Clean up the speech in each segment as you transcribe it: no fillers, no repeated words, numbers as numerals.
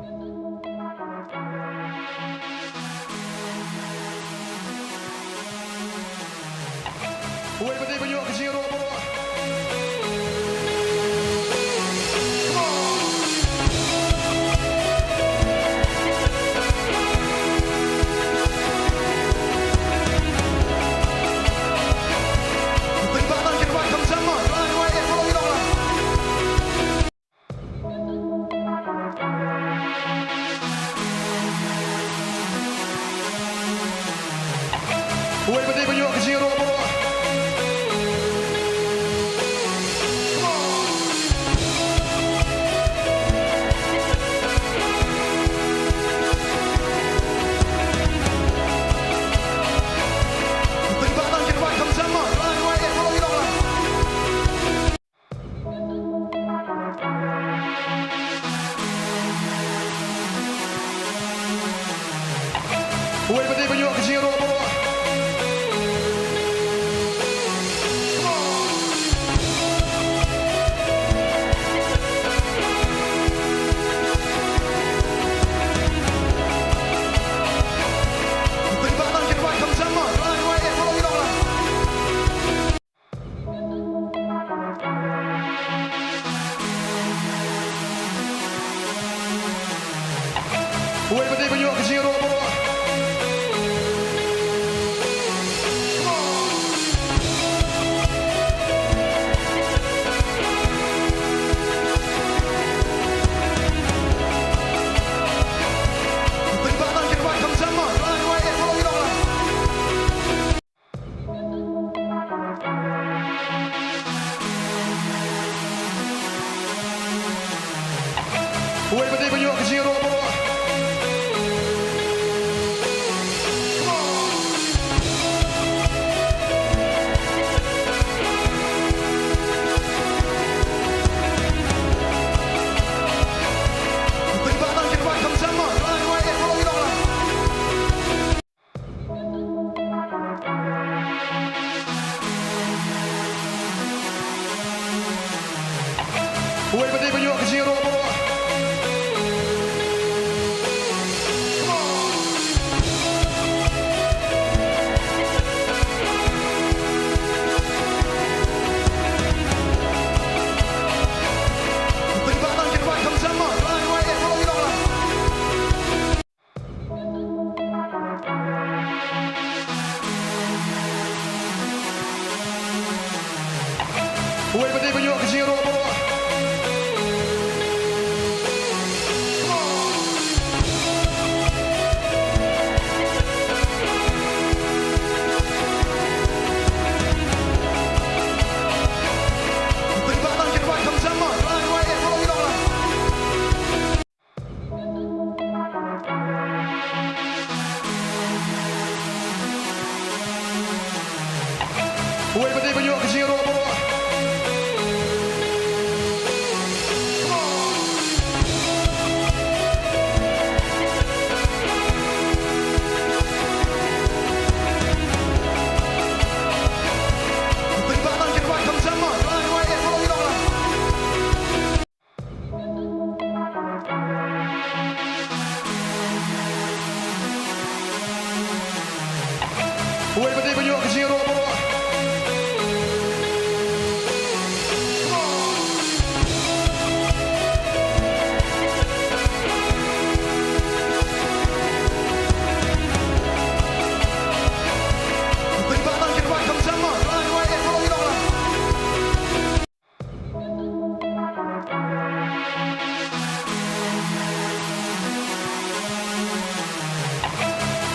Boleh berdiri berdua ke sini berdua. Boleh berdiri berdua ke sini berdua. Boleh berdiri berdua ke sini berdua. Boleh berdiri berdua ke sini berdua. Boleh berdiri berdua ke sini berdua. Boleh berdiri berdua ke sini berdua. Boleh berdiri berdua ke sini berdua. Boleh berdiri berdua ke sini berdua. Boleh berdiri berdua ke sini berdua.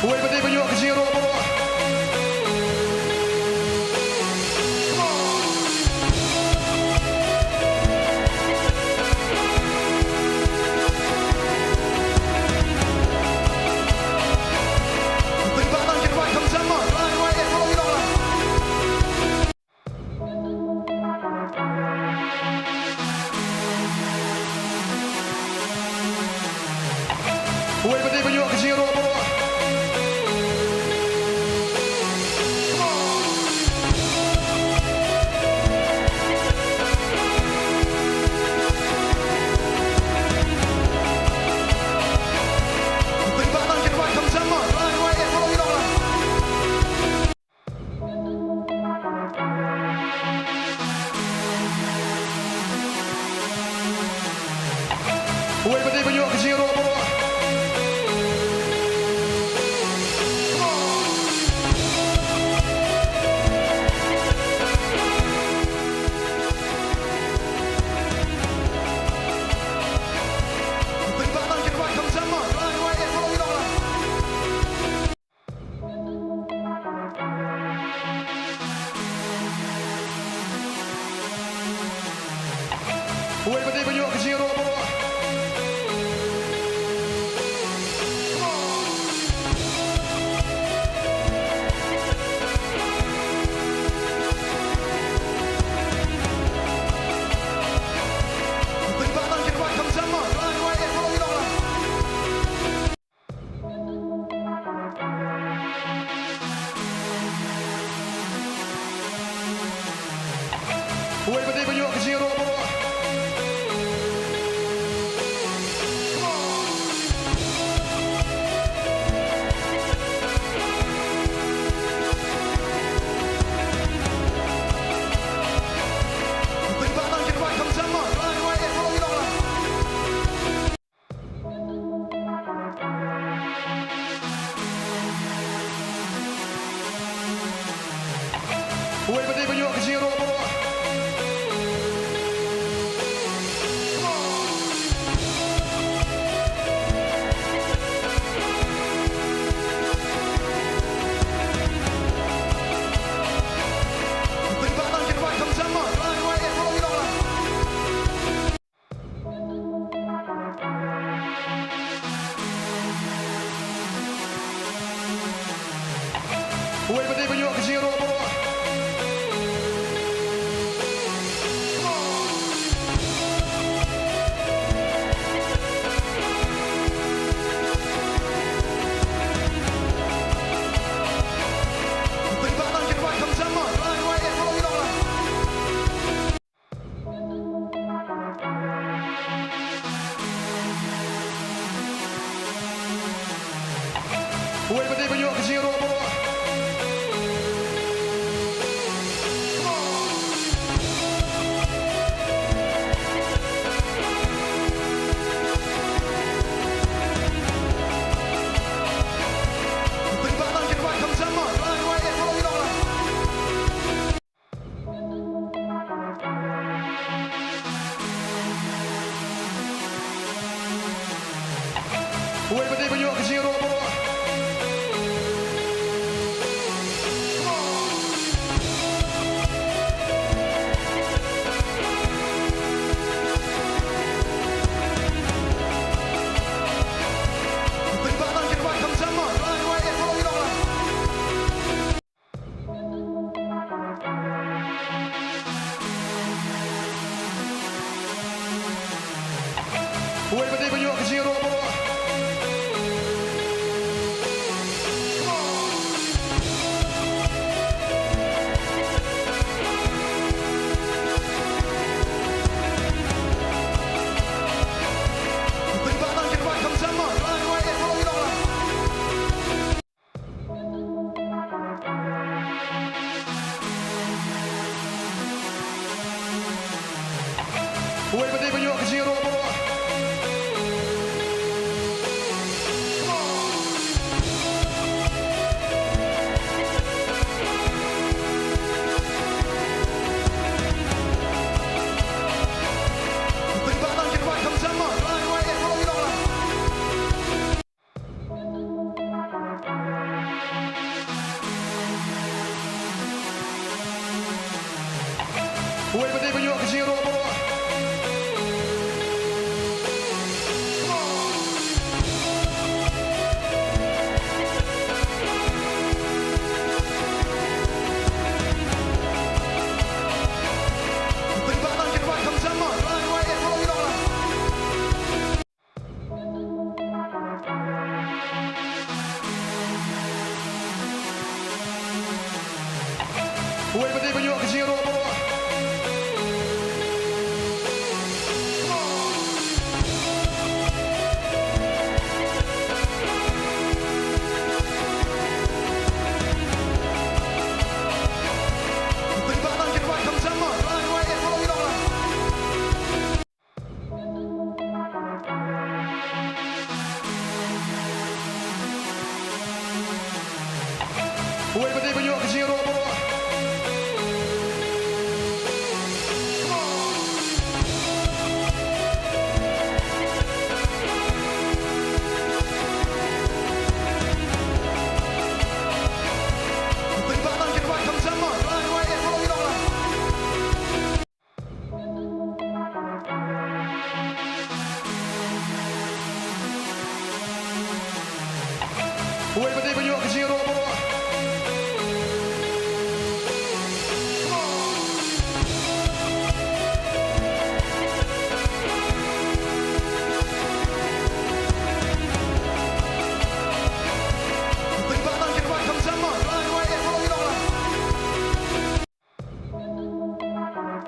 Boleh berdiri berdua ke sini berdua. Boleh berdiri berdua ke sini berdua. banyak kecil orang bodoh. Peribatan kita buat sama-sama. Orang yang baik, bodoh kita lah. Buat betul banyak kecil orang bodoh. Peribatan kita buat sama-sama. Orang yang baik, bodoh kita lah. Buat betul banyak kecil orang bodoh. Peribatan kita buat sama-sama. Orang yang baik, bodoh kita lah. Buat betul banyak kecil orang bodoh. Peribatan kita buat sama-sama. Orang yang baik, bodoh kita lah. Buat betul banyak kecil orang bodoh. Peribatan kita buat sama-sama. Orang yang baik, bodoh kita lah. Buat betul banyak kecil orang bodoh. Peribatan kita buat sama-sama. Orang yang baik, bodoh kita lah. Buat betul banyak kecil orang bodoh. Peribatan kita buat sama-sama. Orang yang baik, bodoh kita lah. Buat betul banyak kecil orang bodoh. Peribatan kita buat sama-sama. Orang yang baik, bodoh kita lah. Buat betul banyak kecil orang bodoh. Peribatan kita buat sama-sama. Orang yang baik, bodoh kita lah. Buat betul banyak kecil orang bodoh. Peribatan kita buat sama-sama. Orang yang baik, bodoh kita lah. Buat betul banyak kecil orang bodoh. Buat betul banyak kecil orang bodoh. Peribatan kita buat sama-sama. Orang yang baik, bodoh kita lah. Peribatan kita buat sama-sama. Orang yang baik, bodoh kita lah. Buat betul banyak kecil orang bodoh. Buat betul banyak kecil orang bodoh. Peribatan kita buat sama-sama. Orang yang baik, bodoh kita lah. Buat betul banyak kecil orang bodoh. Buat betul banyak kecil orang bodoh.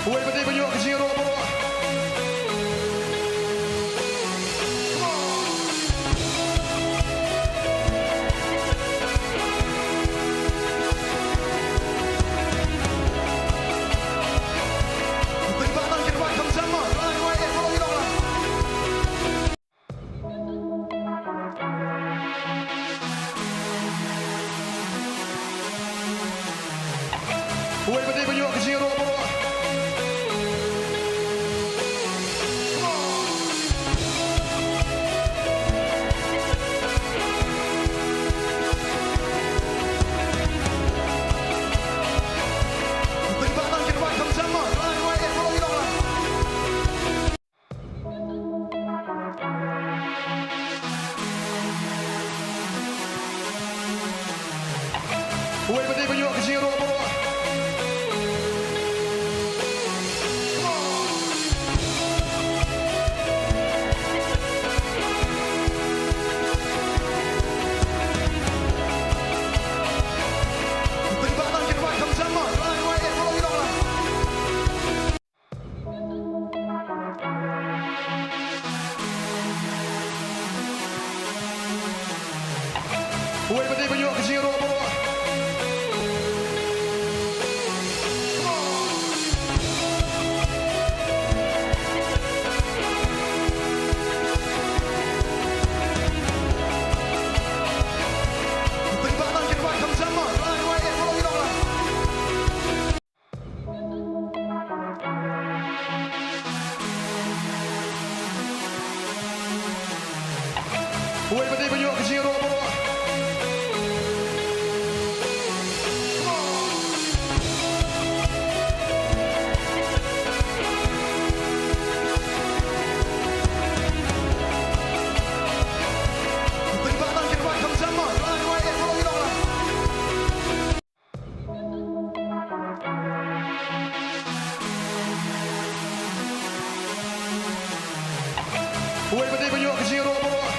Huwag Bantei menyuap ke sini orang bawah. Terlibatkan ke depan sama-sama. Lain YF kalau hilang lah. Huwag Bantei menyuap ke sini orang bawah. Terlibatkan ke depan sama-sama. Lain YF kalau hilang lah. Huwag Bantei menyuap ke sini orang bawah. Terlibatkan ke depan sama-sama. Lain YF kalau hilang lah. Huwag Bantei menyuap ke sini orang bawah. Terlibatkan ke depan sama-sama. Lain YF kalau hilang lah. Huwag Bantei menyuap ke sini orang bawah. Terlibatkan ke depan sama-sama. Lain YF kalau hilang lah. Huwag Bantei menyuap ke sini orang bawah.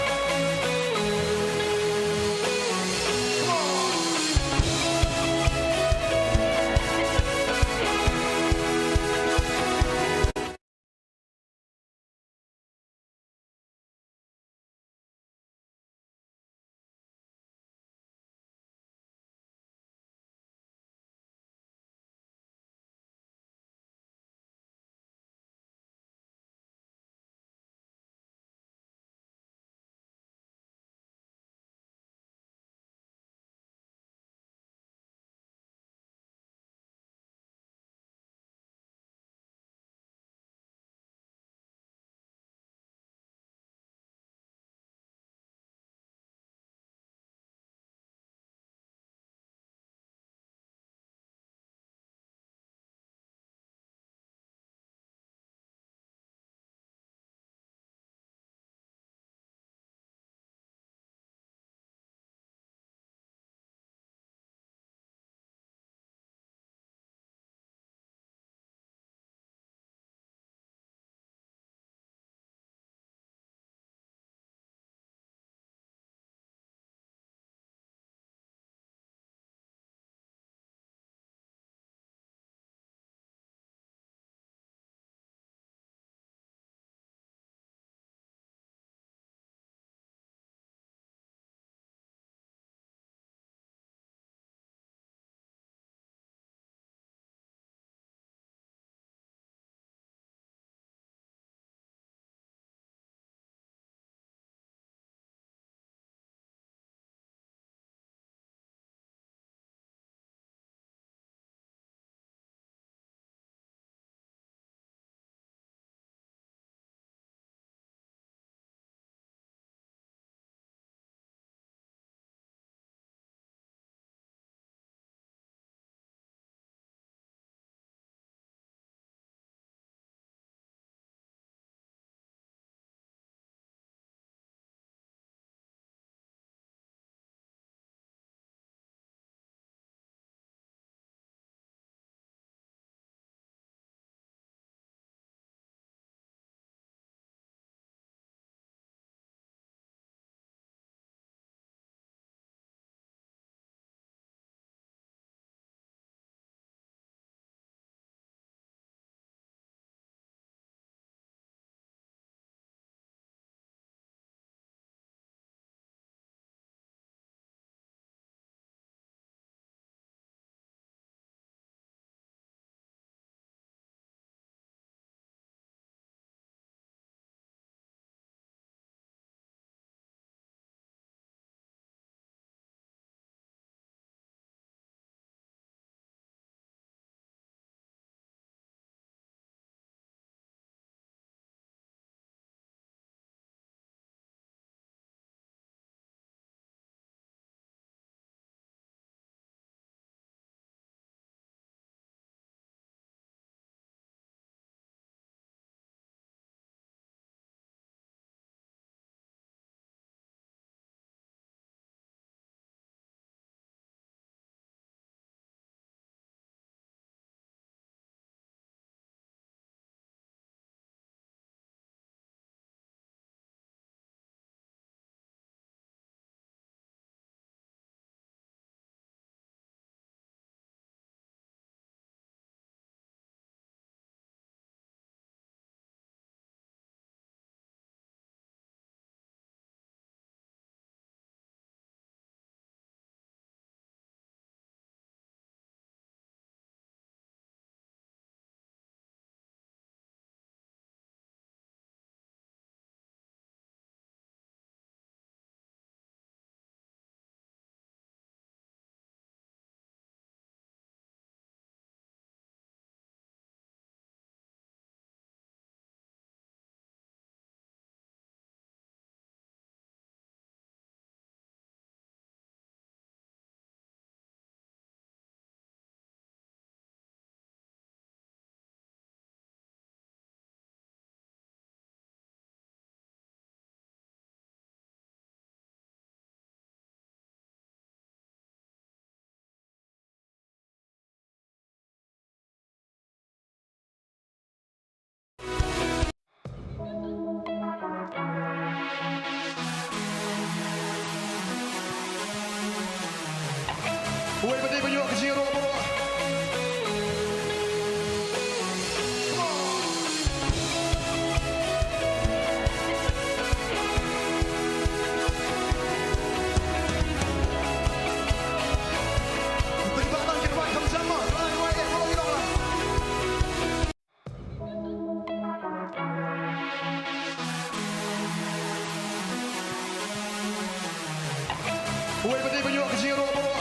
kecil orang bawa.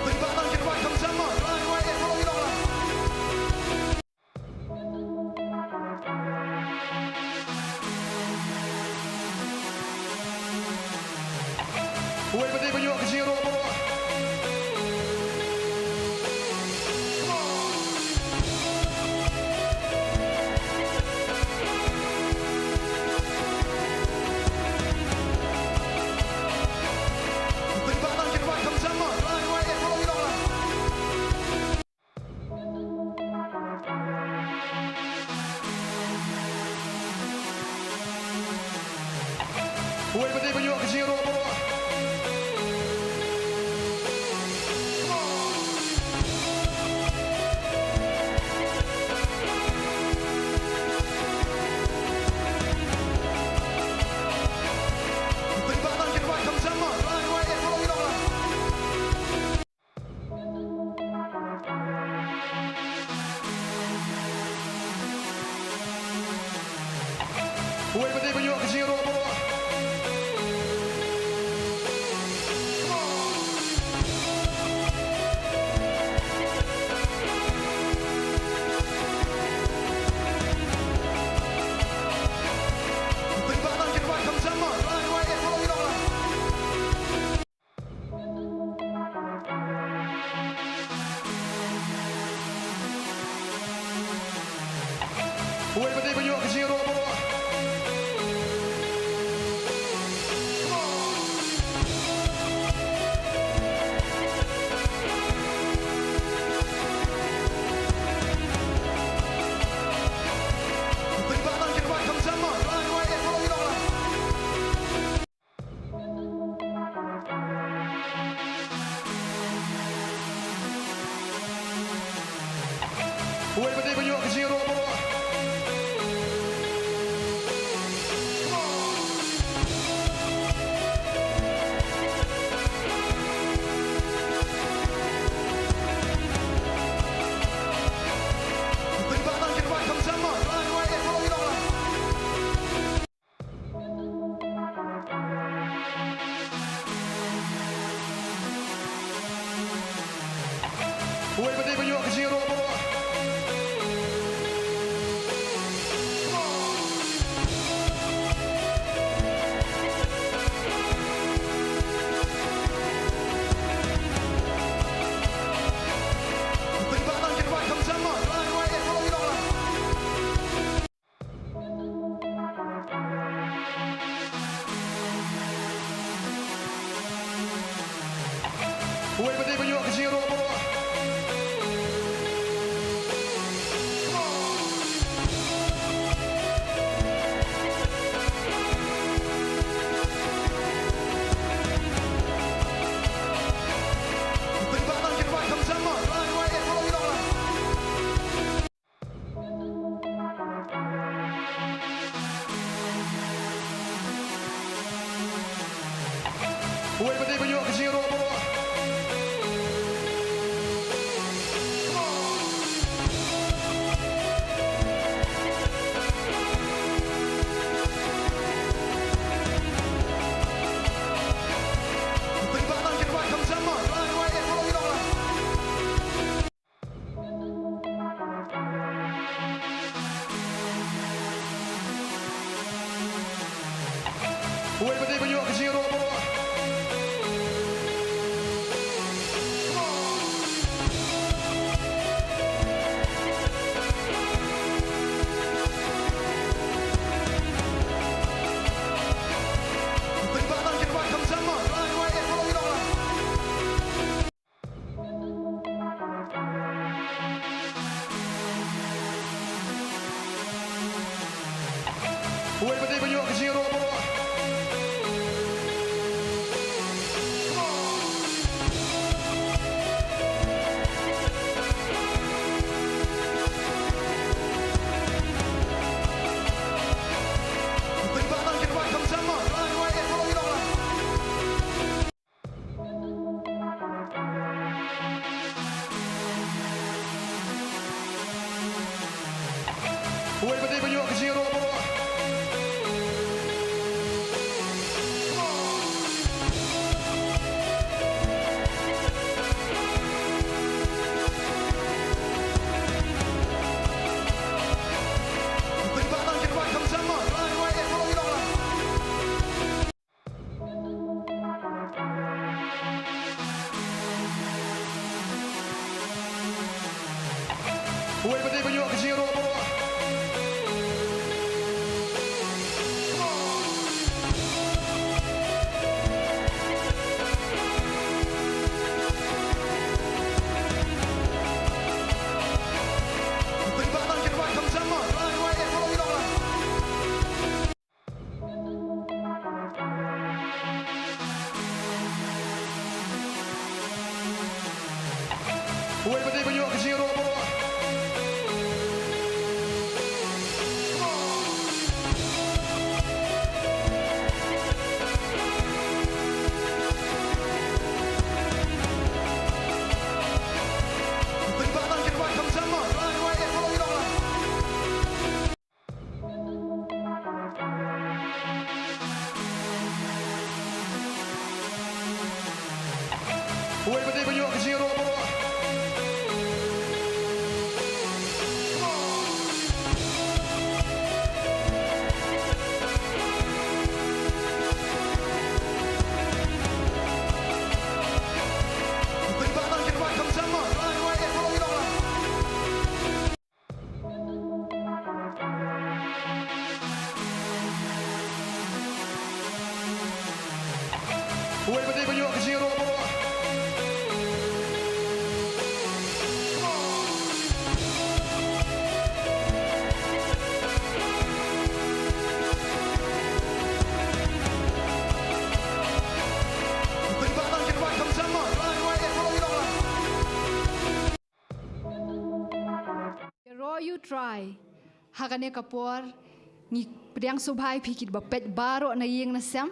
Terlibatkan kita sama-sama. Right, follow it on. Uwe Bantei penyuak kecil orang bawa. Terlibatkan kita sama-sama. Right, follow it on. Uwe Bantei penyuak kecil orang bawa. Terlibatkan kita sama-sama. Right, follow it on. Uwe Bantei penyuak kecil orang bawa. Terlibatkan kita sama-sama. Right, follow it on. Uwe Bantei penyuak kecil orang bawa. Terlibatkan kita sama-sama. Right, follow it on. Uwe Bantei penyuak kecil orang bawa. Terlibatkan kita sama-sama. Right, follow it on. Uwe Bantei penyuak kecil orang bawa. Terlibatkan kita sama-sama. Right, follow it on. Uwe Bantei penyuak kecil orang bawa. Terlibatkan kita sama-sama. Right, follow it on. Uwe Bantei penyuak kecil orang bawa. Terlibatkan kita sama-sama. Right, follow it on. Uwe Bantei penyuak kecil orang bawa. Terlibatkan kita sama-sama. Right, follow it on. Uwe Bantei penyuak kecil orang bawa. Huwag Bantei penyuak ke sini roh. Peribatan kita buat sama-sama. Huwag Bantei penyuak ke sini roh. Peribatan kita buat sama-sama. Huwag Bantei penyuak ke sini roh. Peribatan kita buat sama-sama. Huwag Bantei penyuak ke sini roh. Peribatan kita buat sama-sama. Huwag Bantei penyuak ke sini roh. Peribatan kita buat sama-sama. Raw you try. Hakane kapor ni pedang subhai pikir bapet baro na yeng na sam.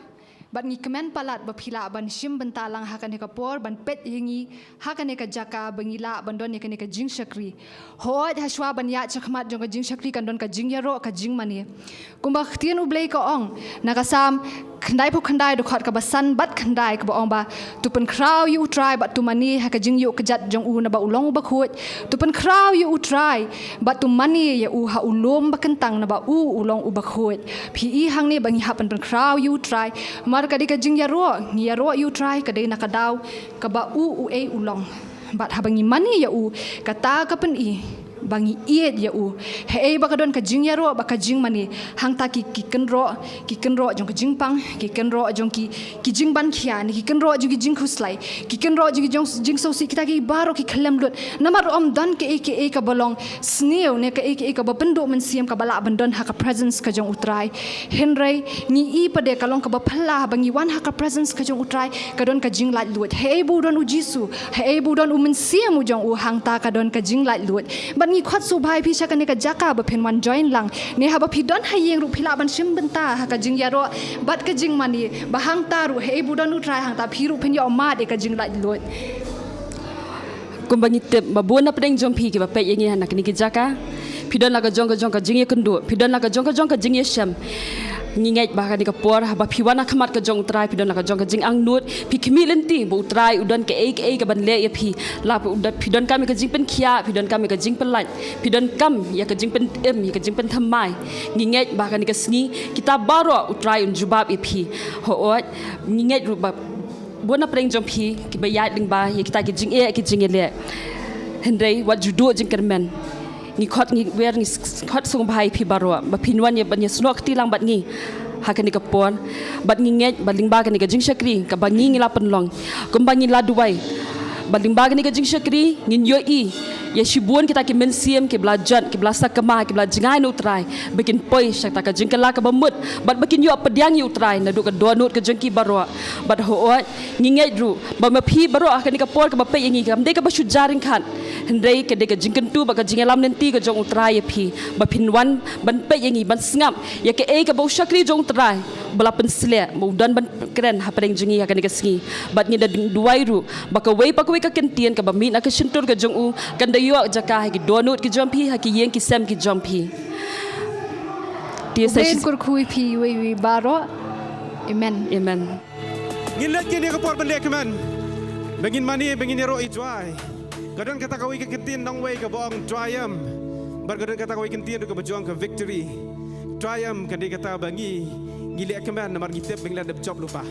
Bat ni kemen palat bapila ban shim bentalang hakane kapor ban pet yengi hakane ka jaka bangila bandon yakane ka jing shakri. Hoat hashwa ban ya chakmat jong ka jing shakri kan don ka jing yaro ka jing mani. Kumba khtian ublei ka ong nakasam khandai pok khandai do khat ka basan bat khandai ka ba ong ba tupen kraw you try bat tu mani ha ka jing yu ka jat jong u na ba ulong ba khut tupen kraw you try bat tu mani ya u ha ulom ba kentang na ba u ulong u ba khut pi hang ni bangi hapan pen kraw you try mar ka di ka jing yaro ni yaro you try ka dei na ka daw ka ba u e ulong bat ha bangi mani ya u kata ka pen bangi iet ya u he ba ka don ka jing yaro ba ka jing mani hang ta ki kenro jong ka jing pang ki kenro jong ki jing ban khian ki kenro jong ki jing khuslai ki kenro jong jing so si kita ki baro ki khalam lut namar om dan ke ka balong sneo ne ka ka ba pendo men siam ka bala bandon ha ka presence ka jong utrai henry ni pade ka long ka ba phalla bangi wan ha ka presence ka jong utrai ka don ka jing lat lut he bu don u jisu he bu don u men siam u jong u hang ta ka don ka jing lat lut ni khot su bhai phi shaka ne ka jaka ba phen wan join lang ne ha ba phi don ha yeng ru phila ban shim benta ha ka jing yaro bat ka jing mani ba hang ta ru he bu don u try hang ta phi ru phen yo ma de ka jing lat lut kumbangi tep babona pedeng jompi ki ba pe yengi hanak ni ki jaka phi don la ka jong ka jing ye kendu phi don la ka jong ka jing ye sham ngingai bahkan di kapor ba piwana khamat ka jong trai pidon la ka jong ka jing ang nut pi khmi lenti bo trai udon ke ka ban le ya pi la pidon kami ka jing pen khia pidon kami ka jing pen lat pidon kam ya ka jing pen ya ka jing pen thamai ngingai bahkan di ka sngi kita baro utrai un jubab ya pi ho ot ngingai ru ba bona preng jong pi ki ba ya ding ba ya kita ki jing ki jing le hendai wat judo jing kermen ni khot ni wer ni khot sung bhai phi baro ba phinwan ye ban ye snok ti lang bat ngi hakan ni kapon bat ngi nge baling ba kan ni ka jing shakri ka bangi ngi la penlong kumbangi la dubai baling ba kan ni ka jing shakri ngin yo i ya shibuan kita ki mensiam ki blajat ki blasa kema ki blajingai no trai bikin poi shak ta ka jing kala ka bamut bat bikin yo pediang yu trai na du ka donut ka jengki baro bat ho ngi nge ru ba ma phi baro hakan ni kapon ka ba pe ngi kam de ka ba shujaring khan hendai ke de ka jingkan tu ba ka jingalam nenti ka jong utrai ya phi ba phinwan ban pe ngi ban sngap ya ke ka ba shakri jong trai bala pensle mo dan ban kren ha padeng jingi hakan ni ka sngi bat ngi da duai ru ba ka wei pa ka wei ka kentien ka ba min ka shintur ka jong u kan da yo jaka ha ki donut ki jompi ha ki yeng ki sem ki jompi Dia Uben saya kurkui pi we baro. Amen. Amen. Ngilat kini kapor balik keman. Bengin mani bengin ro ijwai. Kadang kata kau ikan kentin nong way ke boong triumph. Kadang kata kau ikan kentin ke berjuang ke victory. Triumph kan dia kata bangi ngilat keman namar ngitip benglan dap job lupa.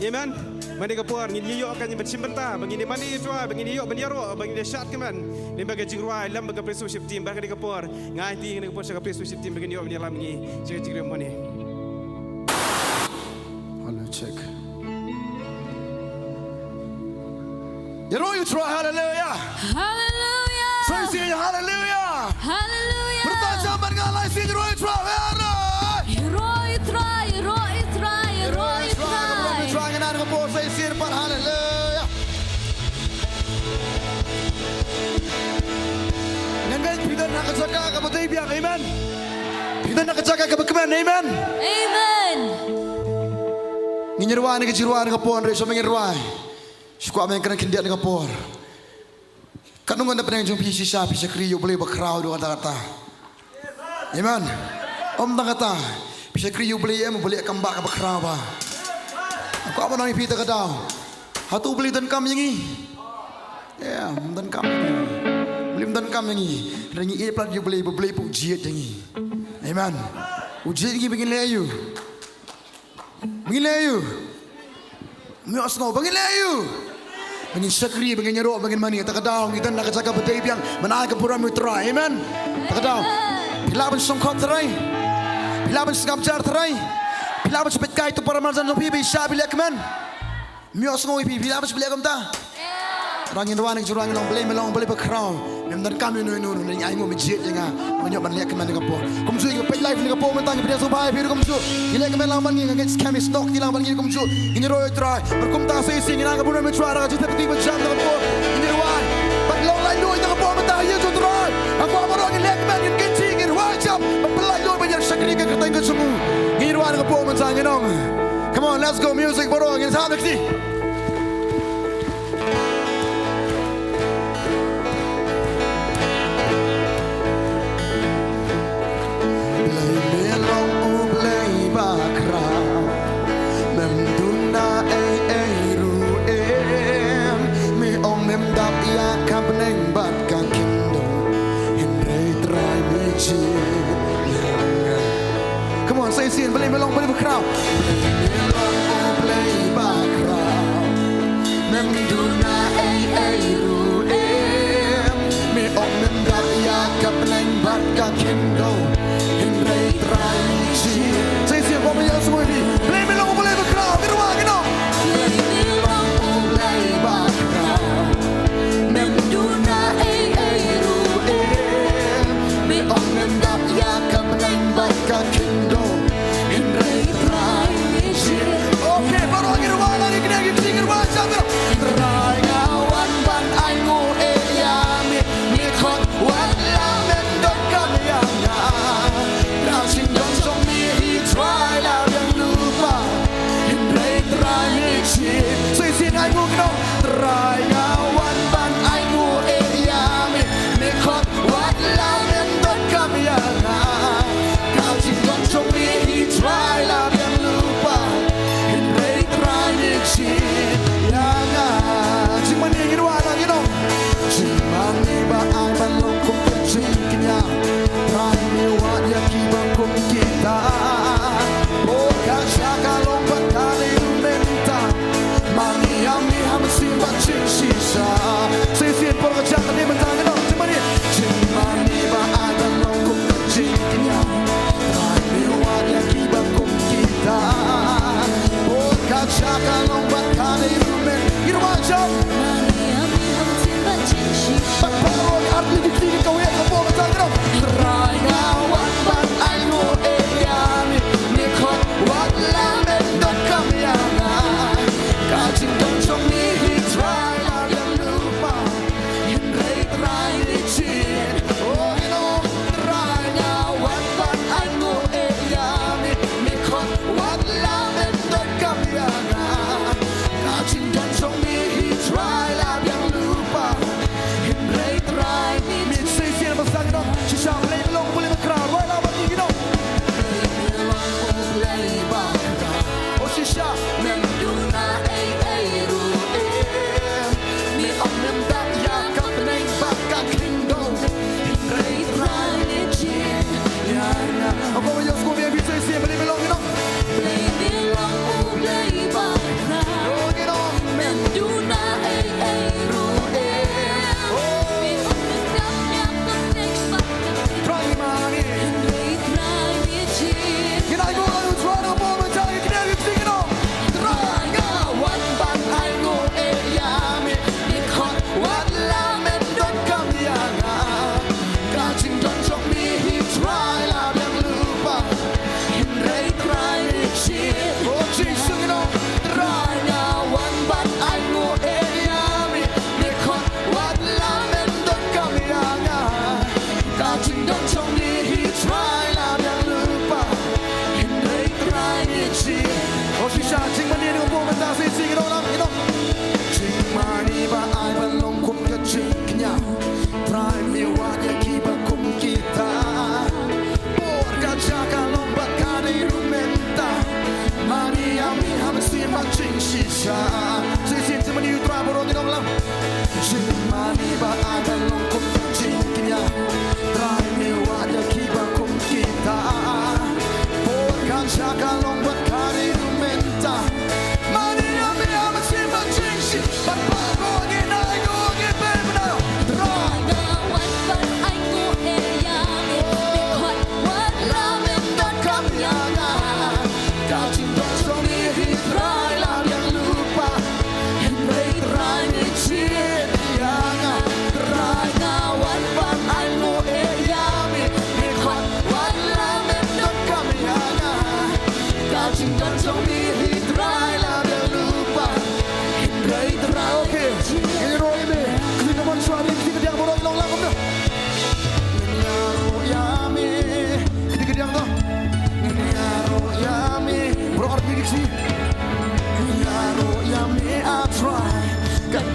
Amen. Mani kapor ngin yuk akan yang bercimbenta bengin dia mani ijwai bengin yuk bengin bengin dia shot keman. Lembaga jingruai lam baga presuship team barang dia kapor ngai ti ngin kapor sa presuship team bengin yuk bengin lam ngi jaga jingruai mani. Hello, check. You know you try, hallelujah. Hallelujah. So you say hallelujah. Hallelujah. Bertahan zaman ngalai sih, you know you try, Roy try, Roy try, Roy try. Try yang ada kapor, saya sih depan hallelujah. Ngangan kita nak kejaga kamu tu biang, amen. Kita nak kejaga kamu keman, amen. Amen. Nginyeruan ke jiruan kapor, reso mengiruan. Suka main kena kendiat dengan por. Kanungan dapat yang jumpi sisa bisa kriyo boleh berkerau dua kata-kata. Amen. Om tak kata bisa kriyo boleh boleh kambak berkerau ba. Aku apa nang pita kata. Hatu beli dan kam yangi. Ya, dan kam. Beli dan kam yangi. Rengi ia plat you boleh pujiat yangi. Amen. Ujiat yangi begin layu. Begin layu. Mios no begin layu. Bangin sakri, bangin nyerok, bangin mani. Tak kadaw, kita nak jaga betul yang mana ke pura mitra, amen. Tak kadaw. Pilaban songkot terai, pilaban sengapjar terai, pilaban sepet kai tu para marjan no pibi sabi lek man. Mios ngoi pibi, pilaban sepet lek kamta. Rangin ruan yang jurang long melong boleh berkerau. Memang kami nu ni ai mo mejit yang banyak banyak keman dengan por. Komsu yang pay life dengan por mentang dia subai biru komsu. Gila keman lang man yang scam stock tilang man yang komsu. Ini roy try. Berkumta saya sing yang ngabun me try raga kita tiba jam dengan por. Ini ruan. But long line doing dengan por mentang dia tu try. Aku apa orang yang keman yang kencing yang ruan jam. Pelai doy banyak sakri ke kereta yang semua. Ini ruan dengan por mentang yang nong. Come on, let's go music borong yang sama ni. Come on, say it, boleh melong, boleh berkerau. Melong, boleh berkerau. Memduna ruem. Me om memdak ya kapeleng bat kakindo. Hindai try chi. Say it, boleh yang semua ini. Boleh melong, boleh berkerau. Kedua, kena. Melong, boleh berkerau. Memduna ruem. Me om memdak ya kapeleng bat kakindo. Okay, baru lagi rumah lagi kena lagi tinggal macam tu. Try ngawan ban aingu eyami, mikot wala mendok kami yang Dancing don't show me he try lah yang lupa. Hindai try mixi, sing aingu kena. Try ngawan ban aingu eyami, mikot wala mendok kami yang Dancing don't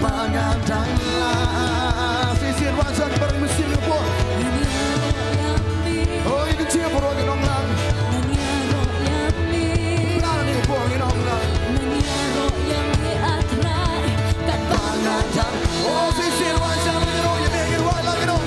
Pangadanglah sisir wajah bareng mesin apa oh ini kecil pura di nonglang berani pura di nonglang Pangadang oh sisir wajah menyeru ya mikir wajah lagi dong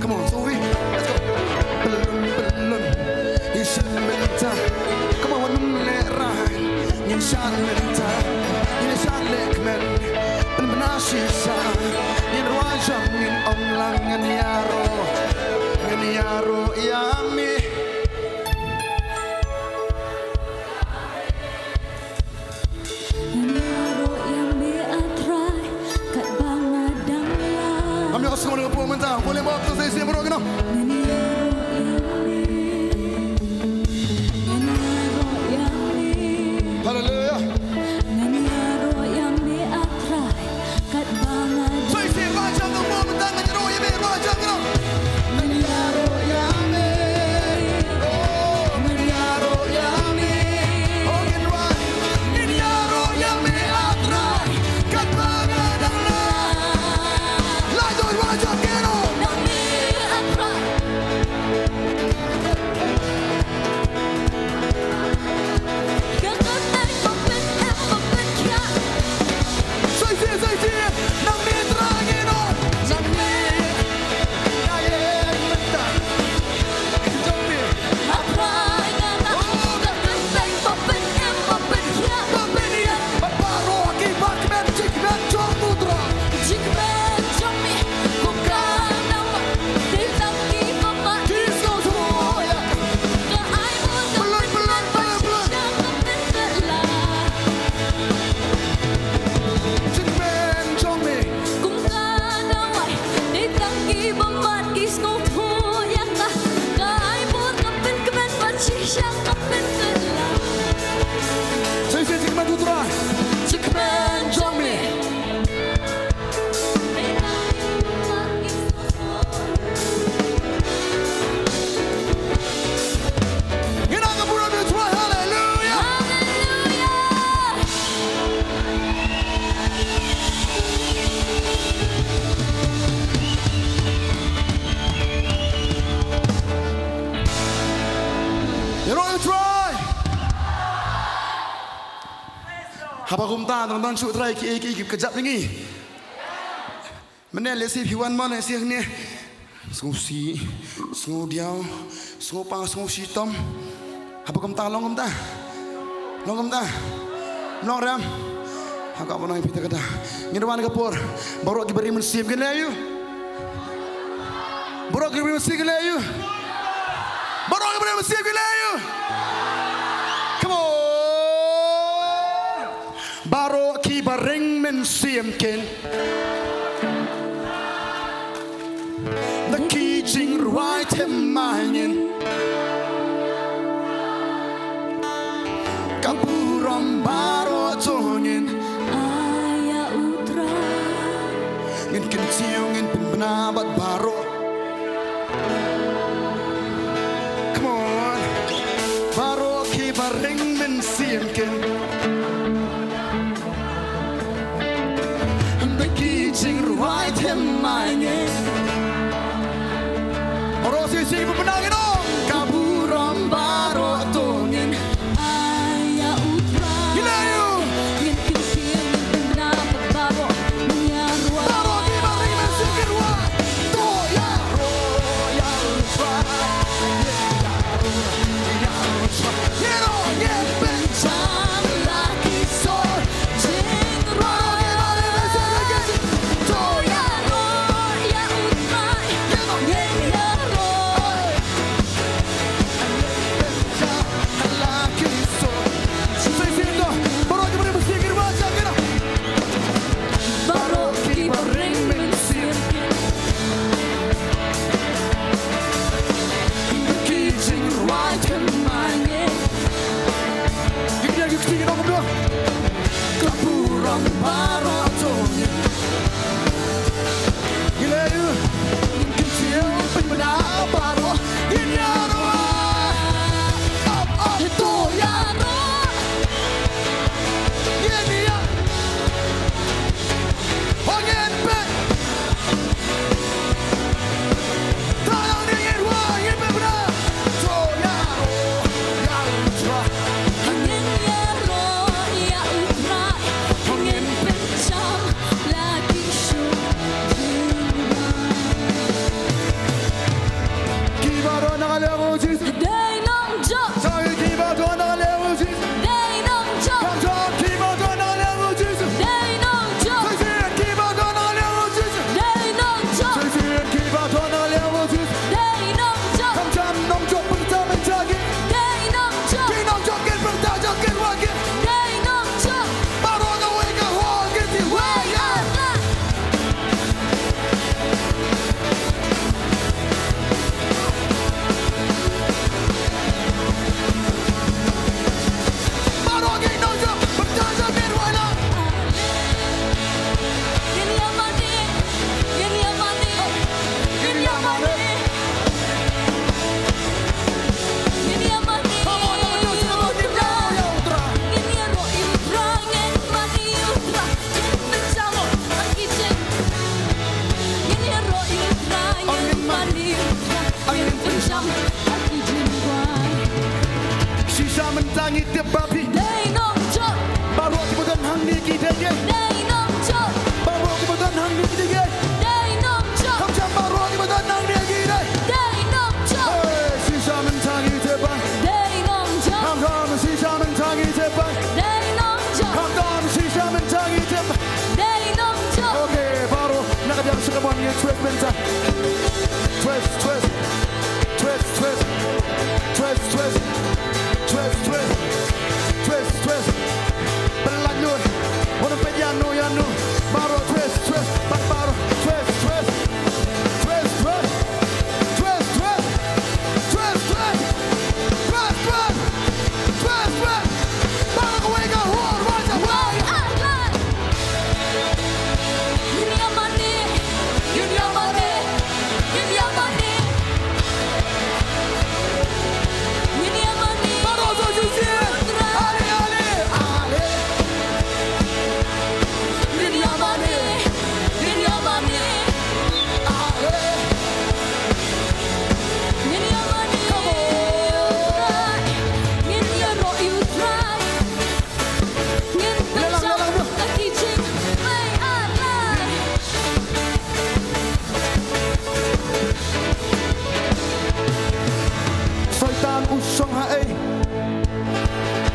Come on, Sophie, let's go. Come on, nhìn sang mình ta, nhìn sang lệ mình, bên bên asi sa, nhìn ruang jam nhìn ông lang ngân yaro yami. Kami akan semua dengan pemerintah, boleh bawa kita saya berdoa kena. Haleluya. Saya siap baca untuk pemerintah menyeru ya biar baca kena. 像我们的浪，所以这个门都多，这个门装备。没让你忘记所你那个不让别出来，哈利路亚。哈利路亚。You know you try. Haba kumta nang shoot try ki kejap ni. Mana lesi piwan mana siang ni. Sengusi, sengu diau, sengu pang, sengu sitom. Haba kumta long kumta. Long kumta. Long ram. Haka mana yang pita kata. Ngirwan kapur. Baru ki beri mensim ke layu. Baru ki beri mensim ke layu. Baru ki beri mensim ke layu. Come on. Baru ki beri mensim ken. The jing ruai temanin. Kapuram baru tongin. Aya utra, Ngin kenciung ngin penabat baru. Come on. Baru ki beri mensim ken. The jing ruai temanin. Sing pemenangin dong. Kaburam baru tongin. aya utra. Gila you. Ngin kencing ngin pendapat baru menyarua. Baru di bari mensukin wa. Toya royal try. You know get bencang lagi so. Jing royal. Toya Ya utra. Ngin yaroi. lagi so. Say sing dong. Baru di bari mensukin wa jangan. Baru ki bering mensirkin. Kijing right Mangin. Gila you ketingin dong bro. Kaburam baru tongin. Gila you. Kecil pemenang baru. Gila roa. Up Itu ya roh. Gini ya. Hongen pe. Tangan dingin roa. Gini pe benar. Toya roa. Yang Angin ya roh. Ya utra. Angin pencang lagi Kibaro nakalewo jis. Day nong jok. Saya kibaro nakalewo jis. Day nong jok. Kamsa kibaro nakalewo jis. Day nong jok. Saya kibaro nakalewo jis. Day nong jok. Saya kibaro nakalewo jis. Day nong jok. Kamsa nongjok pertama jagi. Day nong jok. Kinongjok ken pertama jagi wagi. Day nong jok. Baru na wega hoge di waya. Baru kinongjok pertama jagi waya. Gini amani. Gini amani. Gini amani. Gini amani. Come on, nongjok selamat kita ya utra. Gini roh utra. Ngin mani utra. Ngin pencamu lagi jeng. Gini roh utra. Ngin mani utra. Ngin pencamu lagi jeng. Sisa mentangi tiap babi. Day nong jok. Baru kemudian hang ni kita ye. Day nong jok. Baru kemudian hang ni kita ye. Day nong jok. Kamsa baru kemudian hang ni kita. Day nong jok. Sisa mentangi tiap babi. Day nong jok. Kamsa sisa mentangi tiap babi. Day nong jok. Kamsa sisa mentangi tiap babi. Day nong jok. Okay, baru nak dia sekarang ni twist mental. Twist, twist, twist, twist, twist, twist, twist, twist. song hai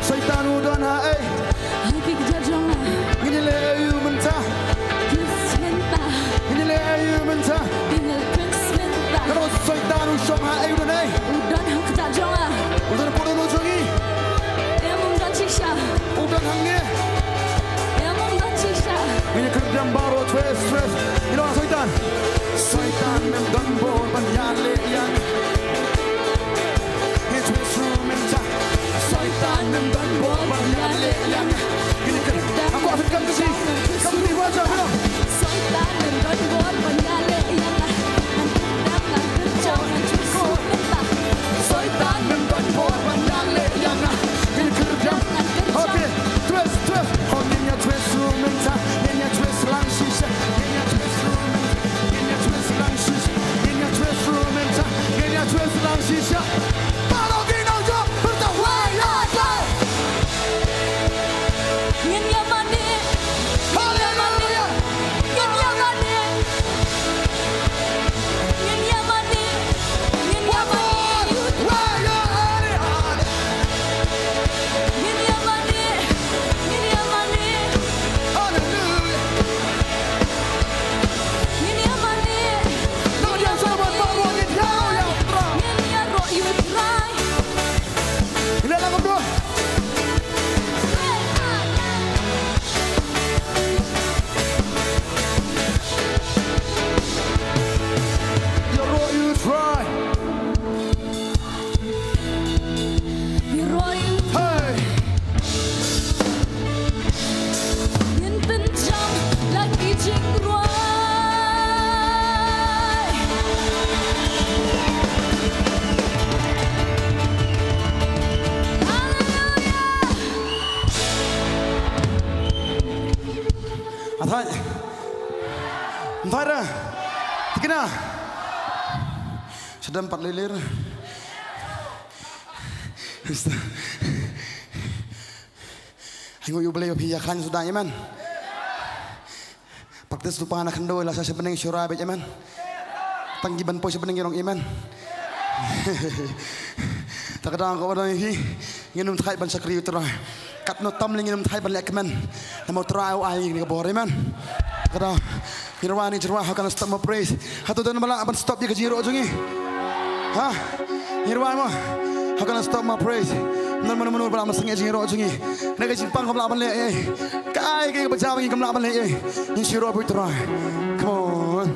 Satan udan hai Haki kejajongan Ini le ayu mentah Dismenta Ini le ayu mentah Tinggal dismenta Kalau Satan song hai udan hai Udan hak kejajongan Udan podo jongi Emang dan sisa Udan hangnya Emang dan sisa Ini kerjaan baru stress Ini orang Satan Satan dan bol Banyale yang It's instrumental Satan dan bol Banyale yang Ini kerjaan Aku akan kasih Kamu di wajah belum Satan dan gol Banyale yang Dapat kerjaan Dismenta Satan dan bol Banyale yang Ini kerjaan Okay Twist Honginya twist instrumental Ini twist langsung Ini twist twist langsung Baru kita jump bertawai Ngin yamani Hallelujah Ngin yamani Ngin yamani Ngin yamani Where you are Ngin yamani Ngin yamani Hallelujah Ngin yamani Lord yang sahabat baru kita yang terang Ngin yaro you try Ini lagu berdua You're all you try Yaro you Hey Ngin pencam lagi jingruai Athai Entar dah Tikina Sudah 4 lilir Hingga you boleh piyakan sudah Yaman Paktis tu panganak kendo Lasa sebeneng syurah baik Yaman Tanggiban po sebeneng yorong Yaman Tak kadang kau orang ini Nginum thai ban sakri utra Kat no tam nginum thai ban lek man Namo try ai ni ka bore man Kadang Hirwani jerwah akan stop my praise Hatu dan bala akan stop dia ke jiro jungi Ha Hirwani mo akan stop my praise Nan menur bala masang jiro jungi Naga simpang kamla ban lek Kai ke bajaw ngi kamla ban lek Ni shiro putra Come on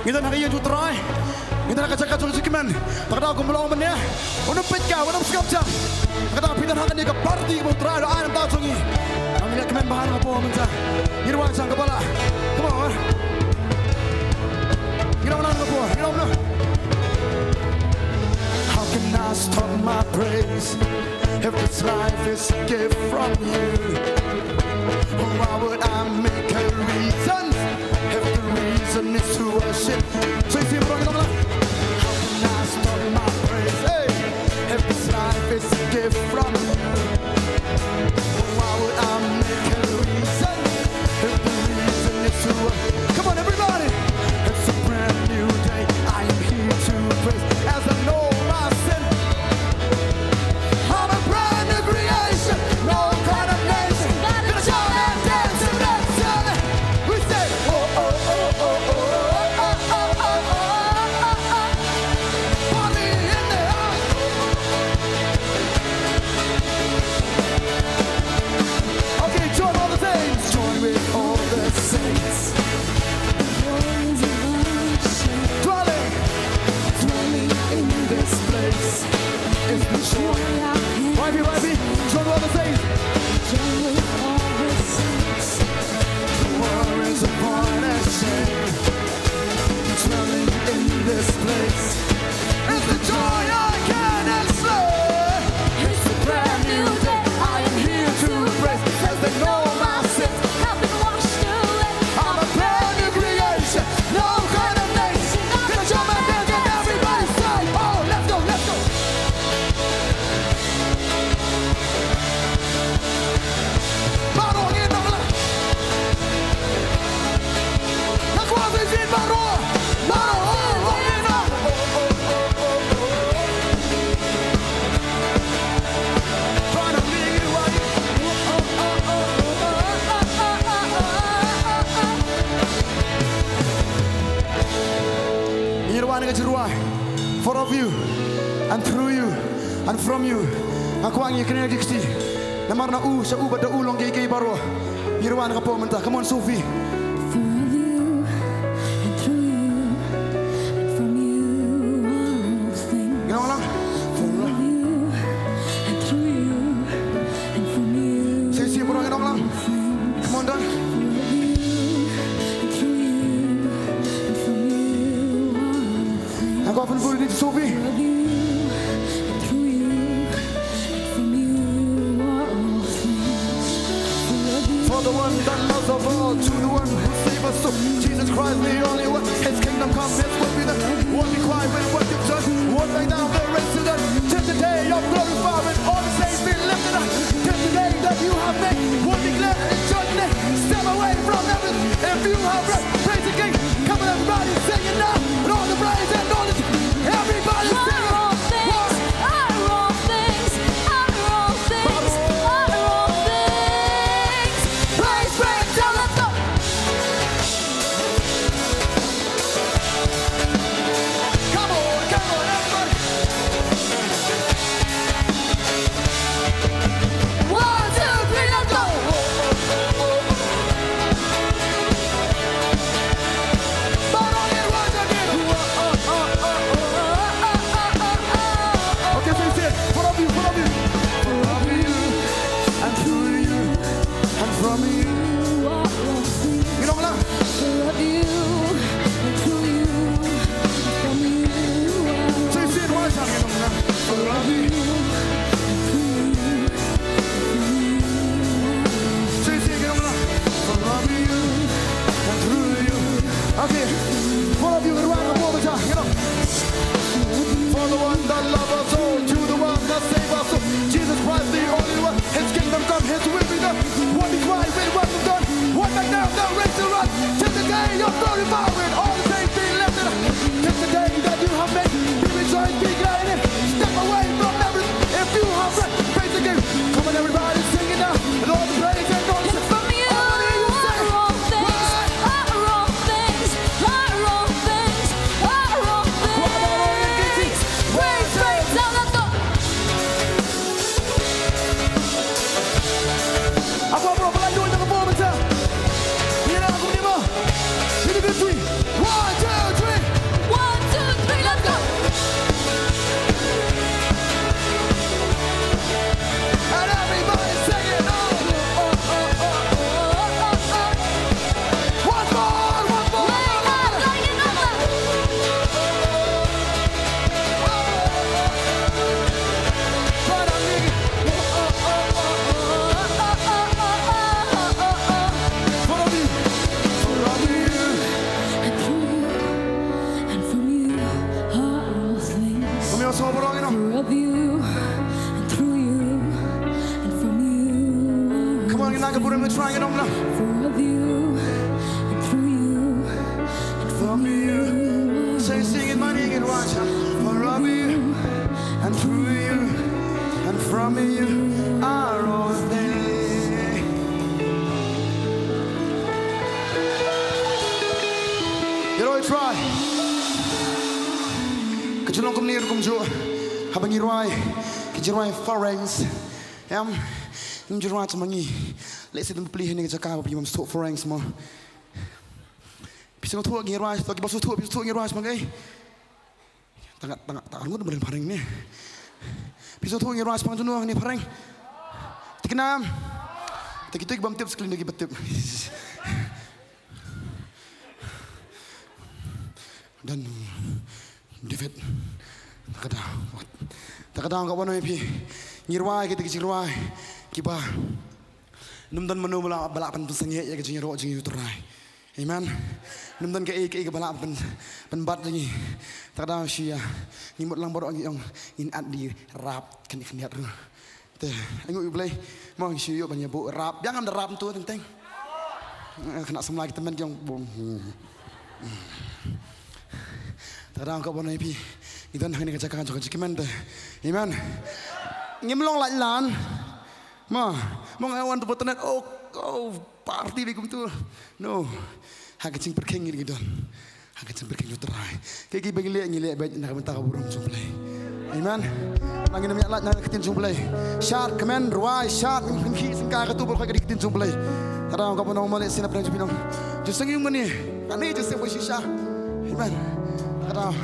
Kita nak iya jutrai. Kita nak kacak kacak sikiman. Tak ada aku melong benda. Unum petka, unum skapjam. Kita pindah hangan ni ke party mutrai do ayam tahu sungi. Kami nak kemen bahan apa menca. Irwan sang kepala. Come on. Kita mana apa? Kita mana? How can I stop my praise if this life is a gift from you? Why would I make a reason if the reason is to worship? So you see what I'm talking about? How can I stop my praise? Hey, if this life is a gift from you, why would I make a reason if the reason is to worship? Come on, everybody! It's a brand new day. I am here to praise as I know my sin. I'm a brand new creation, no condemnation. Gonna shout and dance and dance. We say, oh, oh, oh, oh, oh, oh, oh, oh, oh, oh, oh. Party in the house. Okay, join all the saints. Join with all the saints. Dwelling in this place is the joy. Wifey, join all the saints. The war is upon us, shame. Dwelling in this place is the joy I can't explain. It's a brand new day. I am here to praise as they know my sins have been washed away. I'm a brand new creation, no condemnation. Gonna jump and dance and everybody say, oh, let's go, let's go. For of you, and through you, and from you. Aku angin kena diksi. Namar na sa ubat da ulong kay baro. Yirwan ka po menta. Come on, Sophie. For of you, and through you, and from you are all things. Ginawa lang. For of you, and through you, and from you. Say bro, ginawa lang. Come on, Dan. Aku akan beri di Sophie. For the one that loves of all, to the one who saves us so. Jesus Christ, the only one. His kingdom come, His will be done. Won't be quiet when what you've done. Won't lay down the rest of them. Till the day of glorified when all the saints be lifted up. Till the day that you have made. Won't be glad in judgment. Step away from heaven. If you have breath, praise the King. Come on, everybody, sing it now. And all the praise and all the everybody sing it. Foreigns, Nongkhryiem mangi. Let's say them play here Jakarta, but you must talk foreigns more. Bisa talk ni rice, bagi basuh talk ni rice mangai. Tak anggut beren pareng ni. Bisa talk ni rice pang jenuh ni pareng. Tikenam. Kita bam tips sekali lagi betip. Dan David takadang kawan pi ngirwai kita kicirwai kiba numdan manu balapan pensengye ya kecing ro jing yuturai amen numdan ke balapan penbat lagi takadang sia ngimut lang borok yang in adi rap kan niat ru teh angu play mong sia yo banyak bu rap jangan ada rap tu tentang kena semua kita teman yang bom takadang kawan pi kita nak ni kerja kan cikiman deh, iman. Ngimlong lan, mah, awan tu Potternet, oh, party begum tu, no, hak kecing perking gitu, Hanggang sa berking luterai. Kaya bagi lihat ngilek baik nak mentah burung jumplay. Amen. Nang ina mialat nak ketin jumplay. Syar kemen ruai syar mengki sengka ketu berkah ketin jumplay. Tara kau pun malik sina pernah jupinong. Justru yung mani. Kani justru bersisa. Amen. Tara.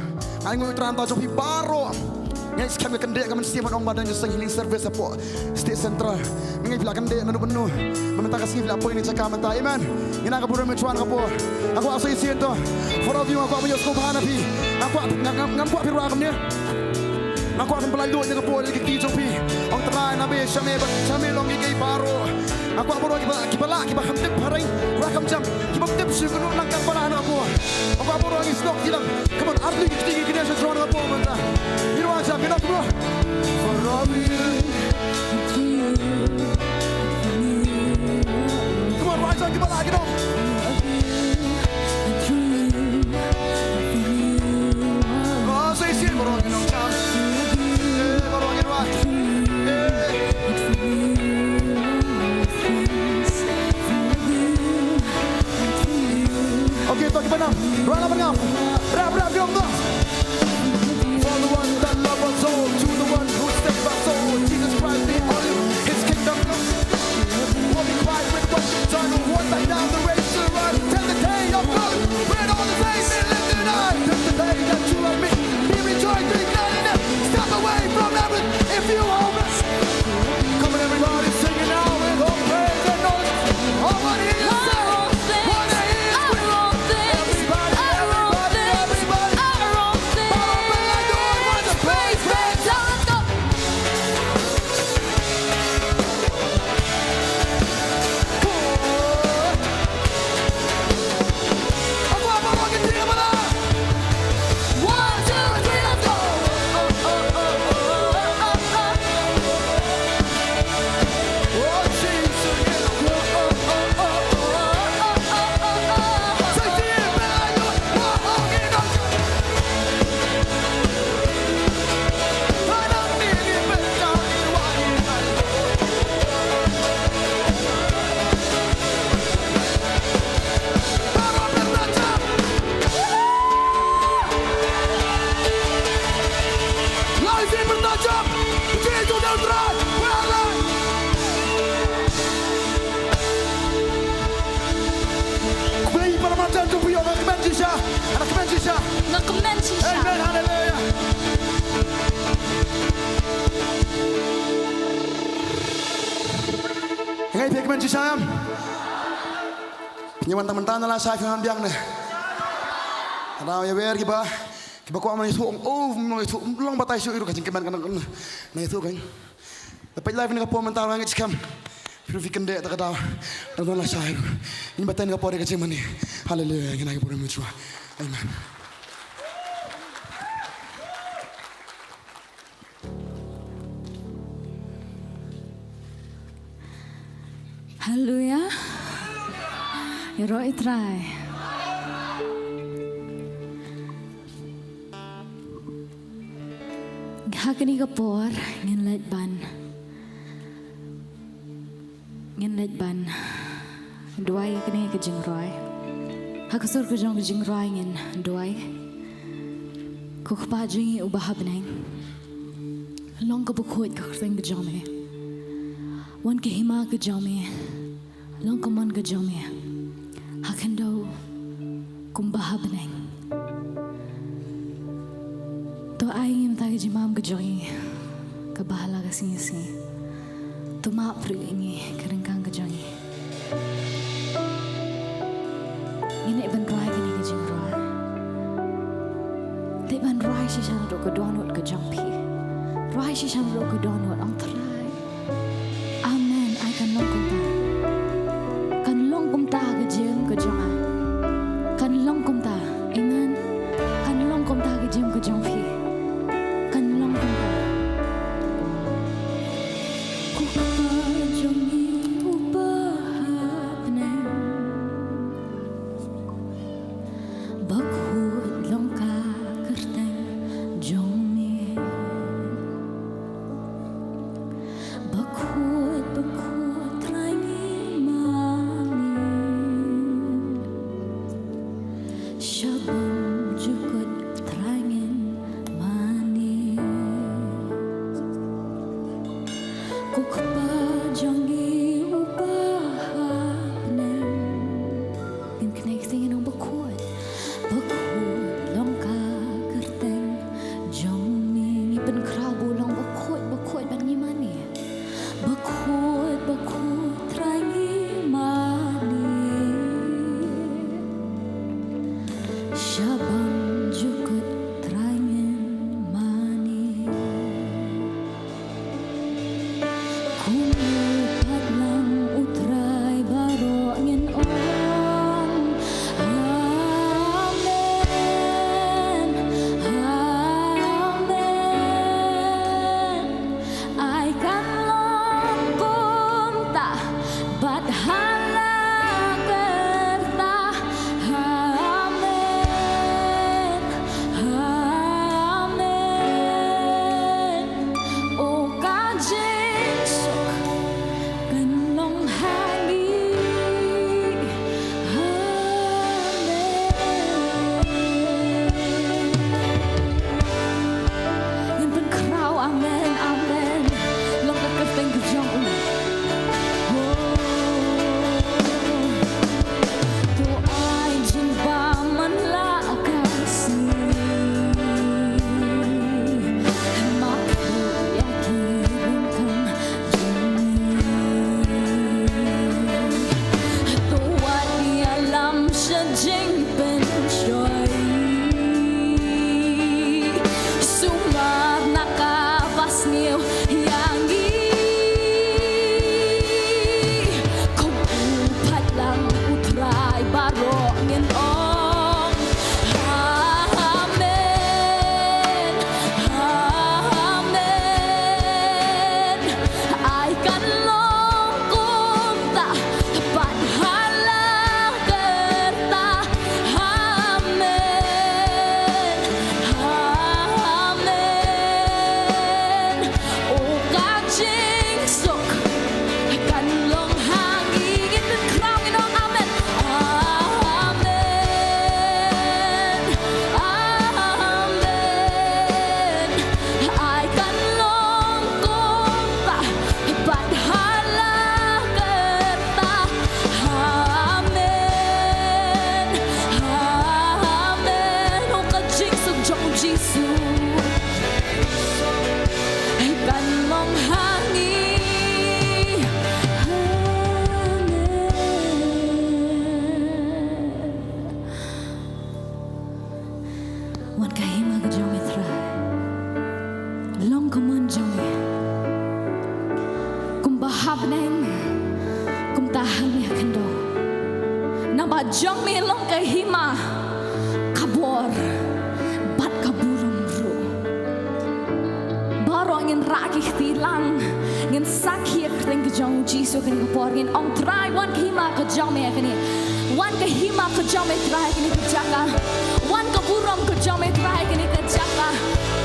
Ang ngutran tau jupi baru. Ngay kami kendek kami siap menong badan justru healing service apa state central. Ngay bila kendek nanu penuh. Meminta kasih bila apa ini cakap mentah. Amen. Ina kapur mencuan kapur. Aku asal isi itu. For of you aku punya skop hanapi. Aku ngampu api ruang ni. Aku akan pelaju dengan kapur lagi kijong pi. Ang terai nabi syame longi kay baru. Aku akan baru kita hamtip haring. Rakam jam kita hamtip syukur langkang pala aku. Aku akan baru lagi stok hilang. Come on, arti kita kini sesuatu kapur mentah. Hiru aja kita bro. For of you. Come on, rise up kita lagi dong. Okay, to gimana? Rala menang. Rap di Allah. For the one that love us all, to the one who steps our soul, Jesus Christ the only, His kingdom comes. We'll be quiet with what you've done. One night down the race to run. Tell the day of God, we're all the same. Be lifted high. Tell the day that you love me. Be rejoiced, be glad in it. Step away from heaven if you are us. Come on, everybody, singing now with all praise and knowledge. All what He is saying. Amen, haleluya. Ngay pek men chisam. Penyawan teman-teman lah saya kan biang nih. Ada ya ber kiba ko aman itu no itu long batai su iru kacing keman kan nah itu kan. Dapat live ni kapo mental ngit skam. Purifikan dek tak tahu. Dan lah saya. Ini batai ni kapo dek kacing mani. Haleluya, ngina kapo mutua. Amen. Haleluya. Ya roh itrai. Hakani kapor ngin let ban. Duai kini ke jingroy. Hakasur ke jingroy ngin duai. Ko khpa jingi ubahab nang. Long ka bukhot ka khseng ke jame. Wan ke hima ke jame. Long ka man ke jame. Hakendo kumbahab nang. To ayim tagi jimam ke jogi. Ka bahala ka sini. To ma pri ini kerengkang ke jogi. Ngine ban roy kini ke jingroy. Te ban roy si sana do ko donut ke jangpi. Roy si sana do ko donut ang try. Amen. I kan long kumta. Kan long kumta ke jim ke jonga. Kan long kumta. Amen. Kan long kumta ke jim ke jangpi. Kan long kumta. Ku jongi ubah nang. Bakhut long ka kerteng jongi. Bakhut rangi mami. long kaman jongi kum bahab neng kum tahan ya kendo naba jong mi long ka hima kabor bat kaburum ru baro ngin rakih tilang ngin sakhi kring jong jisu kring kapor ngin ong try wan hima ka jong me kini wan ka hima ka jong me try kini ka jaka wan kaburum ka jong me try kini ka jaka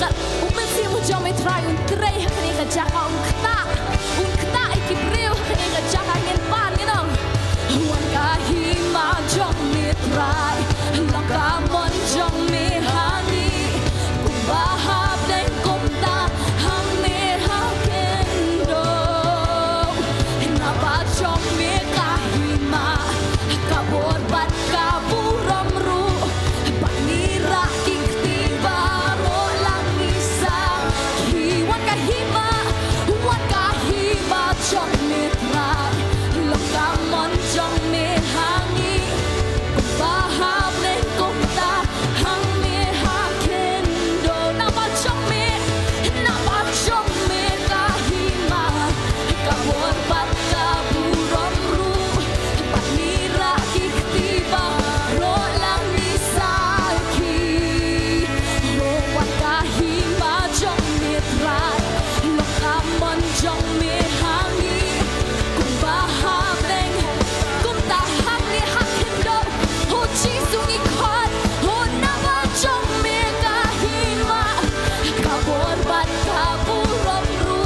kat umsi mo jong me try un tray kini ka jaka un kta ikibreu kini ka jaka ngin pan ngin wan ka hima jong me try lang ka mon jong me hangi kubahab deng kumta hang me hakendo naba jong me ka hima kabor bat kaburam ru panira kiktiba ro lang isa wan ka hima jong me try lang ka mon jong me hangi bahab neng kumta hang me hakendo naba jong me kahima kabor bat kaburam ru panira kiktiba ro lang isaki wan kahima jong me try lang ka mon jong me hangi bahab neng kumta hang me hakendo ho jisu ni khot ho naba jong me kahima kabor bat kaburam ru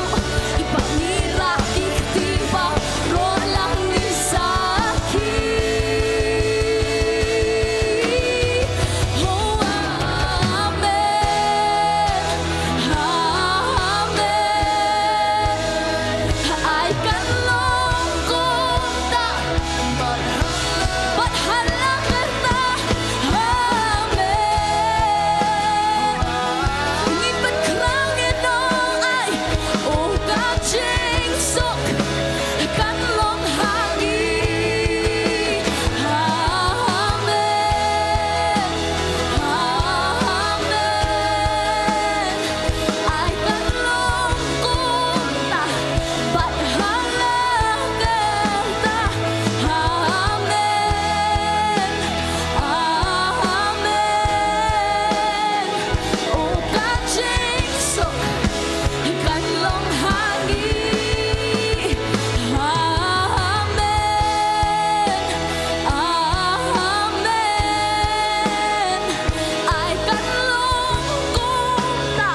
panira iktiba ro lang isaki oh amen I can long kumta but halang kerta amen ngipet krang enong ai oh ka ching sok kan long hangi amen I can long kumta but halang kerta amen oh ka ching sok kan long hangi amen I kan long kumta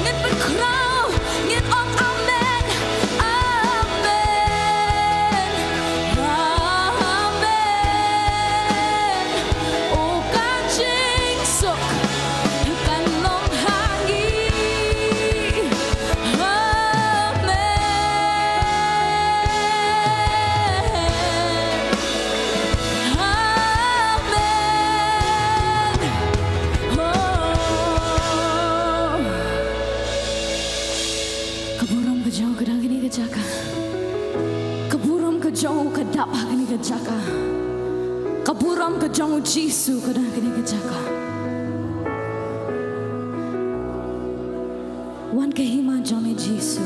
ngin pen kraw ngin ong amen oh ka ching sok kan long hangi kaburam ka jauh kadang ini ka jaka kaburam ka jauh kadap ini ka jaka kaburam ka jauh jisu kadang ini ka jaka wan kahima jome jisu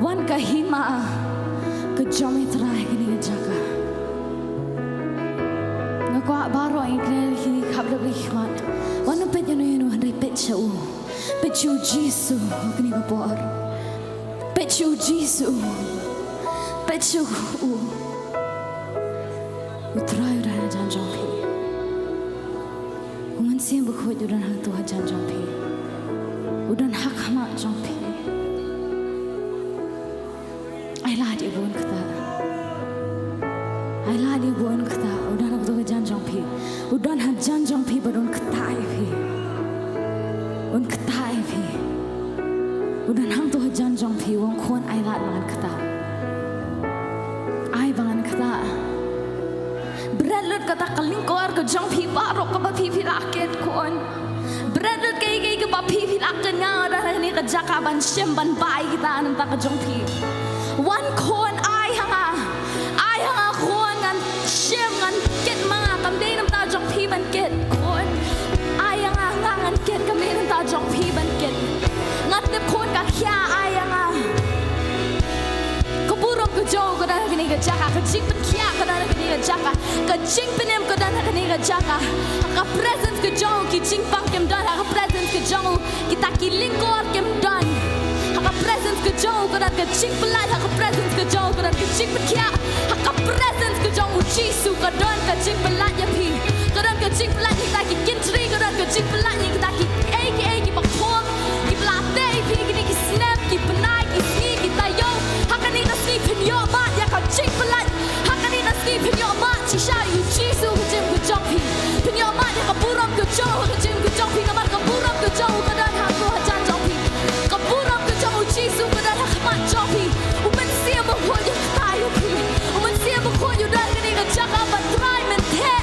wan kahima ka jome trai ini ka jaka ngakwa baro ingkren kini kabla bihwan wan pet yano handai pet chau Pechu Jisu kini kapor Pechu Jisu Pechu Utrai udah janjong pi Uman siang bukuat udah hak Tuhan janjong pi Udah hak hamak jong pi Ailah di buan kita Ailah di buan kita Udah hak Tuhan janjong pi Udah hak janjong pi Badun ketai pi Un ketai pi Udan hang tu hajan jong pi wong kon ai lat bangan kata ai bangan kata berat kata kalingkor ke jong pi barok ke pi raket kon berat kai ke pi raket nga dah ni ke jaka ban shem ban bai kita nan ta ke jong pi wan kon ai hanga kon ngan shem ngan ket ma kam dei nam ta jong pi ban ket kon ai hanga ngan ket kam dei nam ta jong pi ban ket ni ke jaka ke jing pen kia ke dan ke ni ke jaka ke jing penem ke dan ke ni ke jaka ka presence ke jong ki jing pang kem dan ka presence ke jong kita ki lingkor kem dan ka presence ke jong ke dan ke jing pelai ka presence ke jong ke dan ke jing pen kia ka presence ke jong jisu ke dan ke jing pelai ya pi ke dan ke jing pelai kita ki kintri ke dan ke jing pelai kita ki ki bakkom ki plate pi ki snap ki penai ki ski kita yo hakani na ski pin yo ma ya ka jing pelai hakani na ski pin yo ma chi sha yu jisu ke jing ke jong pi pin yo ma ya ka buram ke jong ke jing ke jong pi na ma ka buram ke jong ke dan ha ko ha jan jong pi ka buram ke jong jisu ke dan ha ma jong pi u men sia mo ho ya ta yo pi u men sia mo ho yo dan ke ni ke jaka ba try men the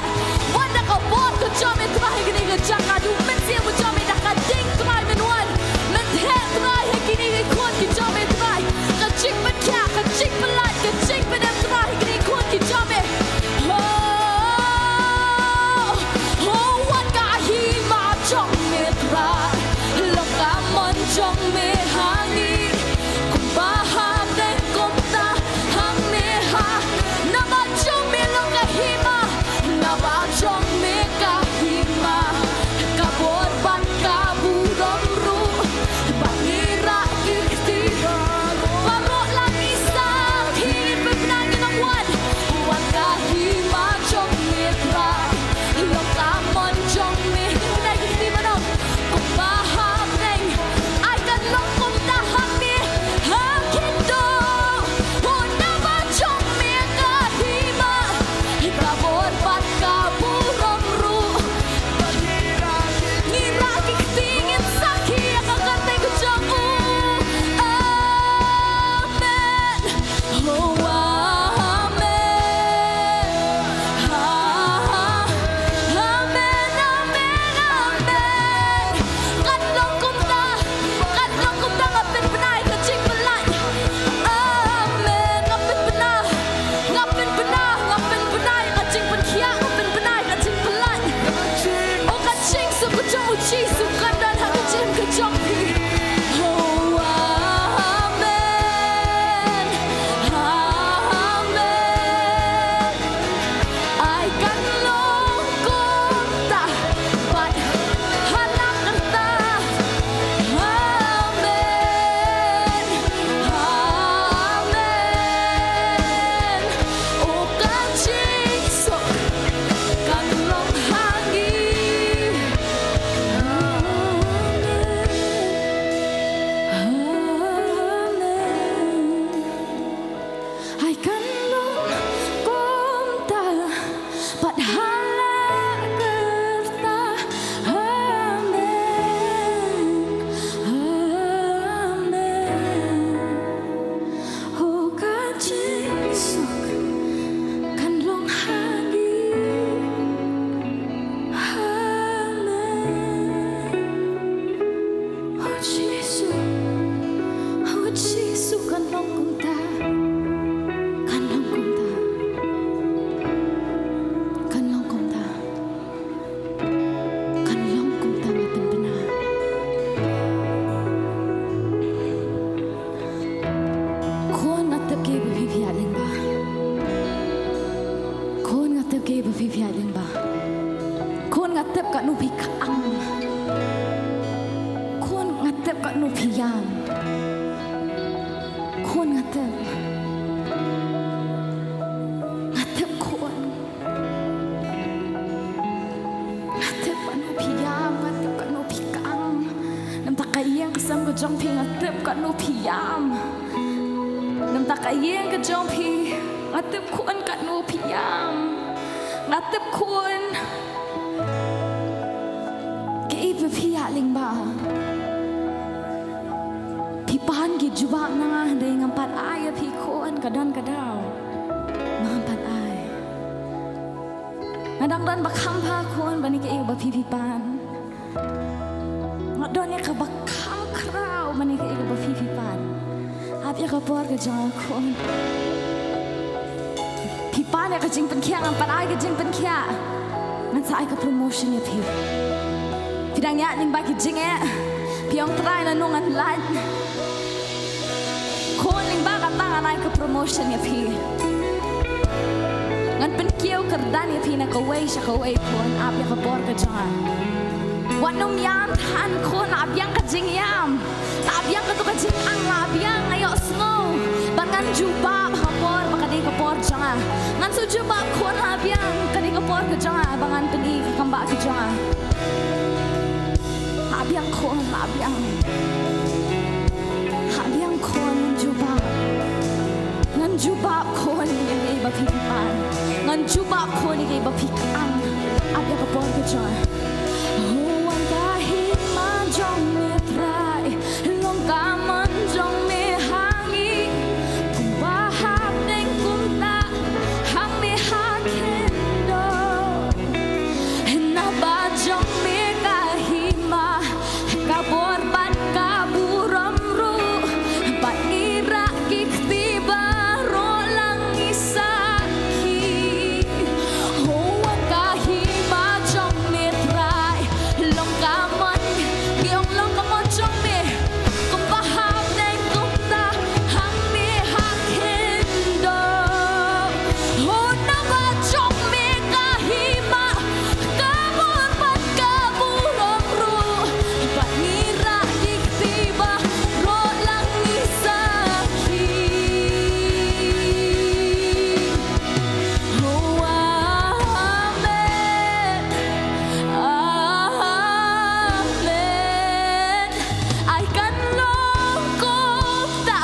wanda ka bot ke jong men try ke ni ke jaka du men sia mo jong men da ka ding try men wan men the try ke ni ke kon ke jong men try ka jing men kya ka jing men like ka jing men try ke ni kon ke jong men trong mê hangi cùng ba ham đến cùng ta hang mê ha na ba trong mê long ka hima na ba trong mê ka hima ka bor ban ka buram ru bangira ikti baro lang isa hi pepnang ng wan ka hima trong mê tra long ka mon trong mê na ikti manong cùng ba jong pi ngatep ka no piyam nam ta ka yeng ka jong pi ngatep kun ka no piyam ngatep kun ke ipe pia ling ba pi pan gi jubak na de ngampat ay pi kun kadan kadaw ngampat ay nadang dan bakham pa kun bani ke ba pi pan ngadon ya ka bakham krau bani ke ba pi pan ap ya ka por ka jang kun pi pan ya ka jing pen kya ngampat ay ka jing pen kya ngan sa ay ka promotion ya pi pidang ya ning ba ki jing ya pi ong try na nungan lad kun ning ba ka tangan ay ka promotion ya pi ngan pen kieu kerdan ya pina kawai syakawai pun ab ya kapor ke jangan wanum yam tan kon ab yang kajing yam ab yang ketu kajing ang ab yang ayo snow bangan jubab kapor makadi kapor jangan ngan su jubab kon ab yang kadi kapor ke jangan bangan peni kambak ke jangan ab yang kon ab yang kon jubab ngan jubab kon yang ay bapipan ngan jubab kon yang ay bapikang ab yang kapor ke jangan huang kahit manjong mitray long kaman jong mi hangi kung bahap deng kumta hang mi hakendo na ba jong mi kahima kabor ban kaburam ru bat ira kiktiba ro lang isaki huang kahima jong mitray long kaman giong long kamon jong mi kung bahap deng kumta hang mi hakendo na ba jong mi kahima kabor ban kaburam ru bat ira kiktiba ro lang isaki Amen. I can long kumta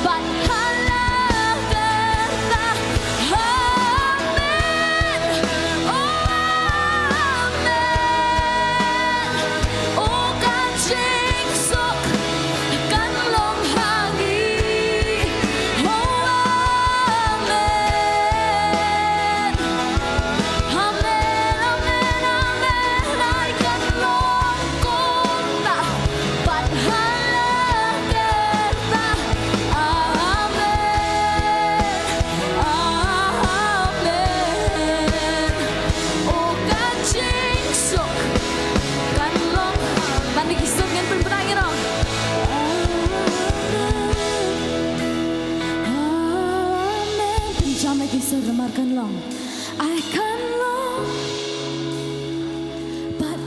bat halagerta. Amen. Amen. O kajing sok kan long hangi. Amen. Amen, amen, amen. I can long kumta bat halagerta. Amen, amen. O kajing sok kan long bandi kisong yan berberangin dong. Amen. Pinjam lagi seremarkan long. I can long but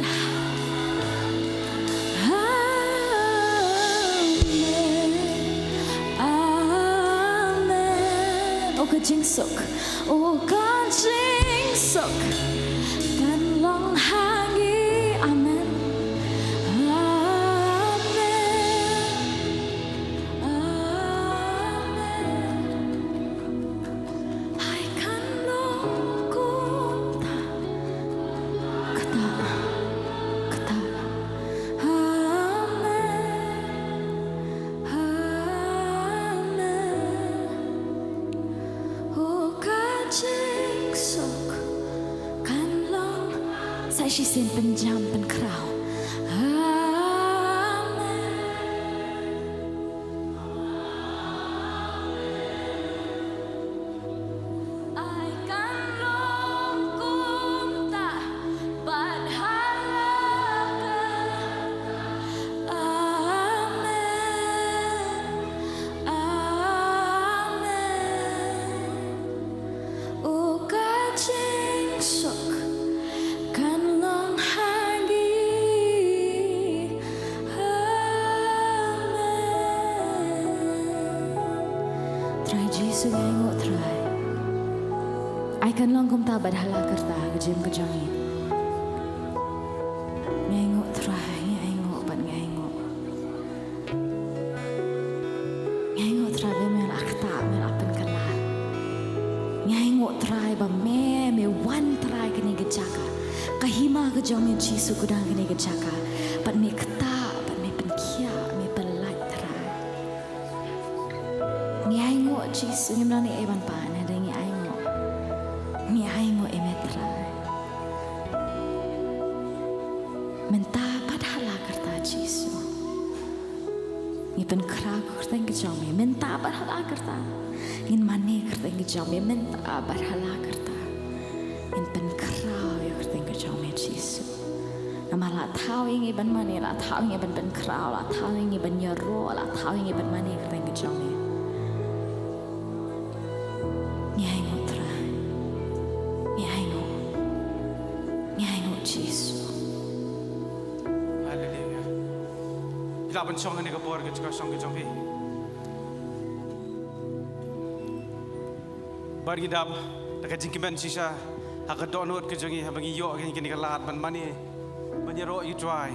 Amen. Amen. O kajing sok kan long hangi. Amen. Amen. Amen. I can long kumta kata Amen. Amen. O kajing sok kan long sai shi sen penjam pen krau. Amen. I can long kumta bat halagerta. Amen. Amen. O kajing sok kan long hangi. Amen. Try Jesus ngengok try. I can long kumta bat halagerta kejem kejangi. Ngengok try ngengok bat ngengok. Ngengok try be mel akta mel apen kalah. Ngengok try ba me wan try kini gejaka. Kahima kejangi Jesus kudang kini gejaka. Bat me kata bat me penkia me pelat try. Ngengok Jesus ngimlani eban pan ada ngengok. Ngengok emetra. Menta pat halagerta Jesus. Ngipen kra kerteng kejame menta pat halagerta. Ngin mane kerteng kejame menta pat halagerta. Ngin pen kra ya kerteng kejame Jesus. Nama la thao ing iban mane la thao ing iban pen kra la thao ing iban yaro la thao ing iban mane kerteng kejame. Ngengok try. Pila ban song ni kapor ke song ke jong pi. Bar gidap dak jing kimen sisa hak donut ke jongi habangi yo ke ni kalat ban mani ban ro you try.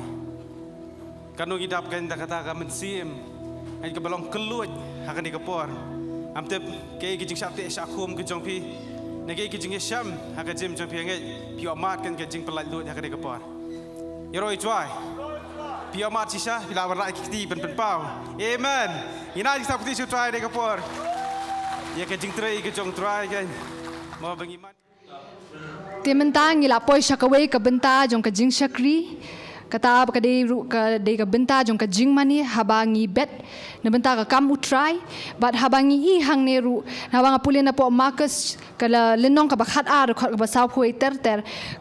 Kanu gidap kan dak kata ka mensim ai ke balong keluj hak ni kapor. Am tep ke jing sakte sakum ke jong pi. Nage ke jing sham hak jim jong pi ngai pi amat kan ke jing pelat lut hak ni kapor. You ro you try. Pia mat sisa bila berai kiti pen pau. Amen. Ina kita putih try de kapor. Ya ke jing try ke jong try kan. Mau bangi mat. Timentang ngila poi syakaway ka benta jong ka jing syakri. Kata ka de ka benta jong ka jing mani habangi bet na benta ka kam utrai but habangi I hang neru habang apulin na po Marcus kala lenong ka bakhat ar ka basaw huay ter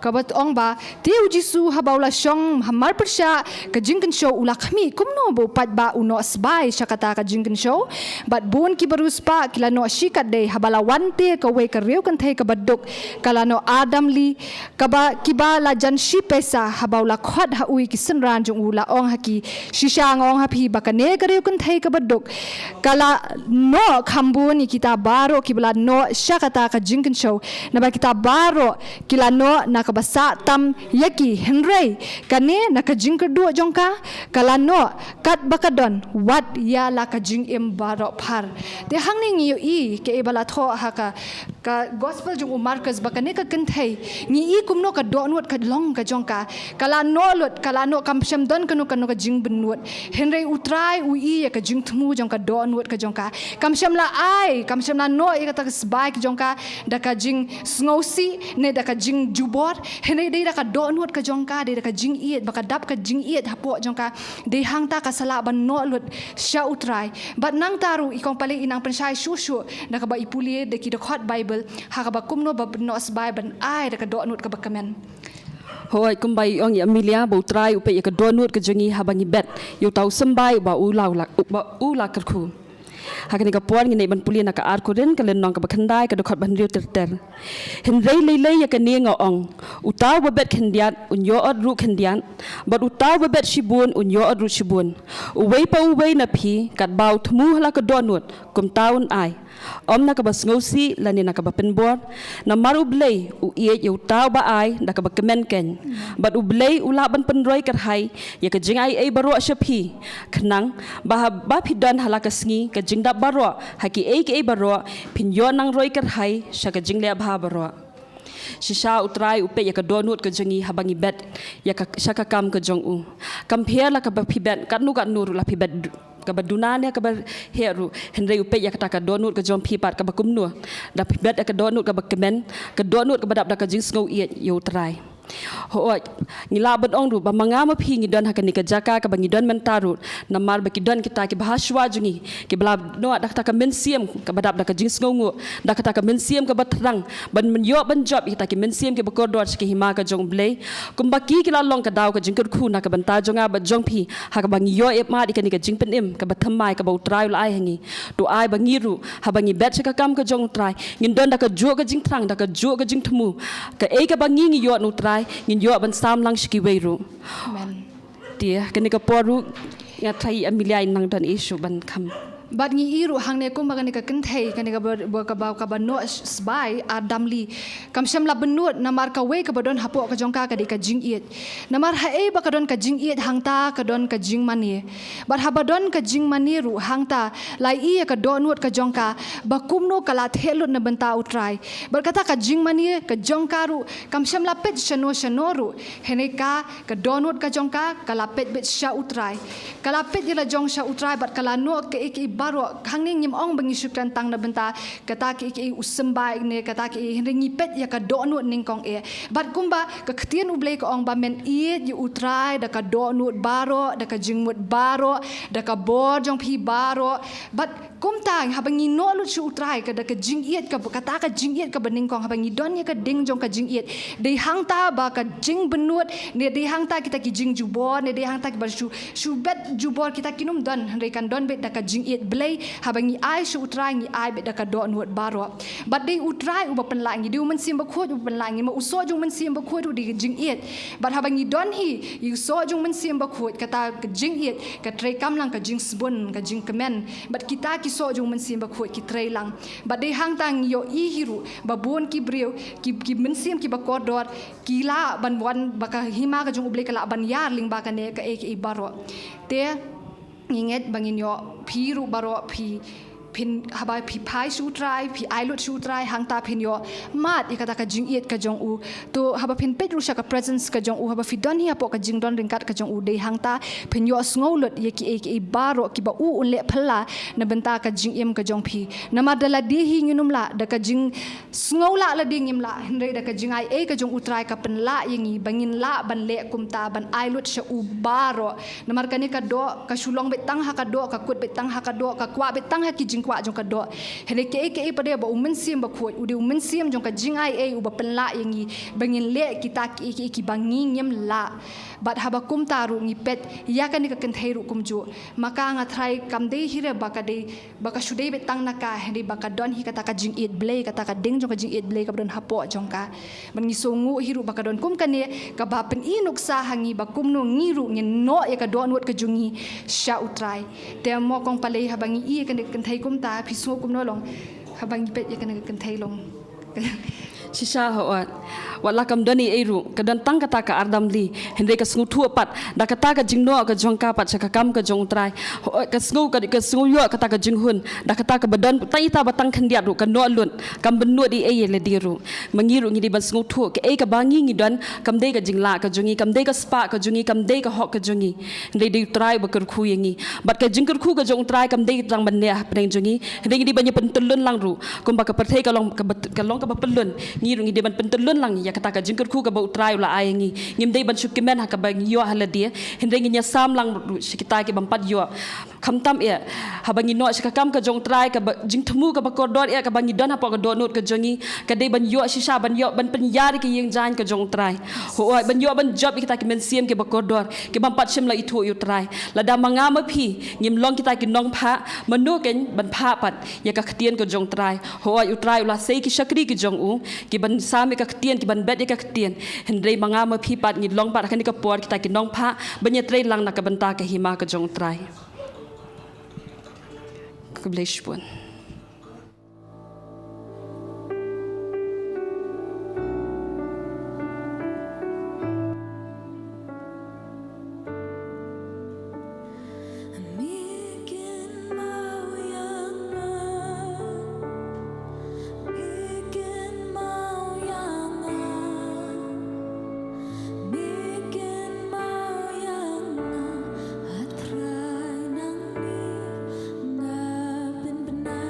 ka bat ong ba tiu jisu habawla syong hamar persya ka jing kan show ula kami kumno bo pat ba uno asbay sya kata ka jing kan show but bun ki barus pa kila no shikat de habala wante ka way ka riu kan thai ka baduk kala no Adam li ka ba kiba la jan shi pesa habawla khot ha ui ki senran jong ula ong haki shisha ngong hapi bakane ka riu kan thai ka baduk kala no khambun ni kita baro kibla no syakata ka jingken show na ba kita baro kila no na ka basa tam yaki henry kane na ka jingker du jongka kala no kat bakadon wat ya la ka jing im baro par de hangning yu I ke ibala tho ha ka gospel jong Marcus bakane ka kenthai ni I kumno ka donut ka long ka jongka kala no lut kala no kamsham don kanu ka jing benut henry utrai ui ya ka jing tmu jong ka donut ka jongka kamsham la no I kata sbai ka jongka da ka jing sngosi ne da ka jing jubor henry de da ka donut ka jongka de da ka jing iet baka dap ka jing iet hapo jongka de hangta ka sala ban no lut sha utrai but nang taru ikong pali inang pensai shushu da ka ba ipuli de ki da khot bible ha ka ba kumno ba no sbai ban ai da ka donut ka bakamen Hoi kumbai ong ya Amelia bau try upe ya ka donut ka jongi habangi bet yo tau sembai ba ula kerku hakani ka puan ngi ban puli na ka ar ko den ka len nong ka bakhandai ka dokhat ban riu ter henrei lei ya ka ni ong utaw ba bet khendian unyo od ru khendian but utaw ba bet shibun unyo od ru shibun uwei pa uwei na phi kat bau thmu hala ka donut kum taun ai om na ka bas ngosi lani na ka ba penbor na maru blei u ie yu taw ba ai da ka ba kemen ken but u blei ula ban penroi kar hai ya ka jing ai baro shapi khnang ba phidan hala ka sngi ka jing da baro haki ke baro pinyo nang roi kar hai sha ka jing le bha baro shisha utrai upe ya ka donut ka jangi habangi bet ya ka shaka kam ka jong u compare la ka ba phibet kat nu la phibet ka ba dunane ka ba heru henrei upe ya ka donut ka jom phipat ka ba kumnu da phibet ka donut ka ba kemen ka donut ka ba dap da ka jing sngau iet yo trai Hoi ngila ban ong ru ba manga ma phi ngi don hakani ka jaka ka bangi don mentaru namar ba ki don kita ki bahaswa jungi ki bla no dak ta ka mensiam ka badap dak ka jing sngongu dak ta ka mensiam ka batrang ban menyo ban job kita ki mensiam ki bakor ki hima ka jong blei kumbaki ki la long ka daw ka jing ku na ka banta jonga ba jong phi ha ka bangi yo ep ma dikani ka jing pen im ka bathamai ka ba utrai lai hangi to ai bangi ru ha bangi bet ka kam ka jong trai ngin don dak ka jo ka jing trang dak ka jo ka jing thmu ka e ka bangi ngi yo no trai ngin yo ban sam lang shiki weiru amen dia kani ka poru nga thai Amelia nang don issue ban kham But ngi iru hang ne kum bagani ka kenthei kani ka ba no sbai adamli kam sham la benut namar ka we ka badon hapo ka jongka ka de ka jing iet namar ha e ba ka don ka jing iet hangta ka don ka jing mani bar ha badon ka jing mani ru hangta lai i ka donut ka jongka ba kumno kala thelut na banta utrai bar kata ka jing mani ka jongka ru kam sham la pet shano ru hene ka donut ka jongka kala pet bet sha utrai kala pet ila jong sha utrai bar kala no ke baro hangning nyim ong bangi syukran tang na benta kata ki usembai ne kata ki ringi pet ya ka donut ning kong e bat kumba ka khtien ublei ka ong ba men i yu utrai da ka donut baro da ka jingmut baro da ka bor jong phi baro bat kumtang habangi no lu chu utrai ka da ka jing iet ka kata ka jing iet ka baning kong habangi don ya ka ding jong ka jing iet de hangta ba ka jing benut ne de hangta kita ki jing jubor ne de hangta ki bar shu bet jubor kita kinum don rekan don bet da ka jing iet belai habangi ai shu utrai ngi ai beda ka do nuat baro but dei utrai uba penlang ngi man sim ba khot uba penlang ngi ma uso jung man sim ba khot di jing it but habangi don hi you so jung man sim ba khot kata ka jing it ka trei kam lang ka jing sbun ka jing kemen but kita ki so jung man sim ba khot ki trei lang but dei hang tang yo i hiru ba bon ki breu ki man sim ki ba kodor ki la ban wan ba ka hima ka jung uble ka la ban yar ling ba ka ne ka e ki baro te inget bangin yo piru baro pi pin habai pi pai shu trai pi ailut shu trai hang ta pin yo mat ikata ka jing it ka jong u to haba pin pet rusha ka presence ka jong u haba fi don hi apo ka jing don ringkat ka jong u de hang ta pin yo sngolut ye ki baro ki ba u unle phla na benta ka jing em ka jong pi nama dala di hi nginum la da ka jing sngola la ding im la hindai da ka jing ai e ka jong u trai ka pen la yengi bangin la ban le kum ta ban ailut sha u baro namar ka ni ka do ka shulong betang ha ka do ka kut betang ha ka do ka kwa betang ha ki jing kwa jong ka do hele ke pada ba umen sim ba khoi udi umen sim jong ka jing ai e u ba pen la yengi bangin le kita ki banging yem la bat haba kum taru ngi pet ya kan ka kenthai ru kum ju maka nga thrai kam de hire ba ka de ba ka shudei betang na ka hele ba ka don hi kata ka jing it blei kata ka ding jong ka jing it blei ka don hapo jong ka ban ngi songu hiru ba ka don kum ka ne ka ba pen inuk sa hangi ba kum no ngiru ngi no ya ka don wot ka jungi sha utrai te mo kong palei habangi i kan kenthai kum ta pisu kum no long habang pet ya kan kenthai long Shisha hawat wala kam dani eru kadan tang kata ka ardam li hende ka sngu thu pat da kata ka jingno ka jongka pat ka kam ka jong trai ka sngu yo kata ka jinghun da kata ka badan tai ta batang khandia ru ka no lun kam benu di e le diru mangiru ngi di ban sngu thu ka e ka bangi ngi don kam de ka jingla ka jungi kam de ka spa ka jungi kam de ka hok ka jungi hende di trai ba kar khu yengi bat ka jingkar khu ka jong trai kam de tang ban ne preng jungi hende ngi di ban pen tulun lang ru kum ba ka perthai ka long ka ba pelun ngiru ngi deban pentelun lang ya kata ka jingkar ku ka ba utrai la ai ngi ngim dei ban shukimen ha ka ba yo hala dia hinde ngi nya sam lang kita ki bampat yo khamtam ya ha ba ngi no shika kam ka jong trai ka ba jing thmu ka ba kordor ya ka ba ngi don ha pa ka donut ka jongi ka dei ban yo shisha ban yo ban penyar ki yeng jan ka jong trai ho ban yo ban job kita ki men siem ki ba kordor ki bampat shim la itu yu trai la da manga ma phi ngim long kita ki nong pha manu ken ban pha pat ya ka khtien ka jong trai ho yu trai la sei ki shakri ki jong u ki ban sami ka khtien ki ban bet ka khtien hendrei manga ma phi pat ngi long pat khani ka por kita ki nong pha banya trei lang na ka banta ka hima ka jong trai ka blish pun Atrai nang ni, ngapin benar.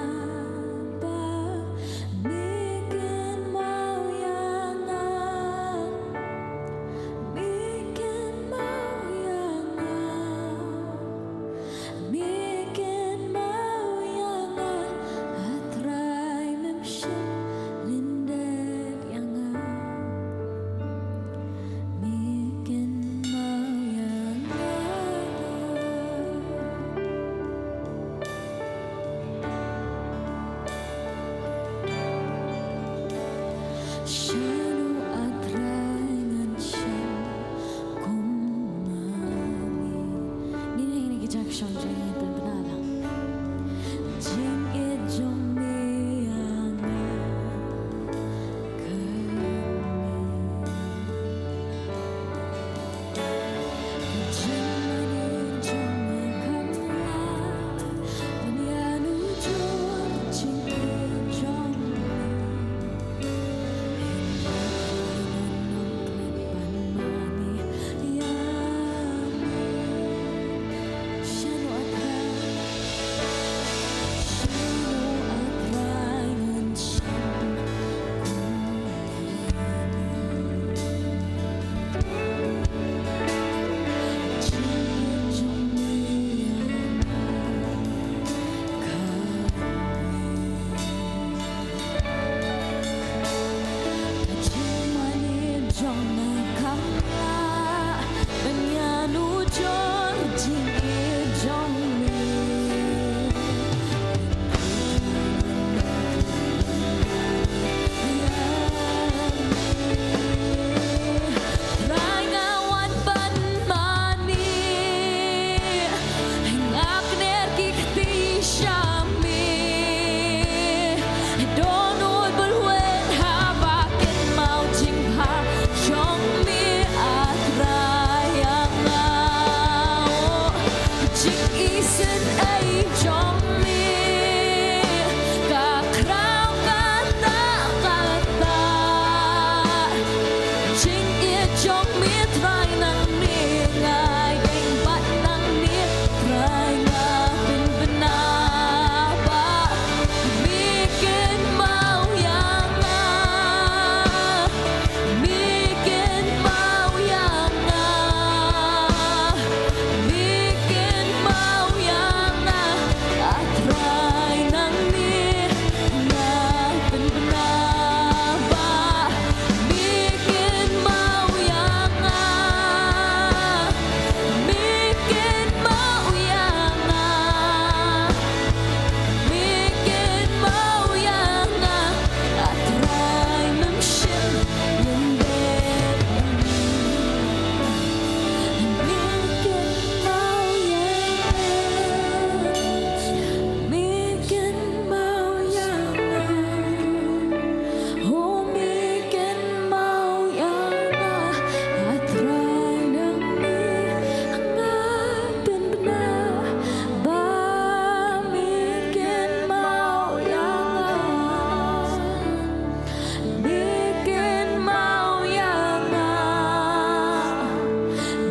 Isen ei trong mi cả khao cả ta chính ia trong mi trai nang mi ngai deng bat nang mi trai na bin na ba mi ken mau yang mi ken mau yang mi ken mau yang atrai nang mi na bin na ba mi ken mau yang mi ken mau yang mi ken mau yang atrai mem shim yen de mi ken mau yang mi ken mau yang oh mi ken mau yang atrai nang mi ben benar ba mi ken mau yang mi ken mau yang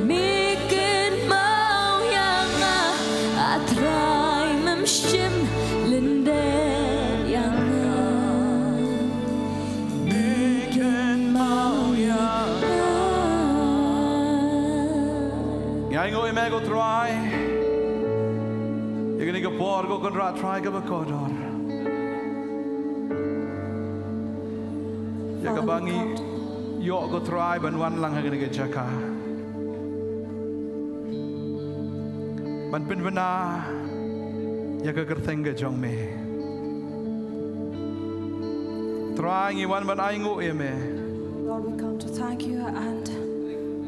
mi ken mau yang atrai mem shim linden yang mi ken mau yang Ngai ngoi me go try. You're gonna go por go kon ra try go ko dor. Ya ka bangi yo go try ban wan lang hagana ge jaka. Ban pin bana ya ka gertheng ge jong me. Try ngi wan ban ai ngo e me. Lord, we come to thank you, and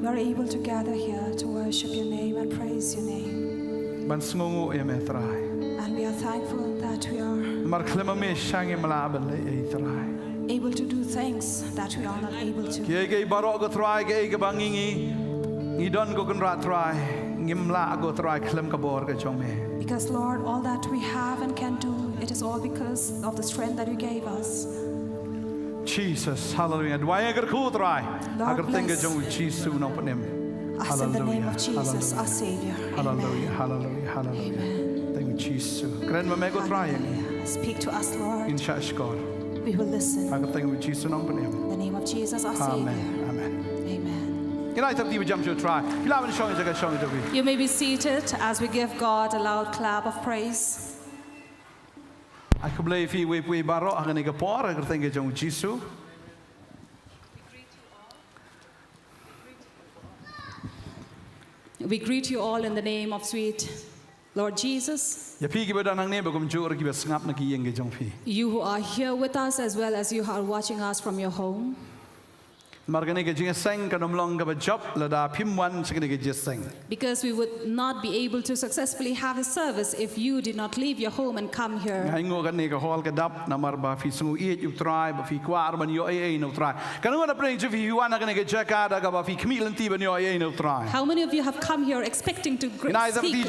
we are able to gather here to worship your name and praise your name. Ban sngongo e me try. And we are thankful that we are Mar klema me shangi mala ban le e try. able to do things that we are not able to. Ke ge baro go try ge ge bangi ngi don go kon ra try. Ngim la go try klem ka bor ge jong me. Because, Lord, all that we have and can do, it is all because of the strength that you gave us. Jesus, hallelujah. Dwaya agar ku try. Lord, Agar tinggal bless jong Jesus no panem. Us in the name of Jesus, our Savior. Hallelujah, Amen. hallelujah, hallelujah. Amen. Thank you, Jesus. Keren me go try ni. Hallelujah. Speak to us, Lord. Insya Allah. We will listen. Agar tinggal Jesus no panem. In the name of Jesus, our Savior. Amen, amen. Amen. Kita tetap tiba jam try. Kita akan show jaga show itu. You may be seated as we give God a loud clap of praise. Aku beli fi we baro akan ni kapor agar tinggal jong Jesus. We greet you all in the name of sweet Lord Jesus. Ya pi kita danang ni bagum jur kita sengap nak yang jong fi. You who are here with us as well as you are watching us from your home. Margani ke jinga seng kanom long ka job lada pimwan sekali ke jeseng. Because we would not be able to successfully have a service if you did not leave your home and come here. Ngai ngo kan ni ka hall ka dap namar ba fi sungu iet you try ba fi kwar ban yo ai no try. Kan ngo na preng ju fi wana kan ke jaka da ka ba fi kmilen ti ban yo ai no try. How many of you have come here expecting to speak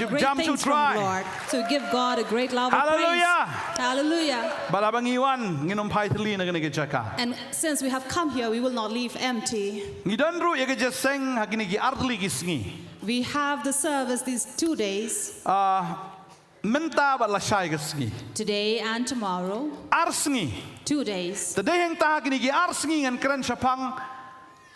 great jump to things try. from the Lord? So give God a great love of Hallelujah. praise. Hallelujah. Bala bang iwan nginom pai tli na kan ke jaka. And since we have come here, we will not leave empty. Ngidan ru ya ke jeseng hakini ki artli kisngi. We have the service these 2 days, Menta ba la shai kisngi. today and tomorrow. Arsngi. 2 days. Tade heng ta hakini ki arsngi ngan keren sapang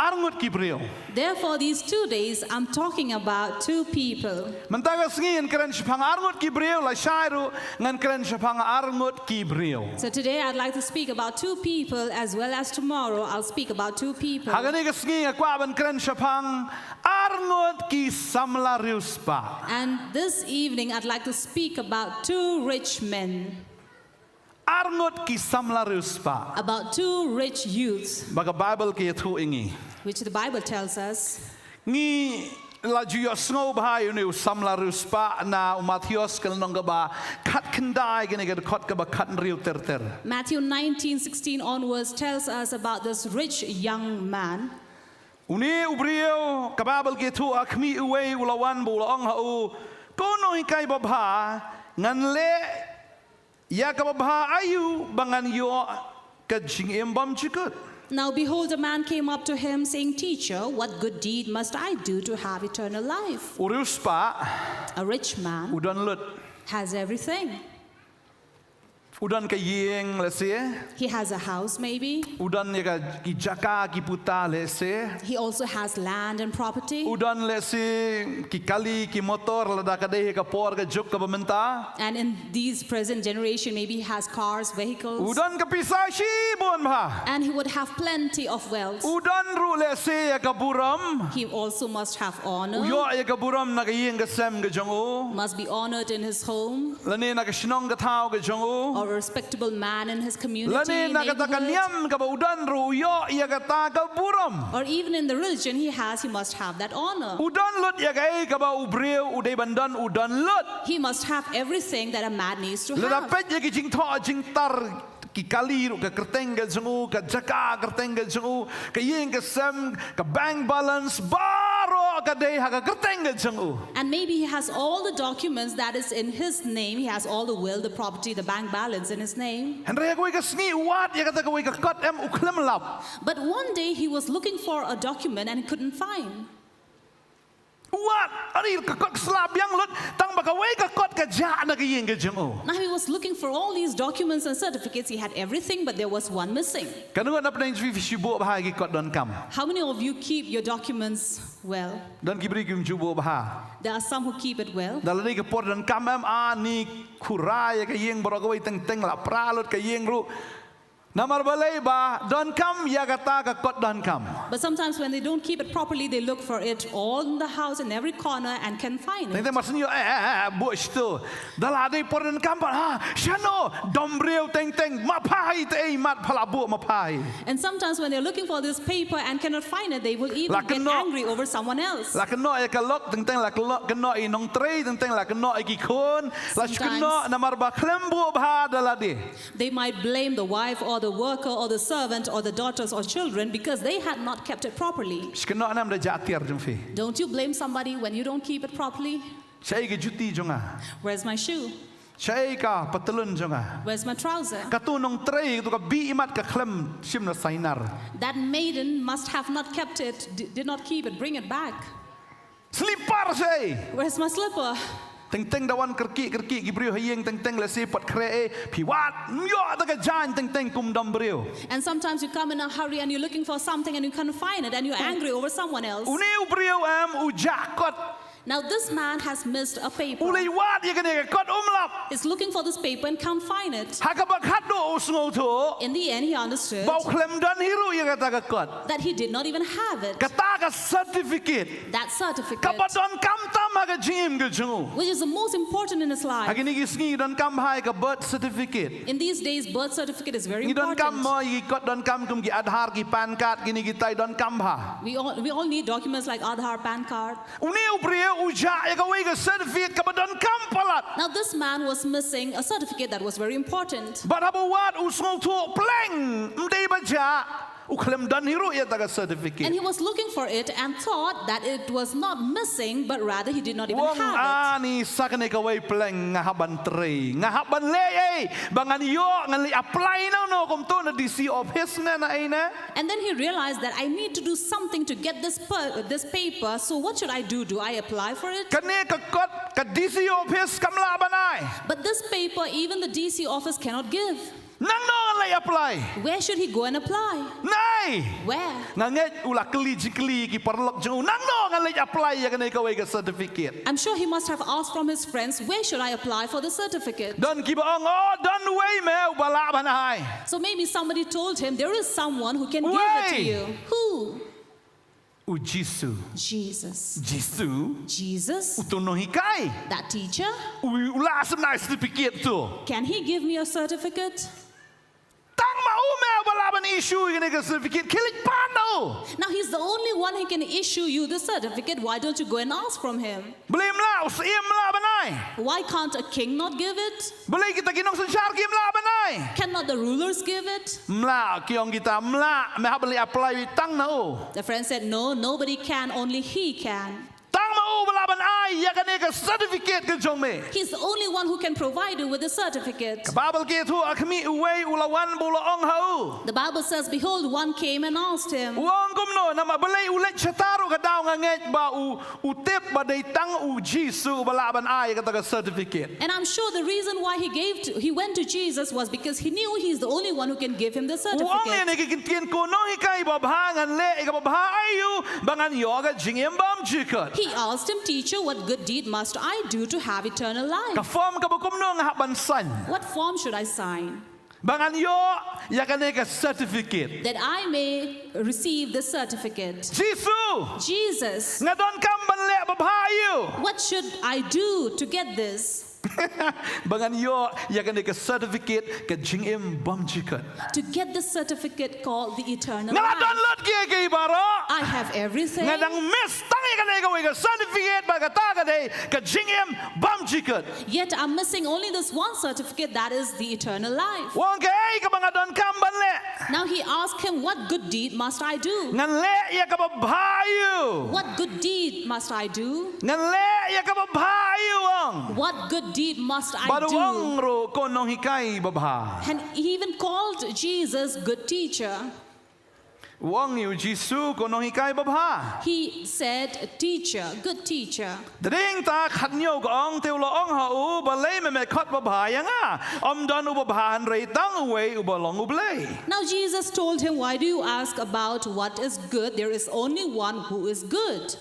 arngut kibril. Therefore, these 2 days, I'm talking about 2 people. Mentaga sngi ngan keren sapang arngut kibril la shai ru ngan keren sapang arngut kibril. So today, I'd like to speak about 2 people, as well as tomorrow, I'll speak about 2 people. Hagani ka sngi akwa ban keren sapang arngut ki samla riuspa. And this evening, I'd like to speak about 2 rich men, Arngut ki samla riuspa. about 2 rich youths, Baga Bible ki thu ingi. which the Bible tells us. Ngi la juyo snow bahai uni samla riuspa na Matthews kan nongga ba kat kendai gini ga kot ka ba kat riu ter. Matthew 19:16 onwards tells us about this rich young man. Uni ubrio ka Bible ki thu akmi uwe ulawan bu ulaong ha u Kono hikai babha ngan le ya ka babha ayu bangan yo ka jing embam chikut. Now behold, a man came up to him, saying, Teacher, what good deed must I do to have eternal life? Urus pa A rich man udan lut has everything. udan ka yeng lese He has a house, maybe. udan ya ka ki jaka ki puta lese He also has land and property. udan lese ki kali ki motor lada ka deh ka por ka juk ka bamenta And in these present generation, maybe he has cars, vehicles. udan ka pisashi bon ba And he would have plenty of wealth. udan ru lese ya ka buram He also must have honor, uyo ya ka buram na ka yeng ka sem ka jongo must be honored in his home, lane na ka shnong ka thao ka jongo or a respectable man in his community, lane na ka ta ka neighborhood. niam ka ba udan ru uyo ya ka ta ka buram Or even in the religion he must have that honor. udan lut ya ka ka ba ubreu udai bandan udan lut He must have everything that a man needs to lada have. pet ya ki jing tho jing tar ki kali ru ka kerteng ka jongo ka jaka kerteng ka jongo ka yeng ka sem ka bank balance baro ka dei ha ka kerteng ka jongo And maybe he has all the documents that is in his name. He has all the will, the property, the bank balance in his name. Henry ko ka sni wat ya ka ta ko ka kot em uklem lap But one day he was looking for a document and he couldn't find. wat ari ka kot slap yang lut tang ba ka wei ka kot ka ja na ka yeng ka jongo Now he was looking for all these documents and certificates. He had everything, but there was one missing. kanu na pneng fi shibo ba ki kot don kam How many of you keep your documents well? don ki bri kim jubo ba There are some who keep it well. dal ni ka por don kam em ni kurai ka yeng bro ka wei teng teng la pra lut ka yeng ru namar balai ba don kam ya ka ta ka kot don kam But sometimes when they don't keep it properly, they look for it all in the house, in every corner, and can find teng it. teng masin yo bush tu dal adai por don kam ba ha shano dombreu teng teng ma pai te mat phala bu ma pai And sometimes when they're looking for this paper and cannot find it, they will even Like get no- angry over someone else. la keno ya ka lok teng teng la keno I nong trei teng teng la keno I ki khon la keno namar ba klembu ba dalade They might blame the wife or the worker or the servant or the daughters or children because they had not kept it properly. keno nam da jatir jong fi Don't you blame somebody when you don't keep it properly? chai ke juti jonga Where's my shoe? chai ka patalun jonga Where's my trouser? ka tu nong trei tu ka bi imat ka klem sim na sainar That maiden must have not kept it, did not keep it. Bring it back. slipar sei Where's my slipper? teng teng dawan kerki ki brio hayeng teng teng la se pat kre e piwat yo ta ka jan teng teng kum dam brio And sometimes you come in a hurry and you're looking for something and you can't find it and you're angry over someone else. uniu brio am ujakot Now this man has missed a paper. ulai wat ya kene ka kot umlap He's looking for this paper and can't find it. hakabak hado usngol to In the end, he understood bau klem dan hiru ya kata ka kot that he did not even have it. kata ka certificate That certificate, kapadon kam tam aga jim ke jungu which is the most important in his life. agini gisngi don kam hai ka birth certificate In these days, birth certificate is very ni don kam important. mo i kot don kam kum ki adhar ki pan card gini gitai don kam ha We all need documents like Aadhaar, PAN card. uniu brio uja ya ka wei ka certificate kapadon kam palat Now this man was missing a certificate that was very important. but habu wat usngol to pleng mdei baja uklem dan hiru ya ta ka And certificate he was looking for it and thought that it was not missing, but rather he did not even wong have ani sakane ka wei pleng ngahaban trei ngahaban le ei bangan yo ngali apply no kom to na DC office na na ina it. And then he realized that I need to do something to get this paper. So what should I do? Do I apply for it? kane ka kot ka DC office kamla banai But this paper, even the DC office cannot give. nang no ngali apply Where should he go and apply? nai Where? nganget ula keli jikli ki parlok jeng nang no ngali apply ya kane ka wei ka certificate I'm sure he must have asked from his friends, where should I apply for the certificate? don ki baong oh don wei me bala banai So maybe somebody told him there is someone who can give it to Way. you. Who? ujisu Jesus. jisu Jesus? utono hikai That teacher? ula asna certificate tu Can he give me a certificate? tang mau me balaban issue ini ke certificate kilik pano Now he's the only one who can issue you the certificate. Why don't you go and ask from him? beli mla usim mla banai Why can't a king not give it? beli kita kinong sensar ki mla banai Cannot the rulers give it? mla kiong kita mla me ha beli apply tang na o The friend said, no, nobody can, only he can. tang mau bala ban ai ya kane ka certificate ke jong me. He's the only one who can provide you with a certificate. Bible ke thu akhmi uwei ulawan bula ong hau. The Bible says, behold, one came and asked him. Wong kumno na mabalay ulit chataru ka daw nga nget ba u tip ba day tang u Jisu bala ban ai ka taga certificate. And I'm sure the reason why he went to Jesus was because he knew he's the only one who can give him the Wong ne certificate. kikintian ko no hikai babha ngan le ka babha ayu bangan yoga jingem bam jikat. He asked him, teacher, what good deed must I do to have eternal Ka life? form ka bukumno nga ban san. What form should I sign Bangan yo ya kane ka certificate. that I may receive the certificate? Jisu Jesus, nga don kam ban le babha ayu. what should I do to get this? Bangan yo ya kane ka certificate ka jingem bam jikat. To get the certificate called the eternal Nga don life. lot ke baro. I have everything. Nga dang miss tangi ka ne ka certificate ba ka ta ka day ka jingem bam jikat. Yet I'm missing only this one certificate, that is the eternal life. Wong ke ay ka mga don kam ban le. Now he asked him, what good deed must I do? Ngan le ya ka babhayu. What good deed must I do? Ngan le ya ka babhayu wong. What good deed must I Baru do? wong ro ko nong hikai babha. And he even called Jesus good teacher. Wong yu Jisu ko nong hikai babha. He said, teacher, good teacher. Dring ta khat nyo gong teu lo ong ha u ba le me khat babha ya nga. Om don u babha han rei tang we u ba long u blei. Now Jesus told him, why do you ask about what is good? There is only one who is good.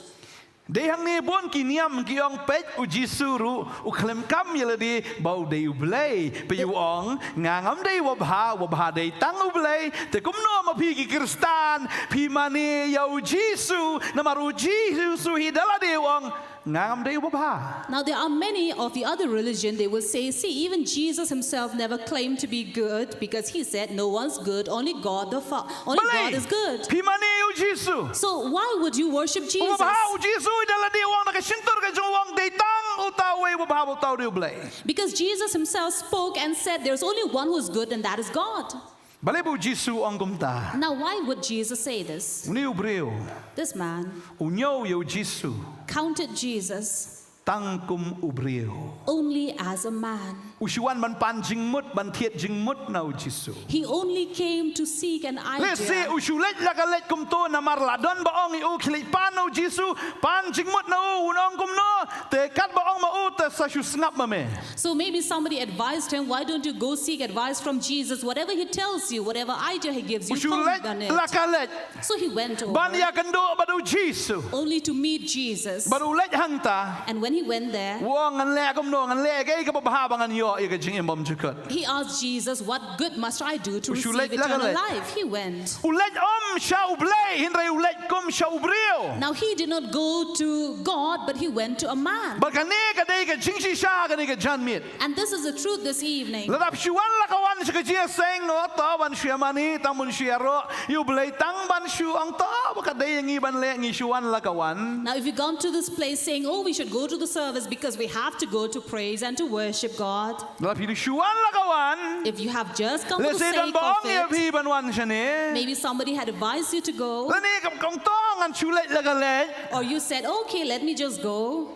They hang ni bon kiniam ki ong pet u Jisu ru u klem kam yela di bau de u blei pe u ong ngangam de wabha de tang u blei te kum no ma pi ki kristan pi mani ya u Jisu na maru Jisu hi dala de ong ngangam de wabha. Now there are many of the other religion, they will say, see, even Jesus himself never claimed to be good because he said no one's good, only God the Father, only God is good. Pi mani u Jisu. So why would you worship Jesus? Wabha u Jisu dala di ong nakasintur ka jong ong de tang u ta we wabha u ta de u blei. Because Jesus himself spoke and said there's only one who's good and that is God. Bale bu Jisu ong kumta. Now why would Jesus say this? Uni u breu. This man U nyo yu Jisu. counted Jesus Tangkum ubreu. only as a man. Usuan man pan jingmut ban thiet jingmut na u Jisu. He only came to seek an Let's say idea. usulet lakalet kum to na marla don ba ong u khilit pan u Jisu pan jingmut na u unong kum no te kat ba ong ma u te sa shu snap ma me. So maybe somebody advised him, why don't you go seek advice from Jesus? Whatever he tells you, whatever idea he gives you, Usulet come on it. lakalet So he went ban over ya kendo ba u Jisu. only to meet Jesus. Ba u let hangta And when he went there, wong ngan le kum no ngan le ke ka ba ha bangan yo ye ka jing bom jikat. he asked Jesus, what good must I do to receive Usulet eternal lakalet. life? He went. Ulet sha u blei hindrai ulet kum sha u breu. Now he did not go to God, but he went to a man. Ba ka ne ka dei ka jing si sha ka ne ka jan mit. And this is the truth this evening. Ladap shuan la kawan sa kajia seng no to ban shia mani tamun shia ro yu blei tang ban shu ang to ba ka dei ngi ban le ngi shuan la kawan. Now if you come to this place saying, oh, we should go to the service because we have to go to praise and to worship God. Ladap hidu shuan la kawan. If you have just come for Le the se don sake ba of ong ye it, phi ban wan shane. maybe somebody had advised you to go, La ni kam kong to ngan shulet la ka le. or you said, okay, let me just go.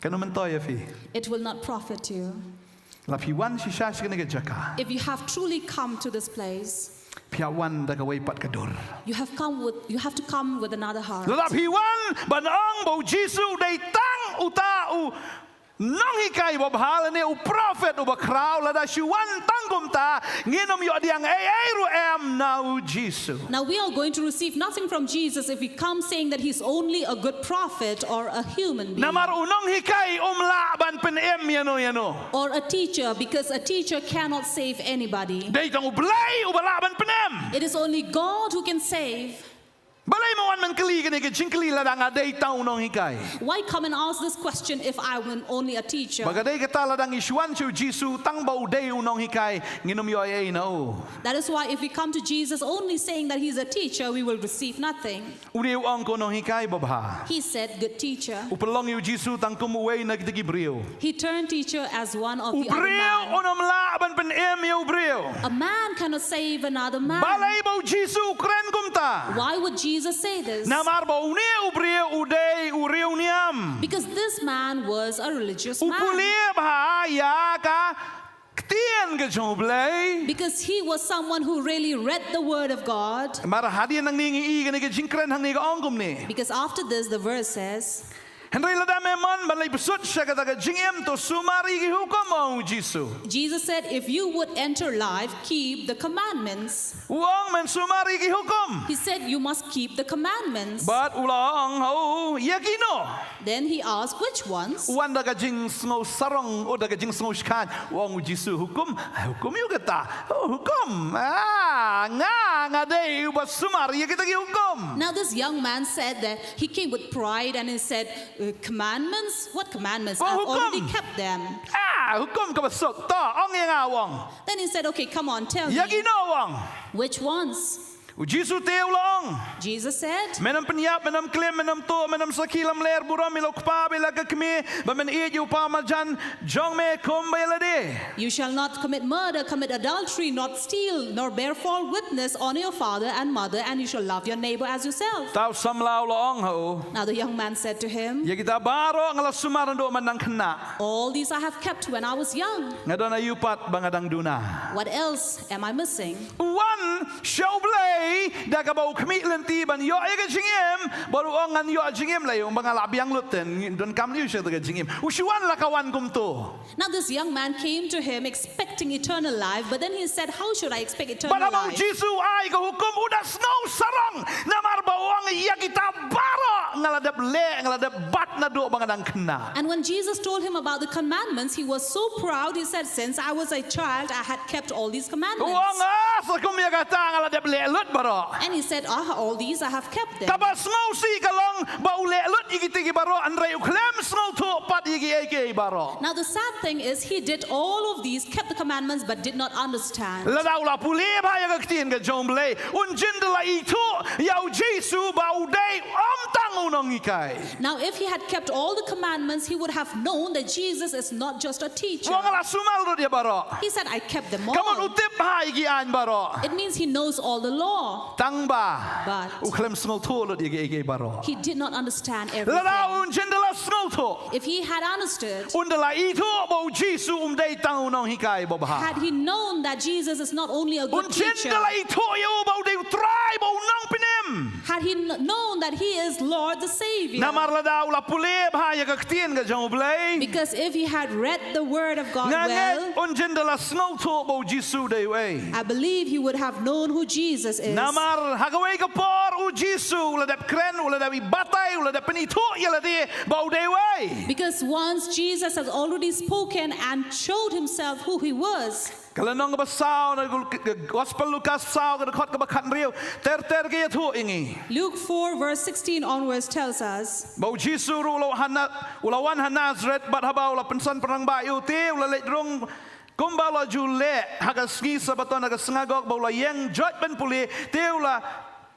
Kanu man to ye phi. It will not profit you. La phi wan si sha si ka ne ka jaka. If you have truly come to this place, Pia wan da ka wei pat ka dor. you have to come with another heart. Ladap hi wan ban ong bo Jisu dei tang uta u nong hikai bo bhala ne u prophet u ba kraw la da shuan tangum ta nginom yo diang ai ru em na u Jisu. Now we are going to receive nothing from Jesus if we come saying that he's only a good prophet or a human being. Namar unong hikai la ban pen em yano. Or a teacher, because a teacher cannot save anybody. Dei tang u blai u ba la ban pen em. It is only God who can save. Balai mo wan man kali ka ne ka jingkali la da nga dei tang unong hikai. Why come and ask this question if I am only a teacher? Baga dei ka ta la dang isuan chu Jisu tang ba u dei unong hikai nginom yo ai na u. That is why if we come to Jesus only saying that he's a teacher, we will receive nothing. Uriu ong ko nong hikai babha. He said, good teacher. Upelong yu Jisu tang kumuwei na kitagi brio. He turned teacher as one of the other Ubrio man. onom la ban pen em yu brio. A man cannot save another man. Balay bo Jisu kren kumta. Why would Jesus Jesus say this? Namar ba une ubria uday uriuniam. Because this man was a religious man. Upulia ba ya ka ktien ke joblay. Because he was someone who really read the word of God. Mara hadian nang ningi i ke jingkren hang ni ongum ni. Because after this, the verse says, Henry lada memon ban lay besut siya kataga jingem to sumari ki hukom ang Jisu. Jesus said, if you would enter life, keep the commandments. Uang men sumari ki hukom. He said, you must keep the commandments. But ulang ho yakino. Then he asked, which ones? Wan daga jing sngo sarong o daga jing sngo shkan uang Jisu hukum yu kata hukum nga day uba sumari kita ki hukum. Now this young man said that he came with pride and he said, commandments? What commandments? Oh, I've hukom. already kept them. Hukum ka basok to ong yang awang. Then he said, okay, come on, tell me. Yakino awang. Which ones? Jisu teu long. Jesus said, Menam penyap, menam klaim, menam to, menam sakilam ler buram milok pa bila kekmi, bamen iju pa majan jong me kum belade. you shall not commit murder, commit adultery, not steal, nor bear false witness, honor your father and mother, and you shall love your neighbor as yourself. Tau samlau long ho. Now the young man said to him, Ya kita baro ngala sumaran do manang kena. all these I have kept when I was young. Ngadona yupat bangadang duna. What else am I missing? One showblay daga bau kmi lenti ban yo ya jingem baru ongan yo jingem la yung mga labiang luten don kam liu siya daga jingem. Usuan la kawan kum to. Now this young man came to him expecting eternal life, but then he said, how should I expect eternal Balamang life? Jisu ay ka hukum udah snow sarang namar bawang iya kita baro ngaladap le ngaladap bat na do bangadang kena. And when Jesus told him about the commandments, he was so proud. He said, since I was a child, I had kept all these commandments. Uang sa kum ya kata ngaladap le lut baro. And he said, all these I have kept them. Kaba snow si kalong bau le lut igitigi baro andre uklem snow to pat igi eke baro. Now the sad thing is he did all of these, kept the commandments, but did not understand. Ladaw la puli ba ya kaktien ka jomble unjindala ito yaw Jisu bau day tang unong ikay. Now if he had kept all the commandments, he would have known that Jesus is not just a teacher. Wang la sumal ro dia baro. He said, I kept them Kamu all. utip ha igi an baro. It means he knows all the law, Tang ba. but Uklem snow to lut igi baro. he did not understand Ladaw everything. unjindala snow to. If he had understood, Undala ito bau Jisu day tang unong hikay had babaha. he known that Jesus is not only a good teacher, Unjindala ito yo bau day try bau nang pinim. had he known that he is Lord the Savior. Namar ladaw la puli ba ya kaktien ka jomble. Because if he had read the word of God well, Nganget unjindala snow to bau Jisu day way. I believe he would have known who Jesus is. Namar hagaway ka por u Jisu uladap kren uladap ibatay uladap penito yaladi bau day way. Because once Jesus has already spoken and showed himself who he was. Kalanong ba sao na gospel Lucas sao ka dakot ka ba kanriyo ter ka tu ingi. Luke 4 verse 16 onwards tells us, Bau Jisu ulawan Nazareth bat habaw la pensan perang bayu ti ulalay drong kumbala jule hagasgi sa baton hagasngagok bau la yang jot ben puli ti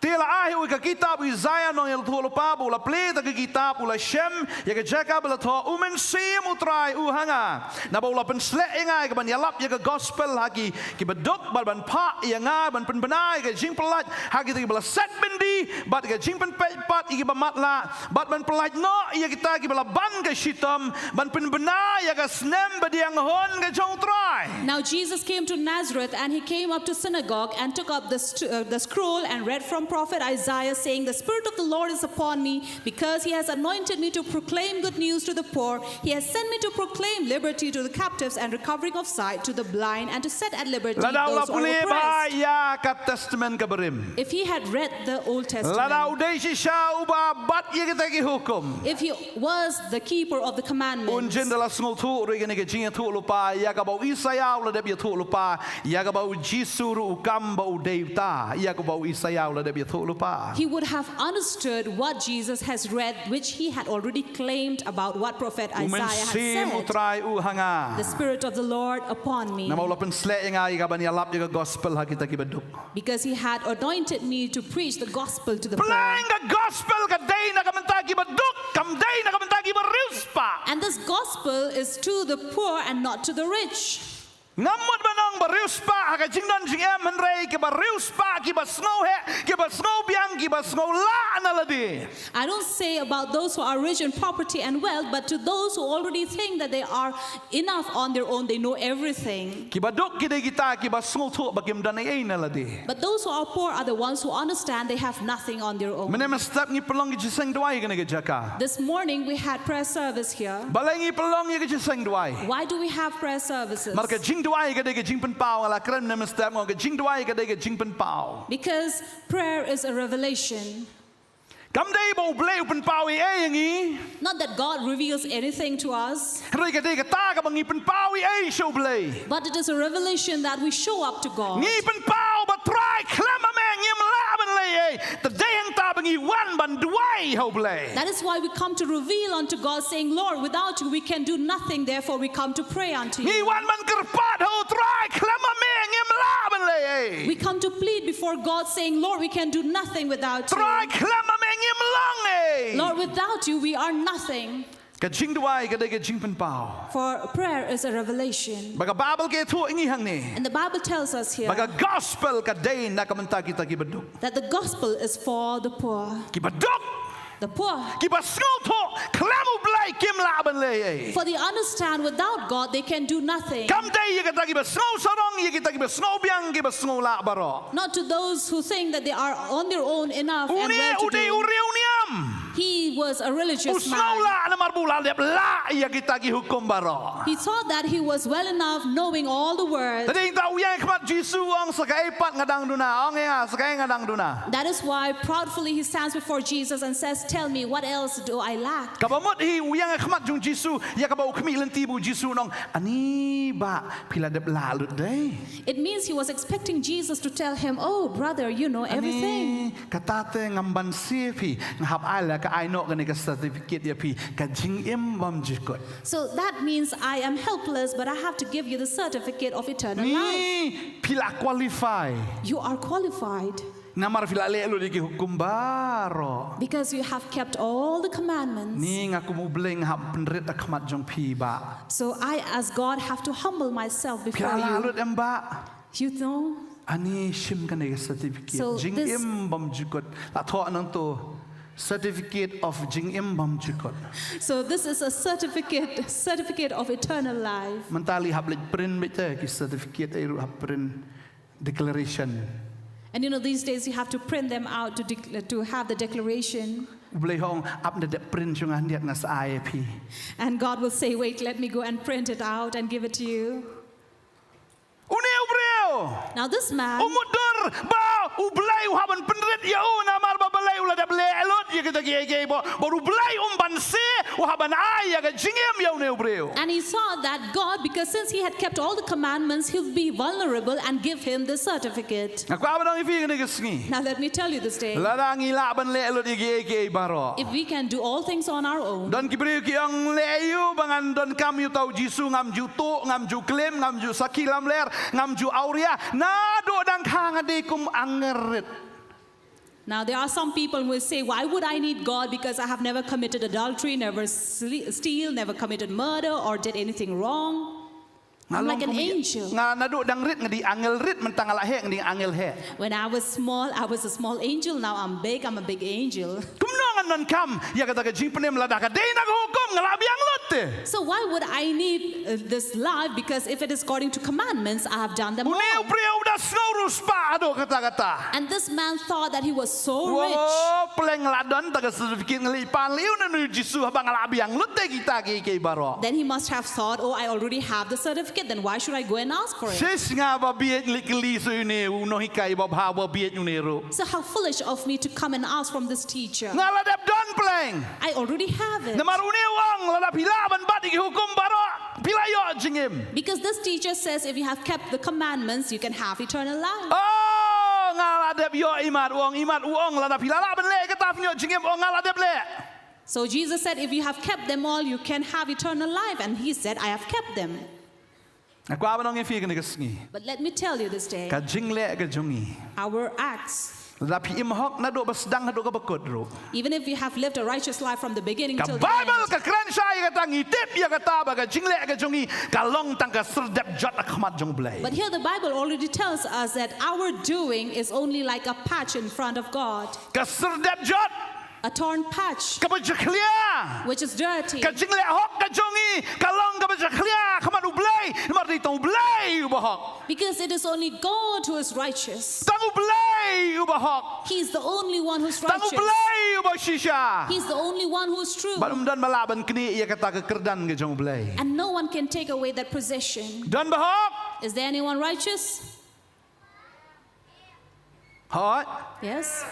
Tila ahi ka kitab Isaiah nong el tulo pa bula pleta ka kitab ula Shem ya ka jaka bula to sim utrai hanga na bula pensle ingai ka ban yalap ya ka gospel hagi ki bedok ban pa ya nga ban penbenai ka jing pelat hagi ti bula set bendi bat ka jing pen pat iki ba matla bat ban pelat no ya kita ki bula ban ka shitam ban penbenai ya ka snem badiang hon ka jong trai. now Jesus came to Nazareth and he came up to synagogue and took up the scroll and read from prophet Isaiah, saying, the Spirit of the Lord is upon me, because he has anointed me to proclaim good news to the poor. He has sent me to proclaim liberty to the captives and recovering of sight to the blind, and to set at liberty those who are oppressed. Ya ka testament ka berim. If he had read the Old Testament, Ladaw day siya uba bat ya kita ki hukum. if he was the keeper of the commandments, Unjindala smol tu ri gani ka jinga tu lupa ya ka bau Isaiah la debia tu lupa ya ka bau Jisu ru ukam bau devta ya ka bau Isaiah la debia tu lupa. he would have understood what Jesus has read, which he had already claimed about what prophet Isaiah had Sim said. utrai hanga. The Spirit of the Lord upon me, Na maula pensle nga ya ka ban yalap ya ka gospel ha kita ki beduk. because he had anointed me to preach the gospel to the poor. Playing the gospel ka day na ka mentagi beduk kam day na ka mentagi berispa. And this gospel is to the poor and not to the rich. Ngamut banang barius pa haka jingdan jingem henrei ke barius pa ki basngau he ke basngau biang ki basngau la analadi. I don't say about those who are rich in property and wealth, but to those who already think that they are enough on their own, they know everything. Ki baduk ki de kita ki basngau thu bagim dan ai analadi. But those who are poor are the ones who understand they have nothing on their own. Menem step ni pelong ki jiseng duai ke nege jaka. This morning we had prayer service here. Balengi pelong ye ki jiseng duai. Why do we have prayer services? Marka jing duai ke de jing pen pau ala kren menem step ngo ke jing duai ke de jing pen pau. Because prayer is a revelation. Kam dei bo bleu pen pau ai ngi. Not that God reveals anything to us, Rei ke de ta ka bangi pen pau ai show blei. but it is a revelation that we show up to God. Ngi pen pau ba try klema me ngim la ban lei ai. The day hang ta bangi wan ban duai ho blei. That is why we come to reveal unto God, saying, Lord, without you we can do nothing, therefore we come to pray unto Ngi you. wan ban kerpat ho try klema me ngim la ban lei ai. We come to plead before God, saying, Lord, we can do nothing without Try you. klema me ngim lang ai. Lord, without you we are nothing. Ka jing duai ke de jing pen pau. For prayer is a revelation. Baga Bible ke thu ngi hang ni. And the Bible tells us here Baga gospel ka day na kamanta kita ki baduk. that the gospel is for the poor. Ki baduk. The poor. Ki basngau thu klamu blai kim la ban lei ai. For they understand without God they can do nothing. Kam day ye kata ki basngau sarong ye kita ki basngau biang ki basngau la baro. Not to those who think that they are on their own enough and Uni well to udi do. uri uniam. He was a religious Usnau man. la na marbula lep la ye kita ki hukum baro. He thought that he was well enough knowing all the words. Tadi ta uyang khmat Jisu ong sakai pat ngadang duna ong ya sakai ngadang duna. That is why proudly he stands before Jesus and says, tell me, what else do I lack? Kabamot hi uyang khmat jung Jisu ya kabau khmi lenti bu Jisu nong ani ba pila dep la lut dei. It means he was expecting Jesus to tell him, oh, brother, you know everything. Kata te ngamban si pi ngahap ala ka ai nok ka certificate ya pi ka jing im bam jikot. So that means I am helpless, but I have to give you the certificate of eternal life. Ni pila qualify. You are qualified Namar pila le lu di hukum baro. because you have kept all the commandments. Ni ngaku mu bleng hap penrit akhmat jong pi ba. So I, as God, have to humble myself before Pila la you. lut em ba. You know? Ani shim kan ka certificate. So Jing this- im bam jikot. La tho nang to certificate of jing im bam jikot. So this is a certificate of eternal life. Mentali hap le print bete ki certificate ai ru hap print declaration. And you know, these days you have to print them out to have the declaration. Boleh hong up de print jong andiat ngas IAP. And God will say, wait, let me go and print it out and give it to you. Uni ubreo. Now this man, Umudur ba ublay haban penrit ya una mar ba balay ula de ble elot ya kita ge bo ublay banse haban ay ya jingem ya uni ubreo. and he saw that God, because since he had kept all the commandments, he'll be vulnerable and give him the certificate. Aku apa nang ifi ngene gesngi. Now let me tell you this day, Ladang ila ban le elot ge baro. if we can do all things on our own, Don kibreu ki ang leyu bangan don kami tau Jisu ngam ju to ngam ju klaim ngam ju sakilam ler ngam ju auria na do dang khang ade kum angerit. now there are some people who will say, why would I need God, because I have never committed adultery, never steal, never committed murder or did anything wrong. I'm like an angel. Nga na do dang rit ngadi angel rit mentang ala he ngadi angel he. When I was small, I was a small angel. Now I'm big, I'm a big angel. Kumnongan non kam ya kata ka jingpenem lada ka day na hukum ngalabiang lotte. So why would I need this life? Because if it is according to commandments, I have done them Uni all. ubreo udah snurus pa ado kata-kata. And this man thought that he was so rich. Wo peleng ladon taga sedikit ngelipan liu na nu Jisu habang ngalabiang lotte kita ke baro. Then he must have thought, oh, I already have the certificate, then why should I go and ask for it? Sis nga ba biet likli so ini uno hikai ba ba biet unero. So how foolish of me to come and ask from this teacher. Ngaladap don peleng. I already have it. Namar uni wang ladap hilaban bat iki hukum baro pilayo jingim. Because this teacher says if you have kept the commandments, you can have eternal life. Oh ngaladap yo imat uang ladap hilalaban le kata nyo jingim oh ngaladap le. So Jesus said, if you have kept them all, you can have eternal life. And he said, I have kept them. Aku apa nong ifi kene kesngi. But let me tell you this day, Ka jingle ka jungi. our acts, Tapi imhok na do basdang do ka bakod ro. Even if we have lived a righteous life from the beginning Ka till the Bible end. ka kran sai ka tang itip ya ka ta ba ka jingle ka jongi ka long tang ka serdap jot akmat jong blai. But here the Bible already tells us that our doing is only like a patch in front of God. Ka serdap jot A torn patch, ka ba jkhlia. which is dirty. Ka jingle hok ka jongi ka long ka ba jkhlia khamat ublai mar di tong blai u ba hok. Because it is only God who is righteous. Tang ublai u ba hok. He's the only one who's Tang righteous. ublai u ba shisha. He's the only one who's true. Balum dan malaban kini ia kata ka kerdan ke jong blai. And no one can take away that possession. Dan ba hok. Is there anyone righteous? Hot. Yes.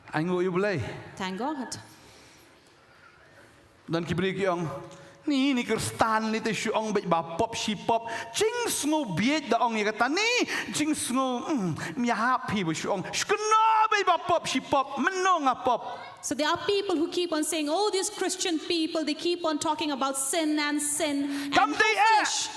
Ango u blai. Thank God. Dan kibri kiong ni kerstan ni te syong bet ba pop si pop jing sngo biet da ong ya kata ni jing sngo mi happy bo syong skno bet ba pop si pop menong a pop. So there are people who keep on saying, oh, these Christian people, they keep on talking about sin and Kam how dei foolish.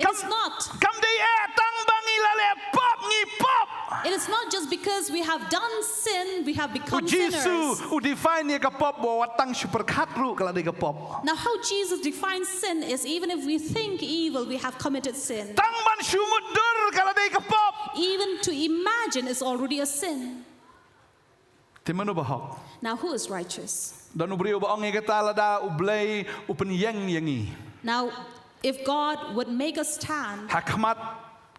It is not. Kam dei tang bangi lale pop ni pop. It is not just because we have done sin, we have become Jesus sinners. u define ni ka pop bo watang super khatru kala de ka pop. Now, how Jesus defines sin is even if we think evil, we have committed sin. Tang ban shumut dur kala de ka pop. Even to imagine is already a sin. Timano ba hok. Now, who is righteous? Dan ubrio ba ong kata lada ublay upen yang yangi. Now, if God would make us stand Hakmat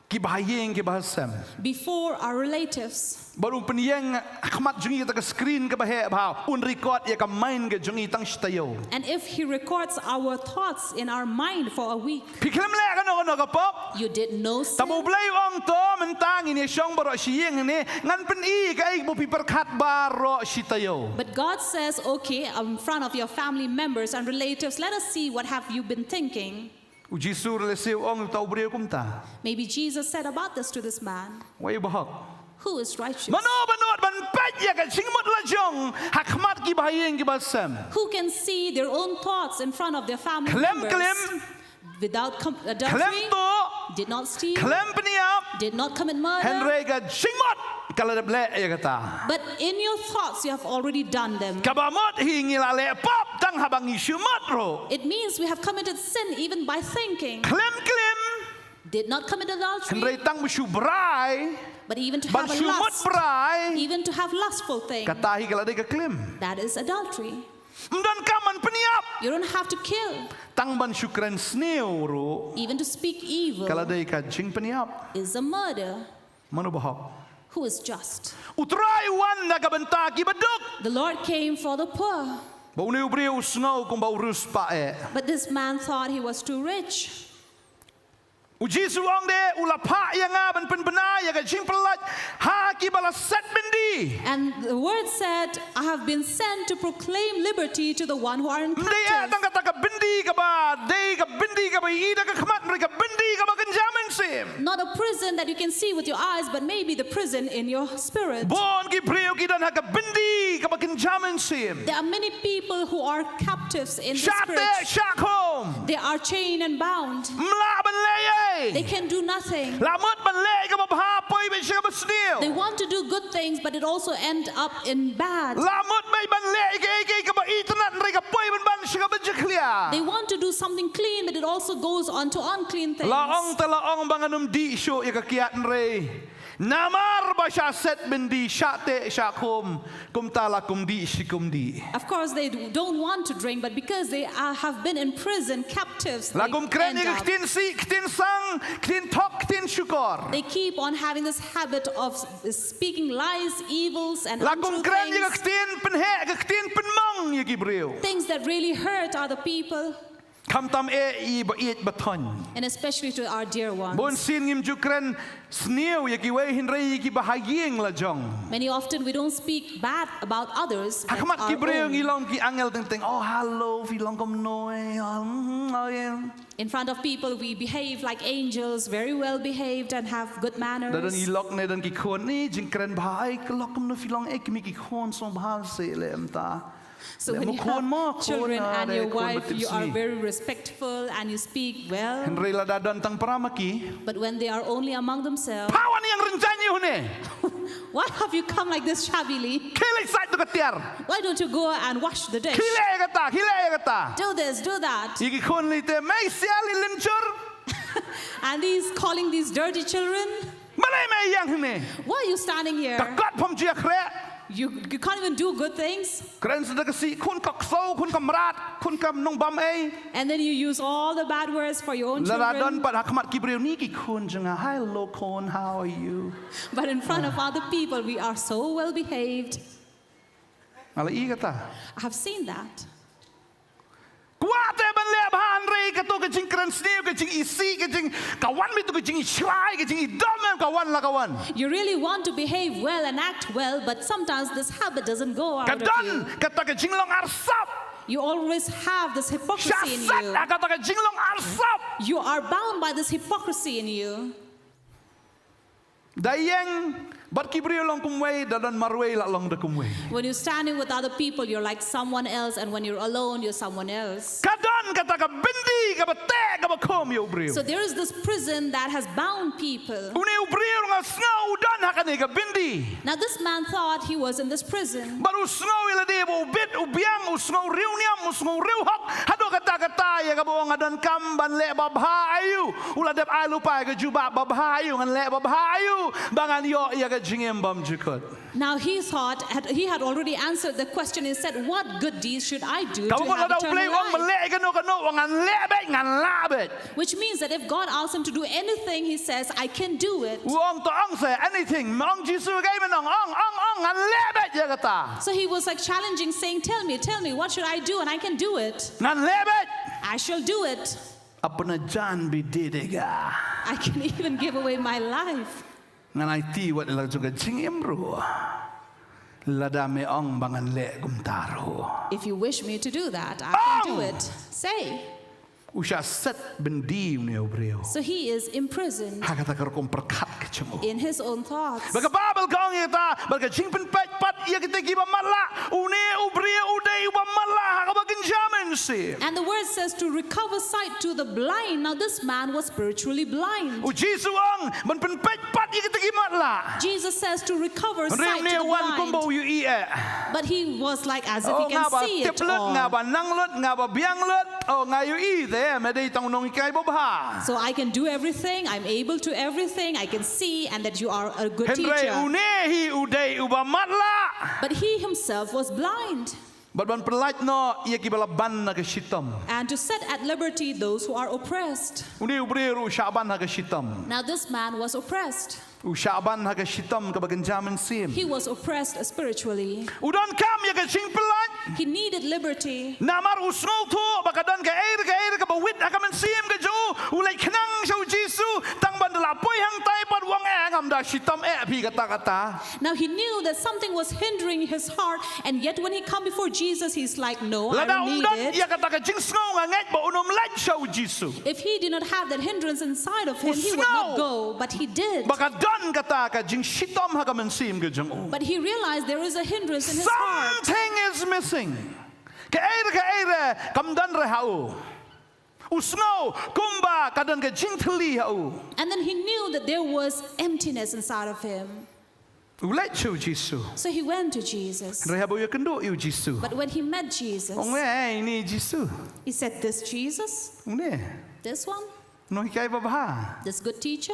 ki bahayeng ki bahasam. before our relatives, Baru penyeng akmat jungi kita ke screen ke bahaya bah un record ya ke main ke jungi tang stayo. and if He records our thoughts in our mind for a week, Pikirem le kan ono ke pop. you did no sin. Tamu blay ong to mentang ini syong baro siyeng ni ngan pen I ka ik bu piperkat baro sitayo. But God says, okay, in front of your family members and relatives, let us see what have you been thinking. Uji sur le se ong tau brio kumta. Maybe Jesus said about this to this man. Wai bahak. Who is righteous? Mano banot ban pet ya ka singmut la jong hakmat ki bahayeng ki basam. Who can see their own thoughts in front of their family Klem members klem without adultery, klem to did not steal, klem peniap did not commit murder, Henry ka singmut kala de ble ya kata. but in your thoughts you have already done them. Kabamot hingi lale pop tang habang isyumat ro. It means we have committed sin even by thinking. Klem klem Did not commit adultery, Henry tang musyubrai but even to ban have a syumut lust, brai even to have lustful things, katahi kala de ka klem. that is adultery. Mdan kaman peniap You don't have to kill. tang ban syukran sneu ro Even to speak evil kala de ka jing peniap is a murder. mano bahak. Who is just? Utrai wan na kabanta ki baduk. The Lord came for the poor, Bau ne ubriu snau kung bau rus pa e. but this man thought he was too rich. Uji suang de ulapa yang ban pen bena ya ka jing pelat ha ki bala set bendi. And the word said, I have been sent to proclaim liberty to the one who are in Mde ya tang captive. kata ka bendi ka ba de ka bendi ka ba ida ka khamat mereka bendi ka ba kenjaman sim. Not a prison that you can see with your eyes, but maybe the prison in your spirit. Bon ki priu ki dan ha ka bendi ka ba kenjaman sim. There are many people who are captives in the Shate spirit. shak home. They are chained and bound. Mla ban leye. They can do nothing. Lamot ban le ka ba poi ben siya ba They sneu. want to do good things, but it also end up in bad. Lamot bay ban le ka ba itnat re ka poi ban siya ba jeklia. They want to do something clean, but it also goes on to unclean things. Laong talaong banganum di syo ya kakiat re. Namar ba siya set bendi shate syakum kum tala kum di sikum di. Of course, they don't want to drink, but because they have been in prison, captives, they, Lagum kren end ya up. ktin si ktin sang ktin tok ktin syukor. They keep on having this habit of speaking lies, evils, and Lagum untrue kren ya things. ktin penhe ktin penmong ya gibreu. Things that really hurt other people, Kam tam I ba it baton. and especially to our dear ones. Bon sin ngim jukren sneu ya ki we hinrei ki bahayeng la jong. Many often we don't speak bad about others, but Hakamat our ki breu own. ngilong ki angel teng oh hello filong kom noe. Oh yeah. In front of people, we behave like angels, very well behaved, and have good manners. Dan ilok ne dan ki khon ni jingkren bahai kelok kom no filong ek mi ki khon som bahal se le emta. So when you have children and your wife, you are very respectful and you speak well. Henry la dadan tang paramaki. But when they are only among themselves, Pawan yang rencanyo ne. Why have you come like this shabbily? Kili side to katiar. Why don't you go and wash the dish? Kile kata. Do this, do that. Iki kun lite may siali linchur. And he's calling these dirty children. Malay may yang ne. Why are you standing here? Kakat pom jia kre. You can't even do good things. Keren sudah kasi kun kak so kun kamrat kun kam nong bam ay. And then you use all the bad words for your own Laradon children. pad hakmat kibriu ni ki kun jenga. Hello kun, how are you? But in front of other people, we are so well behaved. Ala i kata. I have seen that. Kuate ban le ban rei kato ke jing keren sniu ke jing isi ke jing kawan mi tu ke jing shrai ke jing idom kawan la kawan. You really want to behave well and act well, but sometimes this habit doesn't go out of you. Kadon kata ke jing long arsap. You always have this hypocrisy in Syasat you. kata ke jing long arsap. You are bound by this hypocrisy in you. Dayeng bat kibriu long kumwei dadan marwei la long de kumwei. When you're standing with other people, you're like someone else, and when you're alone, you're someone else. Kadon kata ke bindi ke bete ke bakom yo briu. So there is this prison that has bound people. Uni briu nga snow udan hakane ke bindi. Now this man thought he was in this prison. Baru snow ila dia bo bit ubiang usnow riu niam usnow riu hak. Hado kata ya ke boong adan kam ban le babha ayu. Ula dep ai lupa ke juba babha ayu ngan le babha ayu. Bangan yo ya ke jingem bam jukot. Now he thought he had already answered the question. He said, "What good deeds should I do to Kamu have kalau eternal play orang life?" melek keno ngan lebet ngan labet. Which means that if God asks him to do anything, he says, "I can do it." Wong to ong say anything. Ong Jisu gay menong ong ngan lebet ya kata. So he was like challenging, saying, tell me, what should I do? And I can do it. Ngan lebet. I shall do it. Apa na jan bidedega. I can even give away my life. Ngan IT wat la juga jingem ru. Lada me ong bangan le gumtaro. If you wish me to do that, I can do it. Say. Usha set bendi ni obreo. So he is imprisoned Hakata kerkom perkat kecemu. in his own thoughts. Baga babel kong ita, baga jing pen pat ia kita giba mala. Une obreo uday uba mala hakabagin jamin si. And the word says to recover sight to the blind. Now this man was spiritually blind. Ujisu ong ban pen pat ia kita giba mala. Jesus says to recover sight Rem to ni the wan kumbo blind. yu ie. But he was like as if Oh he can ngaba see it tiplet all. ngaba nanglet ngaba bianglet. Oh ngayu i de medai tang nong ikai bobha. So I can do everything, I'm able to everything, I can see, and that you are a good Henry teacher. unehi uday uba matla. But he himself was blind. But ban perlait no ia kibala ban na kashitam. And to set at liberty those who are oppressed. Uni ubreru shaban na kashitam. Now this man was oppressed. Ushaban na kashitam kabagan jamin sim. He was oppressed spiritually. Udon kam ya kasing pelat. He needed liberty. Namar usnol to bakadan ka air ka bawit akaman sim ka jo. Ulay kenang sa Jisu tang bandala poy hang tay pad wang engam da shitam pi kata. Now he knew that something was hindering his heart, and yet when he come before Jesus, he's like, no, I Lada don't need undan it. ia kata ka jing snow nga ngat ba unom lad sa Jisu. If he did not have that hindrance inside of him, he would Usnaw. not go, but he did. Bakadan kata ka jing shitam hakaman sim ka jang. But he realized there is a hindrance in his heart. Something is missing. Ka air kamdan rehau. Usno kumba kadan ka jingtali hau. And then he knew that there was emptiness inside of him. Ulat chu Jisu. So he went to Jesus. Rehabu ya kendo yu Jisu. But when he met Jesus, Ong ni Jisu. he said, this Jesus, Ong this one, no hikai babha. this good teacher.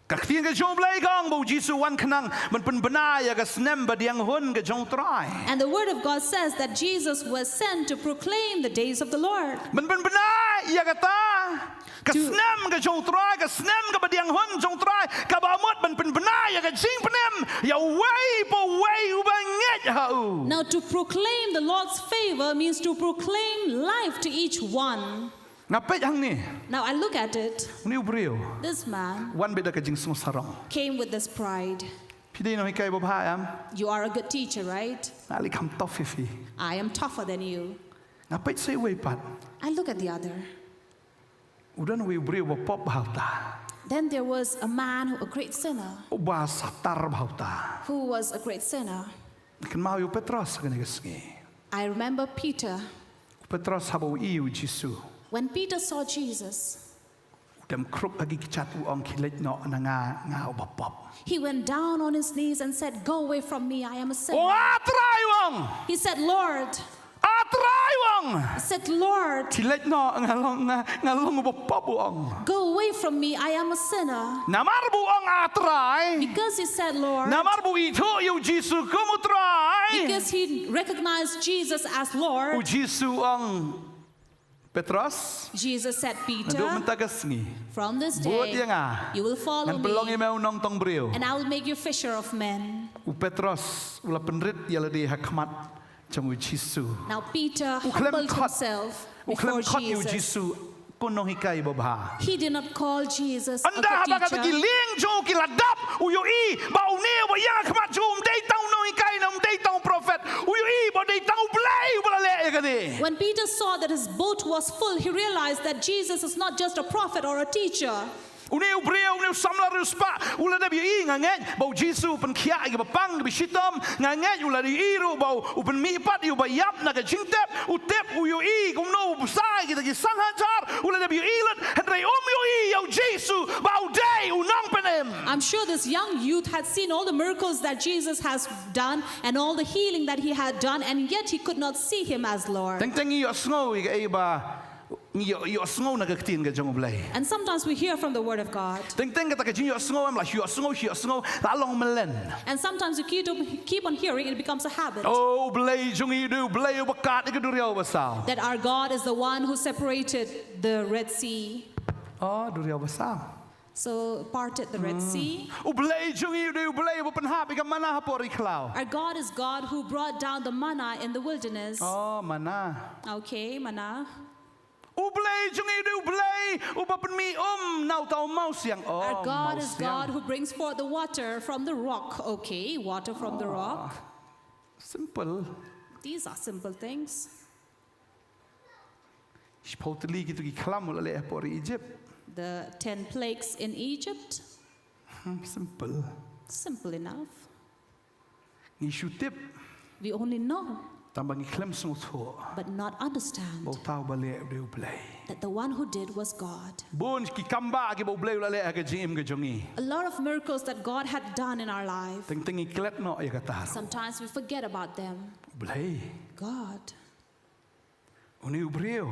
Kaktian ka jong blai kang bo Jisu wan kanang man pen benaya ka snem ba diang hun ka jong try. And the word of God says that Jesus was sent to proclaim the days of the Lord. Man pen benaya kata. Ka snem ka jong try ka snem ka ba diang hun jong try ka ba amot man pen benaya ka jing penem ya way po way ubanget hau. Now to proclaim the Lord's favor means to proclaim life to each one. Ngapet hang ni. Now I look at it, Ni ubrio. this man Wan beda ka jing sarong. came with this pride. Pidai no hikai babha am. You are a good teacher, right? Ali kam tofifi. I am tougher than you. Ngapet say way pat. I look at the other. Udan we ubrio ba pop bhauta. Then there was a man, a great sinner, Ba satar bhauta. who was a great sinner. Kan mau yu Petros ka ngi. I remember Peter. Petros habo iu Jisu. When Peter saw Jesus, Kem kruk agi kicat uang kilet no na nga ubapop. He went down on his knees and said, "Go away from me, I am a sinner." O atray uang. He said, "Lord." Atray uang. He said, "Lord, Kilet no ngalong ubapop uang. go away from me, I am a sinner." Namar buang atray. Because he said, "Lord," Namar bu ito yu Jisu kumutray. because he recognized Jesus as U Lord, Jisu ang Petros. Jesus said, Nanduk "Peter, mentagas ni. from this Buat day dia nga. you will follow Ngan pelong me, imau nong tong brio. and I will make you fisher of men." U Petros ula penrit yala di hakmat jang u Jisu. Now Peter U klem humbled kot. himself U klem before kot yu Jesus. Jisu kunong hikai babha. He did not call Jesus a Anda good habaga teacher. giling jo kiladap u yu i ba u ne ba yang hakmat jo dei tau nong hikai nam dei tau prophet. U yu i ba dei tau blai bala le ya kadi. When Peter saw that his boat was full, he realized that Jesus is not just a prophet or a teacher. Uneu breu uneu samla ruspa ula da bi i nganget bau Jisu pen kia ge bapang bi shitom nganget ula di iru bau upen mi pat yu ba yap na ga jingtep utep u yu i kum no sai kita gi sang hajar ula da bi ilet hendrai yu i yu Jisu bau dei u nong penem. I'm sure this young youth had seen all the miracles that Jesus has done and all the healing that he had done, and yet he could not see him as Lord. Teng teng yu sngo i ge ba yu sngo na ga tin ga jong blai. And sometimes we hear from the Word of God, Teng teng kata ka jing yu sngo am la yu sngo la long melen. and sometimes we keep on hearing, it becomes a habit. Oh blai jong i du blai bakat ke du riau basau. That our God is the one who separated the Red Sea. Oh du riau basau. So parted the Red Sea. U blai jong i du blai ba penhap ka mana ha pori klau. Our God is God who brought down the manna in the wilderness. Oh mana. Okay, manna. U blai jong i du blai u ba pen mi nau tau mau siang. Oh. Our God mau is siang. God who brings forth the water from the rock. Okay, water from the rock. Simple. These are simple things. Spoteli gitu ki klam ula le pori Egypt. The 10 plagues in Egypt, Simple. simple enough. Ni shutip We only know, tambah ni klam sungso. but not understand Bau tau balik du blai. that the one who did was God. Bun ki kamba ki bau blai ula le ka jim ke jongi. A lot of miracles that God had done in our life, Teng teng iklet no ya kata. sometimes we forget about them. Blai. God. Uni ubriu.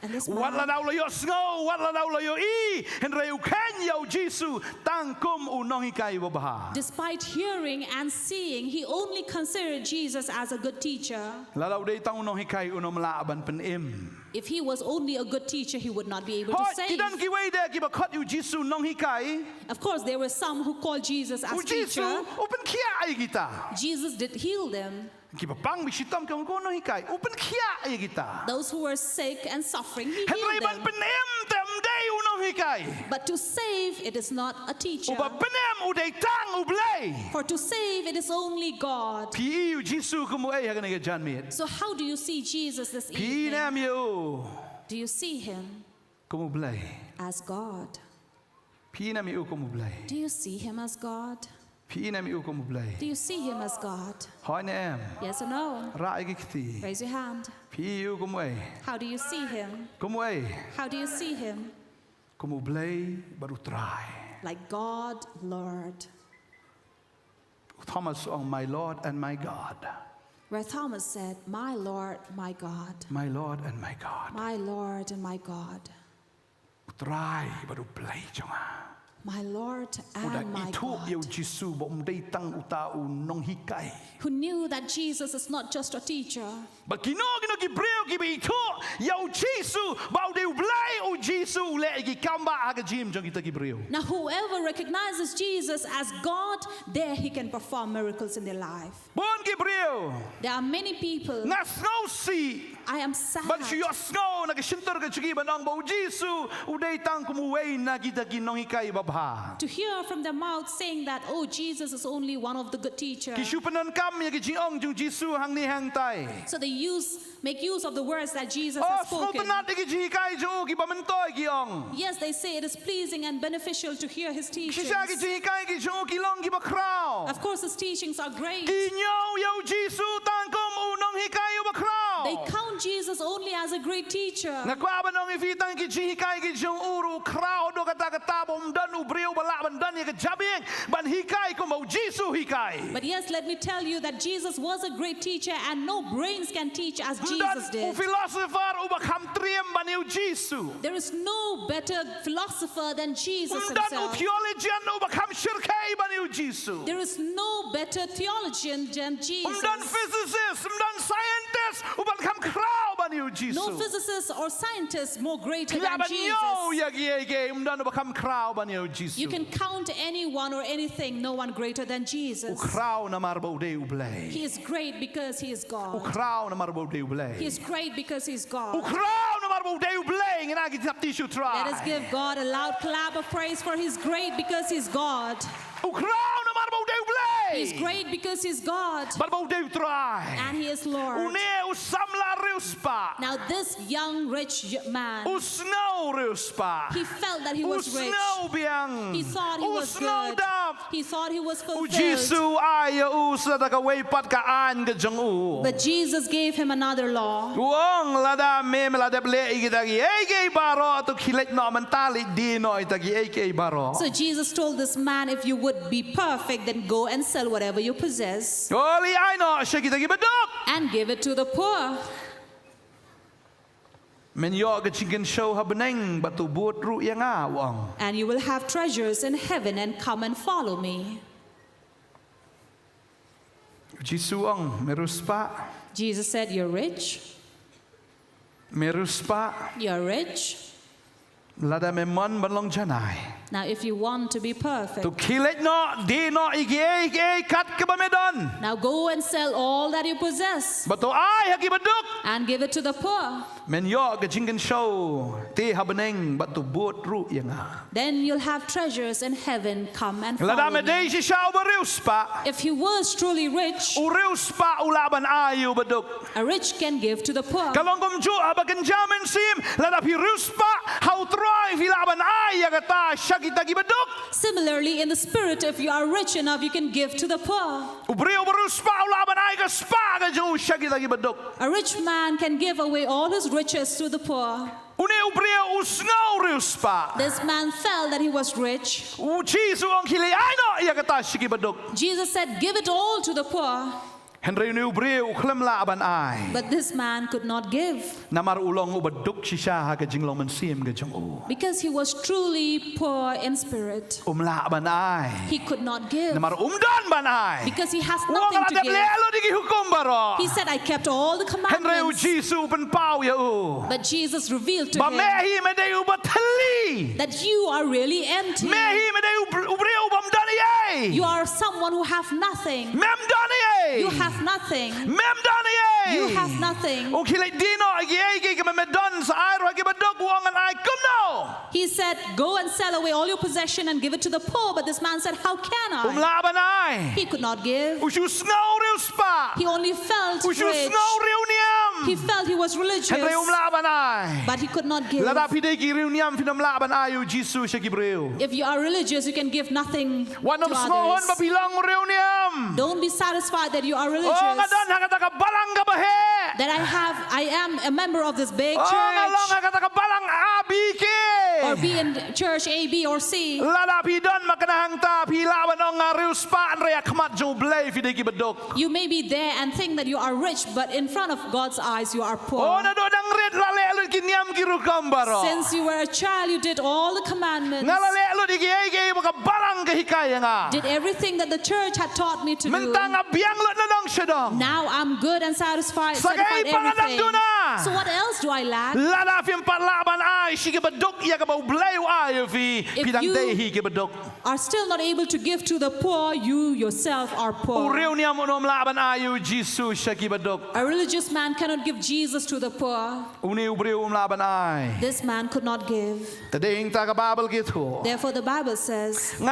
And this Wat la man, dau la yo snow, wat la dau la yo i, en reu ken yo Jisu, tangkum unong ikai babaha. despite hearing and seeing, he only considered Jesus as a good teacher. La dau dei tang unong ikai unom la ban pen im. If he was only a good teacher, he would not be able to Hoi, save. kidan ki wei de ki ba khot yu Jisu nong ikai. Of course, there were some who called Jesus as U Jisu teacher. open kia ai kita. Jesus did heal them. Ki ba pang bi sitam ka ko nong ikai, open kia ai kita. Those who were sick and suffering, he Hen rei healed ban them. pen im tem dei unong ikai. But to save, it is not a teacher. U ba penem u dei tang u blai. For to save, it is only God. Pi yu Jisu kumu ai ha ka jan mit. So how do you see Jesus this Pi evening? nam yu Do you see him kumu blai. as God? Pi nam yu kumu blai. Do you see him as God? Pi nam yu kumu blai. Do you see him as God? Hoi ne em. Yes or no? Ra ai kiti. Raise your hand. Pi yu kumu ai. How do you see him? Kumu ai. How do you see him? Kumu blai baru try. Like God, Lord. Thomas on my Lord and my God. Where Thomas said, "My Lord, my God. My Lord and my God. My Lord and my God. Try baru blai jonga. My Lord Udah and my itu yu God." Jisu ba umdei tang uta nong hikai. Who knew that Jesus is not just a teacher, Ba kino ki breu ki bi itu yu Jisu ba udei blai u Jisu le ki kamba aga jim jong kita ki breu. now whoever recognizes Jesus as God, there he can perform miracles in their life. Bon ki breu. There are many people, Ngas ngau si. I am sad, But si yosno na kisintor ka chigi ba nang ba u Jisu udei tang kumuwei na kita ki nong hikai babha. to hear from their mouth saying that, oh, Jesus is only one of the good teachers. Kisupanan kam ya ki jiong jung Jisu hang ni hang tai. So they make use of the words that Jesus Oh, has spoken. smotanat ki jikai jo ki bamentoy ki ong. Yes, they say it is pleasing and beneficial to hear his teachings. Sisa ki jikai ki jo ki long ki bakrao. Of course, his teachings are great. Ki nyaw yaw Jisu tangkom unong hikai u bakrao. They count Jesus only as a great teacher. Ngakwa banong ifitang ki hikai ki jong uru crowd do kata bom dan ubriu bala bandan ya kejabing ban hikai ko mau Jisu hikai. But yes, let me tell you that Jesus was a great teacher and no brains can teach as Jesus did. Philosopher ubakam triem baniu Jisu. There is no better philosopher than Jesus himself. Theologian ubakam shirkai baniu Jisu. There is no better theologian than Jesus. Physicist, scientist ubakam crowd baniu Jisu. No physicist or scientist more greater than Jesus. You can count anyone or anything, no one greater than Jesus. He is great because he is God. He is great because he is God. Let us give God a loud clap of praise for he's great because he's God. He's great because he's God. And he is Lord. Now this young rich man, he felt that he was rich. He thought he was good. He thought he was fulfilled. But Jesus gave him another law. So Jesus told this man, if you would be perfect, then go and sell whatever you possess and give it to the poor. And you will have treasures in heaven, and come and follow me. Jesus said, you're rich. You're rich. Now if you want to be perfect, now go and sell all that you possess and give it to the poor. Then you'll have treasures in heaven. Come and follow me. If he was truly rich, a rich can give to the poor. Similarly, in the spirit, if you are rich enough, you can give to the poor. A rich man can give away all his riches to the poor. This man felt that he was rich. Jesus said, give it all to the poor. But this man could not give because he was truly poor in spirit. He could not give because he has nothing to give. He said, I kept all the commandments. But Jesus revealed to him that you are really empty. You are someone who have nothing. You have nothing. You have nothing. He said, go and sell away all your possession and give it to the poor. But this man said, how can I? He could not give. He only felt rich. He felt he was religious, but he could not give. If you are religious, you can give nothing to others. Don't be satisfied that you are religious, that I am a member of this big church, or be in church A, B, or C. You may be there and think that you are rich, but in front of God's eyes you are poor. Since you were a child, you did all the commandments, did everything that the church had taught me to do. Now I'm good and satisfied everything. So what else do I lack? If you are still not able to give to the poor, you yourself are poor. A religious man cannot give Jesus to the poor. This man could not give. Therefore the Bible says, you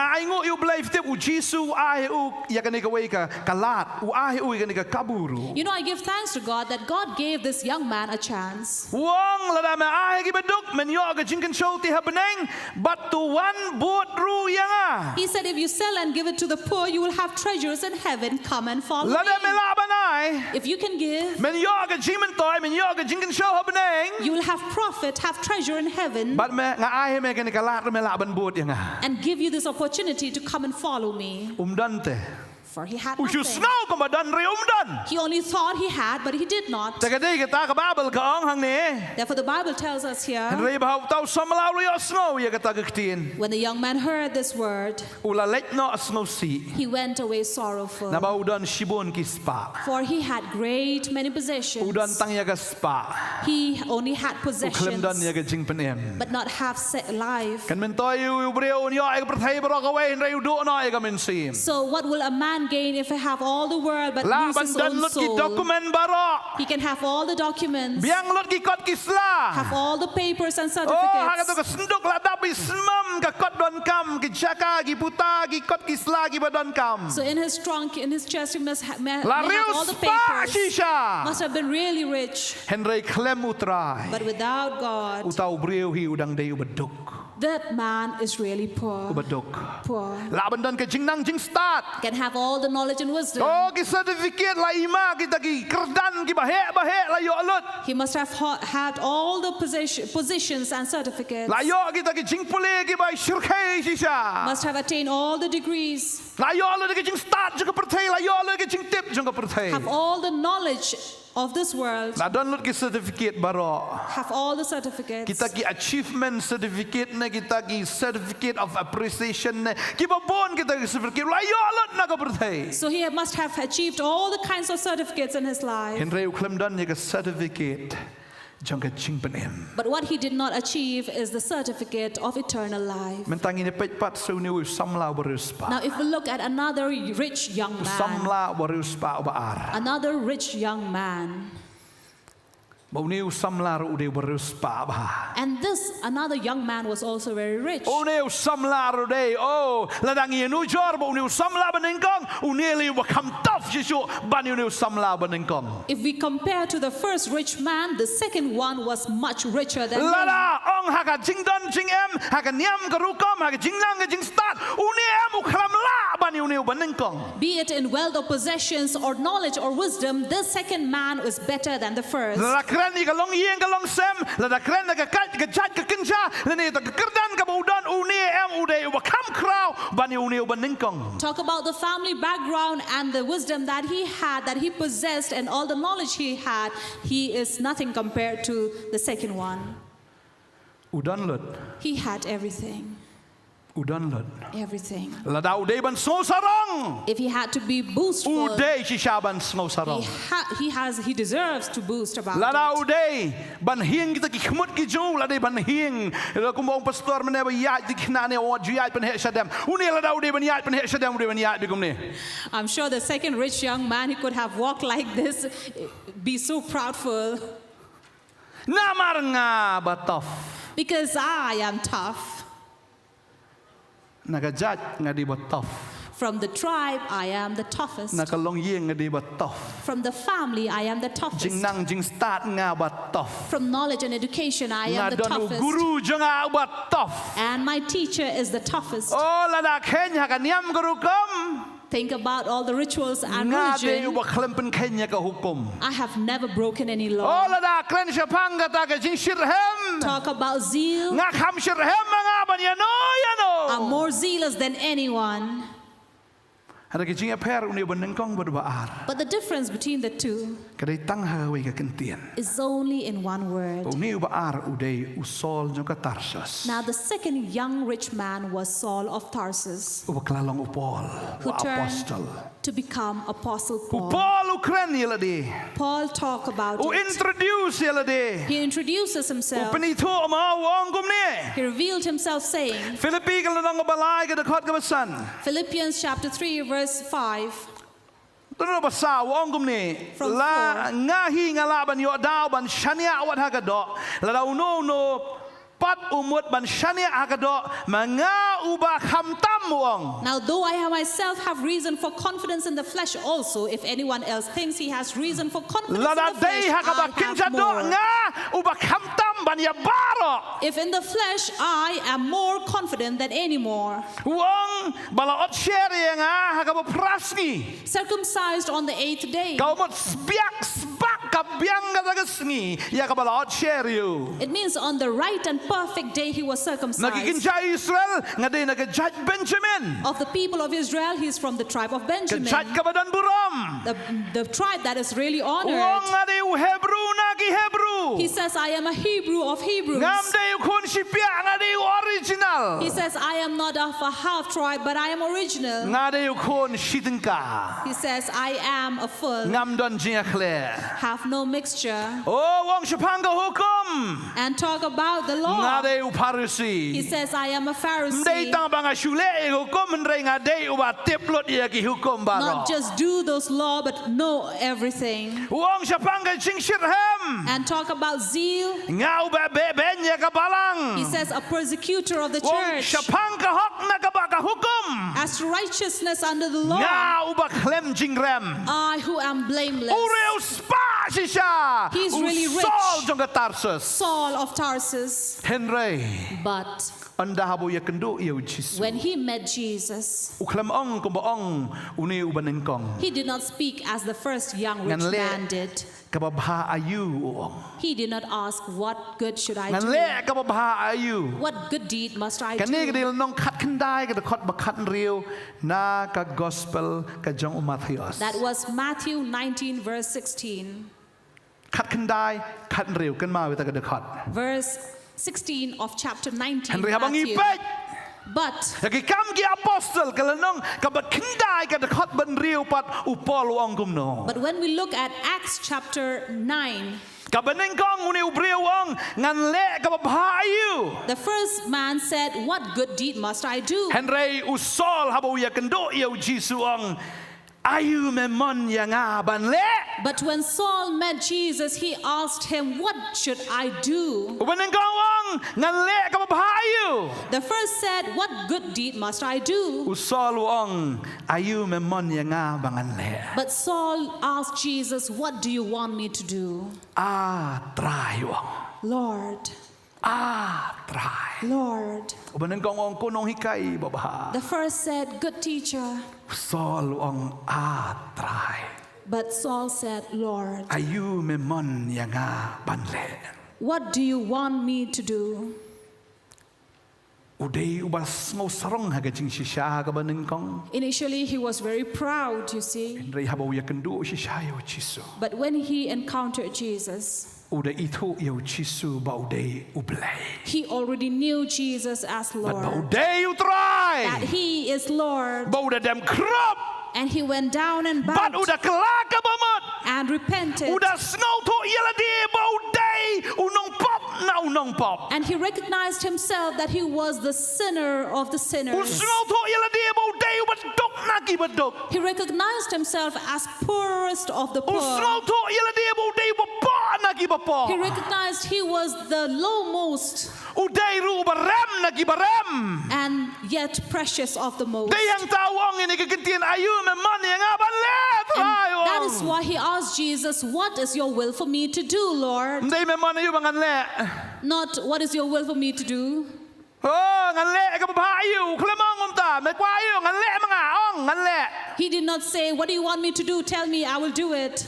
know, I give thanks to God that God gave this young man a chance. He said, if you sell and give it to the poor, you will have treasures in heaven. Come and follow me. If you can give, men yo ka jing men toy men yo ka jing kan show ha beneng you will have profit, have treasure in heaven, but me ngai me kan ka lat me la ban bot yang and give you this opportunity to come and follow me. Dante For he had u chu nothing. snow ka madan re dan He only thought he had, but he did not. ta ka dei ka ta ka babel ka ong hang ne Therefore, the Bible tells us here, re ba tau samla ri snow ya ka ta ka tin when the young man heard this word, u la lek no snow si he went away sorrowful. na ba udan shibon ki spa For he had great many possessions. udan tang ya ka spa He only had u klem dan ya possessions, ka jing penem but not have life. kan men toy u breu yo ai ka prthai bro ka we re u do no ai ka men sim So what will a man gain if he have all the world but la lose ban his dan own lut ki soul? dokumen baro He can have all the documents, biang lut ki kot ki sla have all the papers and oh ha ka to ka certificates. senduk la da bi smam ka kot don kam ki jaka ki puta ki kot ki sla ki badon kam So in his trunk, in his chest, he must la have riu all the spa papers. shisha Must have been really rich, henry klem utrai but without God, utau breu hi udang dei ubaduk that man is really poor. ubaduk Poor. la ban dan ka jing nang jing start Can have all the knowledge and wisdom. oh ki certificate la ima kita ki kerdan ki bahe la yo lut He must have had all the positions and certificates. la yo kita ki jing pule ki bai shirkai shisha Must have attained all the degrees. la yo lut ki jing start jung ka perthai la yo lut ki jing tip jung ka perthai Have all the knowledge of this world. la don lut ki certificate baro Have all the certificates. kita ki achievement certificate ne kita ki certificate of appreciation ne ki babon kita ki certificate la yo lut na ka perthai So he must have achieved all the kinds of certificates in his life. henry uklem dan ye ka certificate jung ka jing penem But what he did not achieve is the certificate of eternal life. mentang ini pet pat su ni samla barus pa Now, if we look at another rich young man, samla barus pa baar another rich young man, bau ni samla ru de barus pa ba and this another young man was also very rich. oh ni samla ru de oh ladang ye nu jor bau ni samla banengkong uneli wa kam taf jisu ban ni samla banengkong If we compare to the first rich man, the second one was much richer than him. lala ong haka jing don jing em haka niam ka rukom haka jing nang ka jing start uni em u kram la ban ni banengkong Be it in wealth or possessions or knowledge or wisdom, this second man is better than the first. la kran ni ka long yeng ka long sem la kran ka kat ka jat ka kinja la ni ta kerdan ka baudan uni em u de wa kam kraw ban ni banengkong Talk about the family background and the wisdom that he had, that he possessed, and all the knowledge he had. He is nothing compared to the second one. udan lut He had everything. udan lut Everything. la dau de ban so sarong If he had to be boastful, ude shishaban snow sarong he deserves to boast about la da it. ude ban hing kita ki khmut ki ju la de ban hing la kumbong pastor mane ba ya dik na ne o ju ya ban he shadam uni la da ude ban ya ban he shadam ude ban ya bi kum ne I'm sure the second rich young man, he could have walked like this, be so proudful, na marnga batof because I am tough. nagajat ngadi batof From the tribe, I am the toughest. nakalong yeng ngadi batof From the family, I am the jing toughest. nang jing start nga batof From knowledge and education, I am the ngadon toughest. guru janga batof And my teacher is the toughest. oh la da kenya ka niam guru kom Think about all the rituals and nga de religion. ba khlem pen kenya ka hukum I have never broken any oh law. la da kren shapang ka ta ka jing shirhem Talk about zeal. nga kham shirhem nga ban yano I'm more zealous than anyone. ada ke jing per uni banengkong berbaar But the difference between the two kadai tang ha we ka kentian is only in one word. uni baar udai usol jong ka tarsas Now, the second young rich man was Saul of Tarsus, ubaklalong upol who wa turned apostle to become Apostle Paul. upol ukren yelade Paul talked about u it. introduce yelade He introduces u himself. penito ma wong gum ne He revealed himself saying, Filipi ka lang balay ka dakot ka basan Philippians chapter 3, verse 5. Tuno basa wong gum ne From la ngahi ngalaban yo daw ban shania wat hagado la daw no pat umut ban shania hagado manga uba khamtam wong Now, though I myself have reason for confidence in the flesh also, if anyone else thinks he has reason for confidence la in da the dei flesh, hakaba I kinja have do more. nga uba khamtam banyak barok. If in the flesh I am more confident than anymore. Wong balaot share yang haka prasni. Circumcised on the 8th day. Kau mot biak sbak kabiang kata kesni ya ka balaot share you. It means on the right and perfect day he was circumcised. Nakikinjay Israel ngade nakajaj Benjamin. Of the people of Israel, he is from the tribe of Benjamin. Kajaj kabadan buram. The tribe that is really honored. Wong ngade Hebrew nagi Hebrew. He says, I am a Hebrew of Hebrews. Ngamde kun sipia ngade original. He says, I am not of a half tribe, but I am original. Ngade kun shitinka. He says, I am a full, Ngamdon jinga clear. have no mixture. Oh, wong shapanga hukum. And talk about the law. Ngade Pharisee. He says, I am a Pharisee. Mdei tang banga shule hukum mndrei ngade uba teplot ia ki hukum baro. Not just do those law, but know everything. Wong shapanga jingshirhem. And talk about zeal. Ngau ba ben ya kabalang. He says, a persecutor of the Wong church. shapanga hok nakabaka hukum. As to righteousness under the law, Ngau ba klem jingrem. I who am blameless. Ureu spa shisha. He's really rich. Saul jong Tarsus. Saul of Tarsus. Henry. But Anda habu ya kendo iu Jesus. when he met Jesus, Uklam ong kumba ong uni ubanengkong. he did not speak as the first young rich Ngan le man did. kababha ayu ong. He did not ask, what good should I Ngan do? le kababha ayu. What good deed must I Kani do? kadil nong kat kendai kada kot bakat riu na ka gospel ka jong Matthews. That was Matthew 19, verse 16. Kat kendai kat riu kan ma wita kada kot. Verse 16 of chapter 19. Henry habang Matthew. ipet. But Lagi kam gi apostle kalanong kabat kendai kada kot ban riu pat upol ong kumno. But when we look at Acts chapter 9, Kabanengkong uni ubriu ong ngan le kababha ayu. the first man said, what good deed must I do? Henry usol habu ya kendo iu Jisu ong ayu memon yang ban le. But when Saul met Jesus, he asked him, what should I do? Kabanengkong ong ngan le kababha ayu. The first said, what good deed must I do? Usol ong ayu memon yang bangan le. But Saul asked Jesus, what do you want me to do? Try ong. Lord, Try. Lord. Kabanengkong ong kunong hikai babha. The first said, good teacher. Usol ong try. But Saul said, Lord, Ayu memon yang ban le. what do you want me to do? Uday ubas ngau sarong haga jing shisha kabanengkong. Initially, he was very proud, you see. Henry habu ya kendo shisha yo Jisu. But when he encountered Jesus, Udah itu yo Jisu ba uday ublay. he already knew Jesus as But ba Lord. uday you try. That he is Lord. Ba udah dem krop. And he went down and But bowed udah kelaka bamat. and repented. Udah snow to yeladi ba uday unong pop na unong pop. And he recognized himself that he was the sinner of the sinners. Usnow to yeladi ba uday badok nagi badok. He recognized himself as poorest of the poor. Usnow to yeladi ba uday bapa nagi bapa. He recognized he was the lowmost Uday ru barem nagi barem. and yet precious of the most. Dayang tawang ini kegentian ayu memang yang aban let. And that is why he asked Jesus, what is your will for me to do, Lord? Day memang ayu bangan let. Not what is your will for me to do. Oh, ngan let ka ba ayu klemang ta me kwa ayu ngan let mga ong ngan let. He did not say, what do you want me to do? Tell me, I will do it.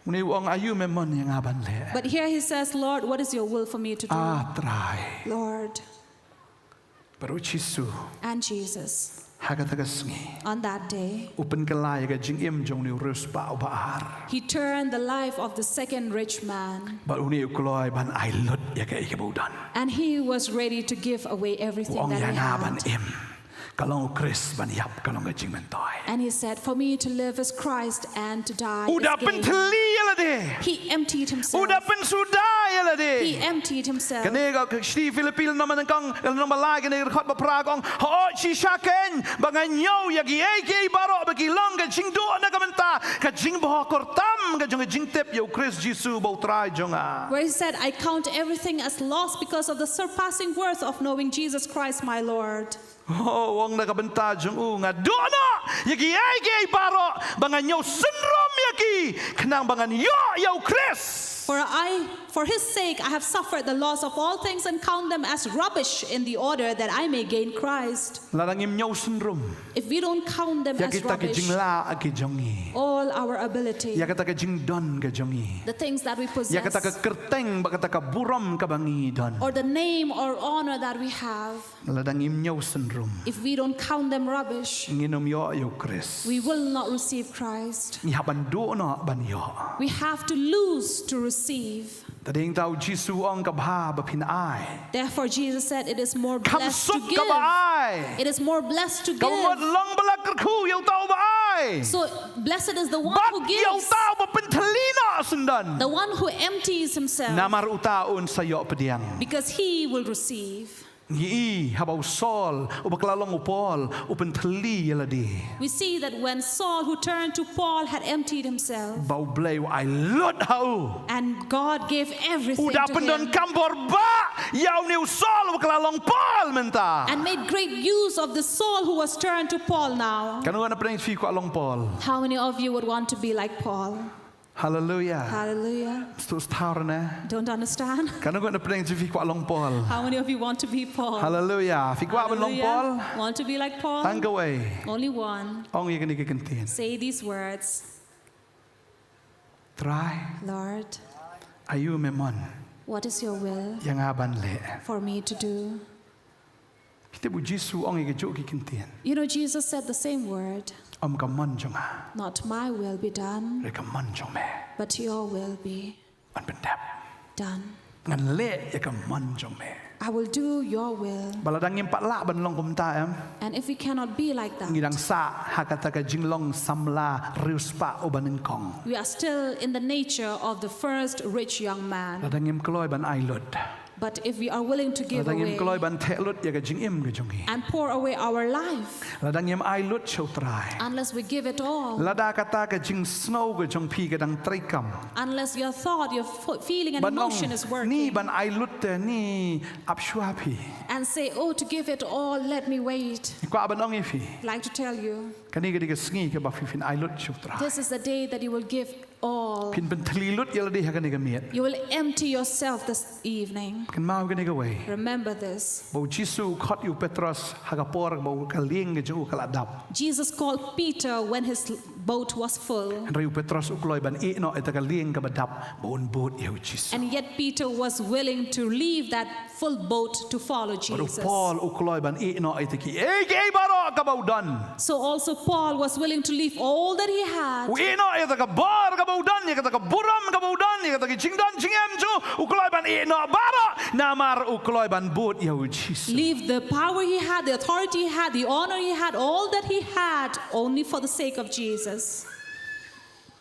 Uni wong ayu memang yang aban let. But here he says, Lord, what is your will for me to do? Try. Lord. Pero Jisu And Jesus, hagatagasngi. on that day, Upen kelai ka jing im jong ni rus ba baar. he turned the life of the second rich man, Ba uni ukloi ban ailot ya ka ikabudan. and he was ready to give away everything Wong that he yang aban had. im. Kalong Chris ban yap kalong ka jing mentoy. And he said, for me to live is Christ and to die is Udah gain. penteli ya de. He emptied himself. Udah pen sudah ya de. He emptied himself. Kani ka sti Filipil naman ng kang ng balay kani khot ba pra kong ho chi shaken bangan yo ya gi ai baro ba ki long ka jing do na ka menta ka jing bo kortam ka jong jing tep yo Chris Jisu bo try jonga. Where he said, I count everything as lost because of the surpassing worth of knowing Jesus Christ, my Lord. Oh, wong na ka benta jong nga do no ya gi ai baro bangan yo syndrome ya ki kanang bangan yo Chris. For his sake, I have suffered the loss of all things and count them as rubbish in the order that I may gain Christ. Ladang im nyau sendrum. If we don't count them Ya as kita ke rubbish, jingla ke jongi. all our ability, Ya kita ke jingdon ke jongi. the things that we Ya kita ke possess, kerteng ba kita ke buram ke bangi don. or the name or honor that we have, Ladang im nyau sendrum. if we don't count them rubbish, Nginom yo Chris. we will not receive Christ. Ni haban do no ban yo. We have to lose to receive. Tading tau Jisu ong ka bha ba phin ai. Therefore, Jesus said, it is more Kam blessed to sup ka ba give. ai. It is more blessed to Ka mo give. long balak kerku yo tau ba ai. So, blessed is the one Bat who yo gives, tau ba pentelina sendan. the one who empties himself, Namar utaun sayo pediang. because he will receive. Ngi habau Saul ubaklalong upol upenteli yaladi. We see that when Saul, who turned to Paul, had emptied himself, Bau blay I lot hau. and God gave everything Udah to pendon him, kambor ba yau ni Saul ubaklalong Paul menta. and made great use of the Saul who was turned to Paul now. Kanu ana pedang fi ko along Paul. How many of you would want to be like Paul? Hallelujah. Hallelujah. Stus taur na. Don't understand? Kanu ana pedang fi ko along Paul. How many of you want to be Paul? Hallelujah. Fi ko along Paul. Hallelujah. Want to be like Paul? Angaway. Only one. Ong ye kani kentin. Say these words. Try Lord, ayu memon what is your will yang aban le. for me to do? Kita bu Jisu ong ye jo ki kentin. You know, Jesus said the same word. Om ka mon jonga. Not my will be done, Re ka mon jong me. but your will be An pendap. done. Ngan le ye ka mon jong me. I will do your will. Baladang yang patla ban long kum ta em. And if we cannot be like that, Ngidang sa hakata ka jinglong samla riuspa obanin kong. we are still in the nature of the first rich young man. Ladang yang kloy ban ailot. But if we are willing to give Ladang yang kloy away ban telut ya ka jingim ka jongi. and pour away our life, Ladang yang ailot chautrai. unless we give it all, Lada kata ka jing snow ka jong pi ka dang trikam. unless your thought, your feeling and emotion is ni working, ban ailot te ni apshuapi. and say, oh, to give it all, let me wait. Ko aban ong ifi. I'd like to tell you, Kani ka diga sngi ka ba fifin ailot chautrai. this is the day that you will give all. Pin ben tlilut ya ladi ha kani ka miet. You will empty yourself this evening. Kan mau kani ka way. Remember this. Bau Jisu khot yu Petros hagapor bau kaling ka jong kaladap. Jesus called Peter when his boat was full, Rayu Petros ukloy ban i no eta kaling ka badap baun boat yu Jisu. and yet Peter was willing to leave that full boat to follow Baru Jesus. Paul ukloy ban i no eta ki e baro ka bau dan. So also Paul was willing to leave all that he had, U i no eta ka bar ka bau dan ya kata ka buram ka bau dan ya kata ki jingdan jingem ju ukloy ban i no baro namar ukloy ban boat yu Jisu. leave the power he had, the authority he had, the honor he had, all that he had, only for the sake of Jesus.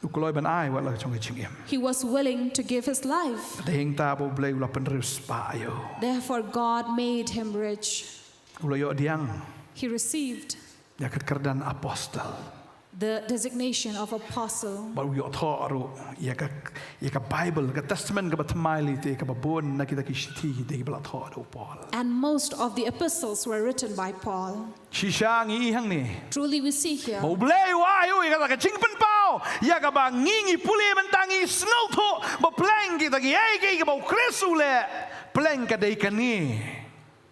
Ukloy ban ai wala jong jingem. He was willing to give his life. Dehing ta bau blay ula penrus pa ayo. Therefore God made him rich. Ulo yo diang He received ya kerdan apostol. the designation of apostle. Baru yo thoro ya ka Bible ka Testament ka batmai te ka babon na kita ki shiti de bla thoro Paul. And most of the epistles were written by Paul. Shisha ngi hang ni. Truly we see here, Bau blay wa yo ya ka jingpen pao ya ka ba ngi puli mentangi snow tho ba plank kita ki ai ki bau kresule plank ka dei kani.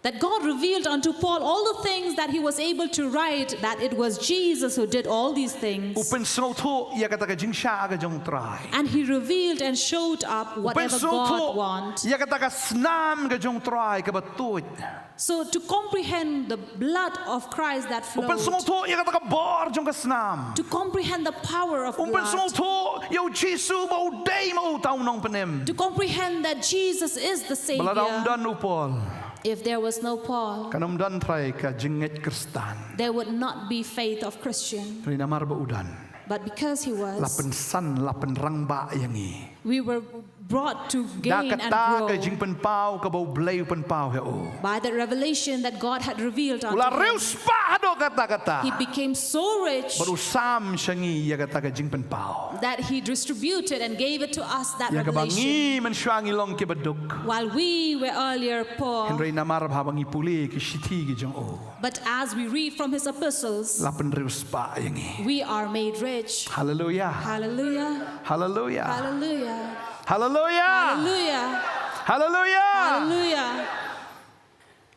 that God revealed unto Paul all the things that he was able to write, that it was Jesus who did all these things. Upen snow tho ya ka ka jingsha ka jong try. And he revealed and showed up Upen whatever snow God tho wants. ya ka snam ka jong try ka batut. So to comprehend the blood of Christ that Upen snow flowed, tho ya ka bor jong ka snam. to comprehend the power of Upen snow blood, tho yo Jisu bau dei mau tau nong penem. to comprehend that Jesus is the Baladang Savior. dan upol. If there was no Paul, Kanam dan try ka jinget Kristan. there would not be faith of Christian. Rina marba udan. But because he was, Lapen san lapen rangba yangi. we were brought to gain and Dakata ka grow jingpen pau ka bau blay pen pau he o. by the revelation that God had revealed unto Ula him. reus pa do kata. He became so rich Baru sam syangi ya kata ka jingpen pau. that he distributed and gave it to us, that Ya ka revelation, bangi men syangi long ke beduk. while we were earlier poor. Henry namar ba bangi puli ki shiti ki jong o. But as we read from his epistles, Lapen reus pa yangi. we are made rich. Hallelujah. Hallelujah. Hallelujah. Hallelujah. Hallelujah. Hallelujah. Hallelujah. Hallelujah.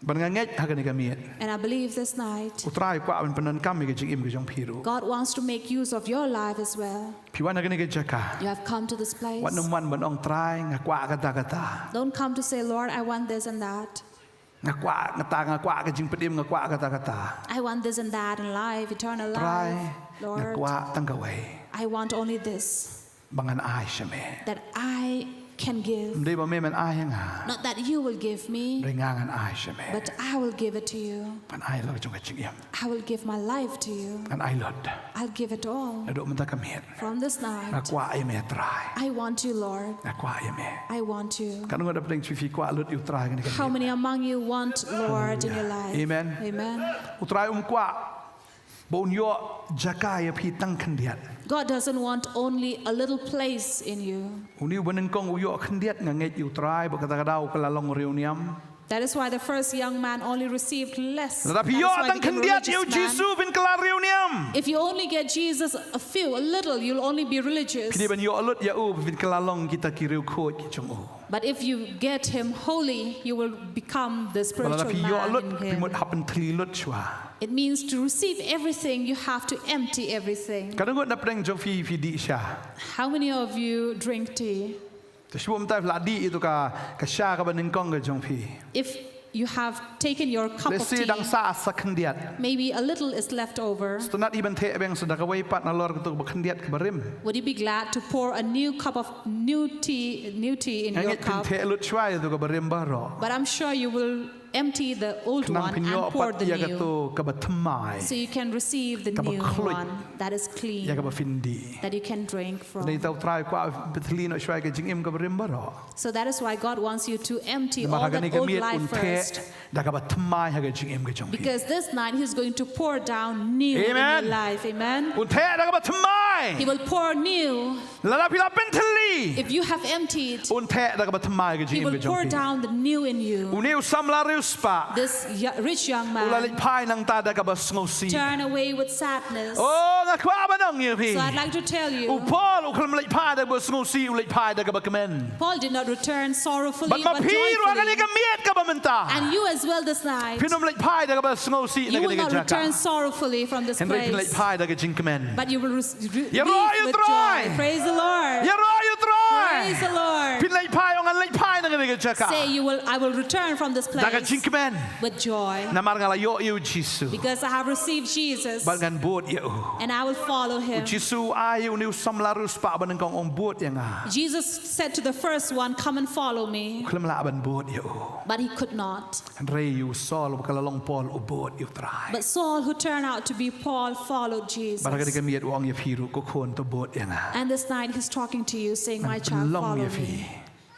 Banganget hagan kami. And I believe this night, Utray kwa penan kami ke jing im ke jong piru. God wants to make use of your life as well. Piwan hagan ke jaka. You have come to this place. Wan wan banong try ngakwa kata. Don't come to say, Lord, I want this and that. Ngakwa ke jing pedim ngakwa kata. I want this and that in life, eternal life. Try Lord, ngakwa tangkaway. I want only this, Bangan ay shame. that I can give. Mday ba meman ay nga. Not that you will give me, Ringangan ay shame. but I will give it to you. Pan ay lo jong jing im. I will give my life to you. An ay lot. I'll give it all. Nado man ta kami. From this night, Ngakwa ay me try. I want you, Lord. Ngakwa ay me. I want you. Kanung ada pedeng fifi kwa lot yu try kan How many among you want, Lord, in your life? Amen. Amen. Utray kwa. Bon yo jakaya pi tang kandiat. God doesn't want only a little place in you. Uni banen kong uyo kandiat nganget yu try ba kata kadau kalalong reuniam. That is why the first young man only received less. That Tetapi is yo why tang the kandiat yu religious man- Jisu bin kelar reuniam. If you only get Jesus a little, you'll only be religious. Kini ban yo alut ya u bin kelalong kita kiriu kot ki chung u. But if you get him holy, you will become the spiritual Tetapi yo man alut in bimut him. hapen telilut chwa. It means to receive everything, you have to empty everything. Kadang ngot na pedeng jong fi di sya. How many of you drink tea? Tersebut mtai ladi itu ka sya ka banen kong ke jong fi. If you have taken your cup of Lesi tea, dang sa sak kandiat. maybe a little is left over. Stunat iban te beng sudah kawai pat nalor ketuk bakandiat ke barim. Would you be glad to pour a new cup of new tea in your Angit pin cup? te lut chwa itu ke barim baro. But I'm sure you will empty the old Kenang one pinyo and pour pat the ya new, katu ke batemai. so you can receive the Kaba new kluit. one that is Ya clean, ke bafindi. that you can drink from. Nei tau try kwa betli no chwa ke jingim ke barim baro. So that is why God wants you to empty all Maka that gani ke old miet life un te first. da ke batemai ha ke jingim ke jong fi. Because this night He's going to pour down new in Amen. your life. Amen. Un te da ke batemai. He will pour new. Lala pila penteli. If you have emptied, Un te da ke batemai ke He jingim will ke pour jong fi. down the new in you. Uneu samla reuspa. This rich young Ulalit man pai nang ta da ke basngosi. turn away with sadness. Oh ngakwa ba nong ye fi. So I'd like to tell you, Paul uklam lit pai da basngosi ulit pai da ke bakamen. Paul did not return sorrowfully But but mapiru agani joyfully. ke miet ke bamenta. And you as well this night, Pinum lit pai da ke basngosi you na will ke not return jaka. sorrowfully from this Henry lit place, pai da ke jingkemen. but you will Ya leave roy, you with try. joy. Praise the Lord. Ya roy Praise the troy. Lord. Pin lit pai ongan lit pai na ke jaka. Say I will return from this Da ke place jingkemen. with joy Namar ngala yo yu Jisu. because I have received Jesus Bangan buat ya. and I will follow Him. Jisu ayu niu samlarus pa ban kong ong buat ya nga. Jesus said to the first one, "Come and follow me," Klam la ban buat ya. but he could not. Rei yu Saul kalalong Paul ubot yu try. But Saul, who turned out to be Paul, followed Jesus. Barang ka miet wang ya piru ko kon to buat ya nga. And this night He's talking to you, saying, "My child, Long follow ya fi. me.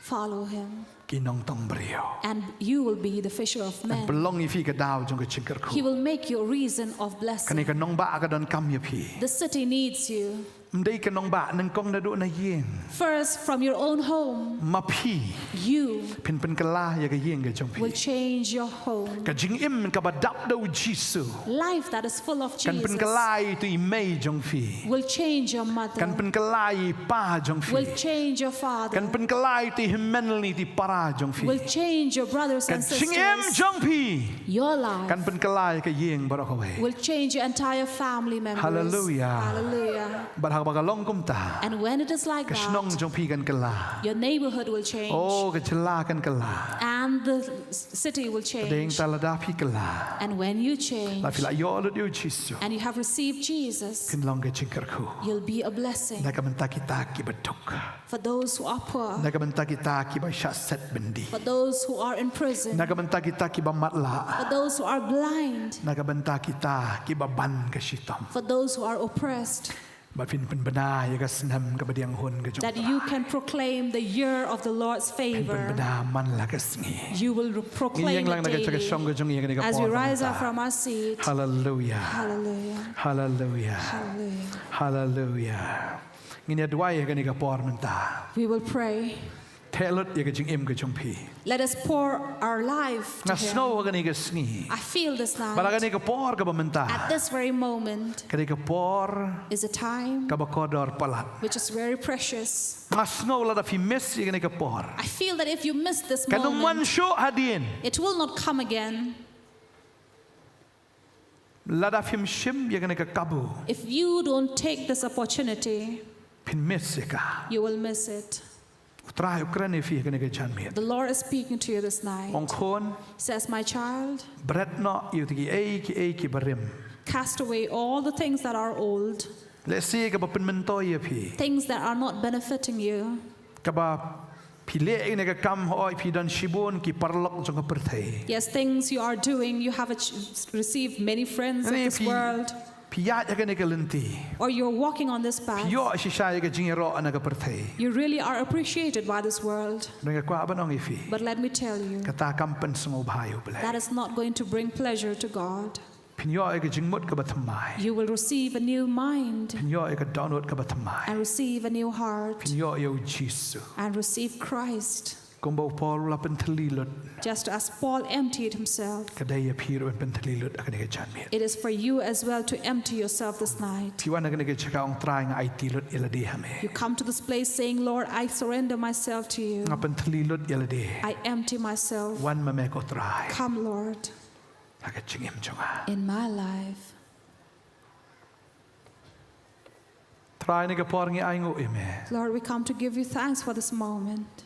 Follow Him, Kinong tong brio. and you will be the fisher of men." Belong ya fi ka daw jong ka chingker He ko. will make you a reason of blessing. Kani ka nong ba ka don kam ya fi. The city needs you. Mdei ka nong ba nang kong na do na yin. First, from your own home, Mapi. you Pin pin kala ya ka yin ka jong will pi. change your home. Ka jing im ka badap daw Jisu. Life that is full of Kan pin Jesus kalai tu imei jong fi. will change your mother, Kan pin kalai pa jong will fi. change your father, Kan pin kalai tu himenli ti para jong fi. will change your brothers Kan and jing im sisters. jong pi. Your life Kan pin kalai ka yin barakawai. will change your entire family members. Hallelujah. Hallelujah. Barhak bagalong kumta. And when it is like Kasnong that, jong pi kan kala. your neighborhood will change, Oh kacela kan kala. and the city will Deng change. talada pi kala. And when you change, La fila yo lo dio Jisu. and you have received Jesus, Kin long ka chingker ko. you'll be a blessing Naka menta kita ki batuk. for those who are poor, Naka menta kita ki ba set bendi. for those who are in prison, Naka menta kita ki ba matla. for those who are blind, Naka menta kita ki ba ban ka shitom. for those who are oppressed, Ba fin pen bena ya ka snam ka badiang hun ka jong. that you can proclaim the year of the Lord's Pen favor. bena man la ka sngi. You will proclaim Ngiyang lang it naga chaka daily shong ka jong yang ka as we rise up from our seat. Hallelujah. Hallelujah. Hallelujah. Hallelujah. Hallelujah. Nginya dua ya ka ni ka por menta. We will pray. Telut ya kajing im kajong pi. Let us pour our life to Na Him. snow ka ni ka sngi. I feel this Bara ka night. ni ka por ka bamenta. At this very moment Ka ni ka por is a time ka bakodor palat. which is very precious. Na snow la da fi miss ya ka ni ka por. I feel that if you miss this Kanong man moment, show hadin. it will not come again. La da fi shim ya ka ni ka kabu. If you don't take this opportunity, Pin miss ya ka. you will miss it. Try Ukraine fi ka ni ka chan mi. The Lord is speaking to you this night. Ong kon Says, my child, bret no yu tiki ki barim. cast away all the things that are old, Le si ka ba pin mento ya pi. things that are not benefiting you. Ka ba pile ni ka kam hoi pi dan shibun ki parlok jong ka perthai. Yes, things you are doing, you have received many friends of this world, Piyat ya ka ni ka lenti. or you're walking on this path. Piyo si siya ka jingero ana ka perthai. You really are appreciated by this world. Nang ka ba nong ifi. But let me tell you, Kata kampen sungo bahayo bele. that is not going to bring pleasure to God. Pinyo ka jingmut ka ba thamai. You will receive a new mind Pinyo ka download ka ba thamai. and receive a new heart Pinyo yo Jesus. and receive Christ. Kumbaw Paul la pentalilot. Just as Paul emptied himself, Kadaya piro pentalilot akan ka chan mi. it is for you as well to empty yourself this night. Piwan na ka chaka ong trying IT lot iladi hame. You come to this place saying, Lord, I surrender myself to you. Nga pentalilot iladi. I empty myself. Wan mameko try. Come, Lord, Aga chingim chunga. in my life. Try ni ka porngi aingo ime. Lord, we come to give you thanks for this moment,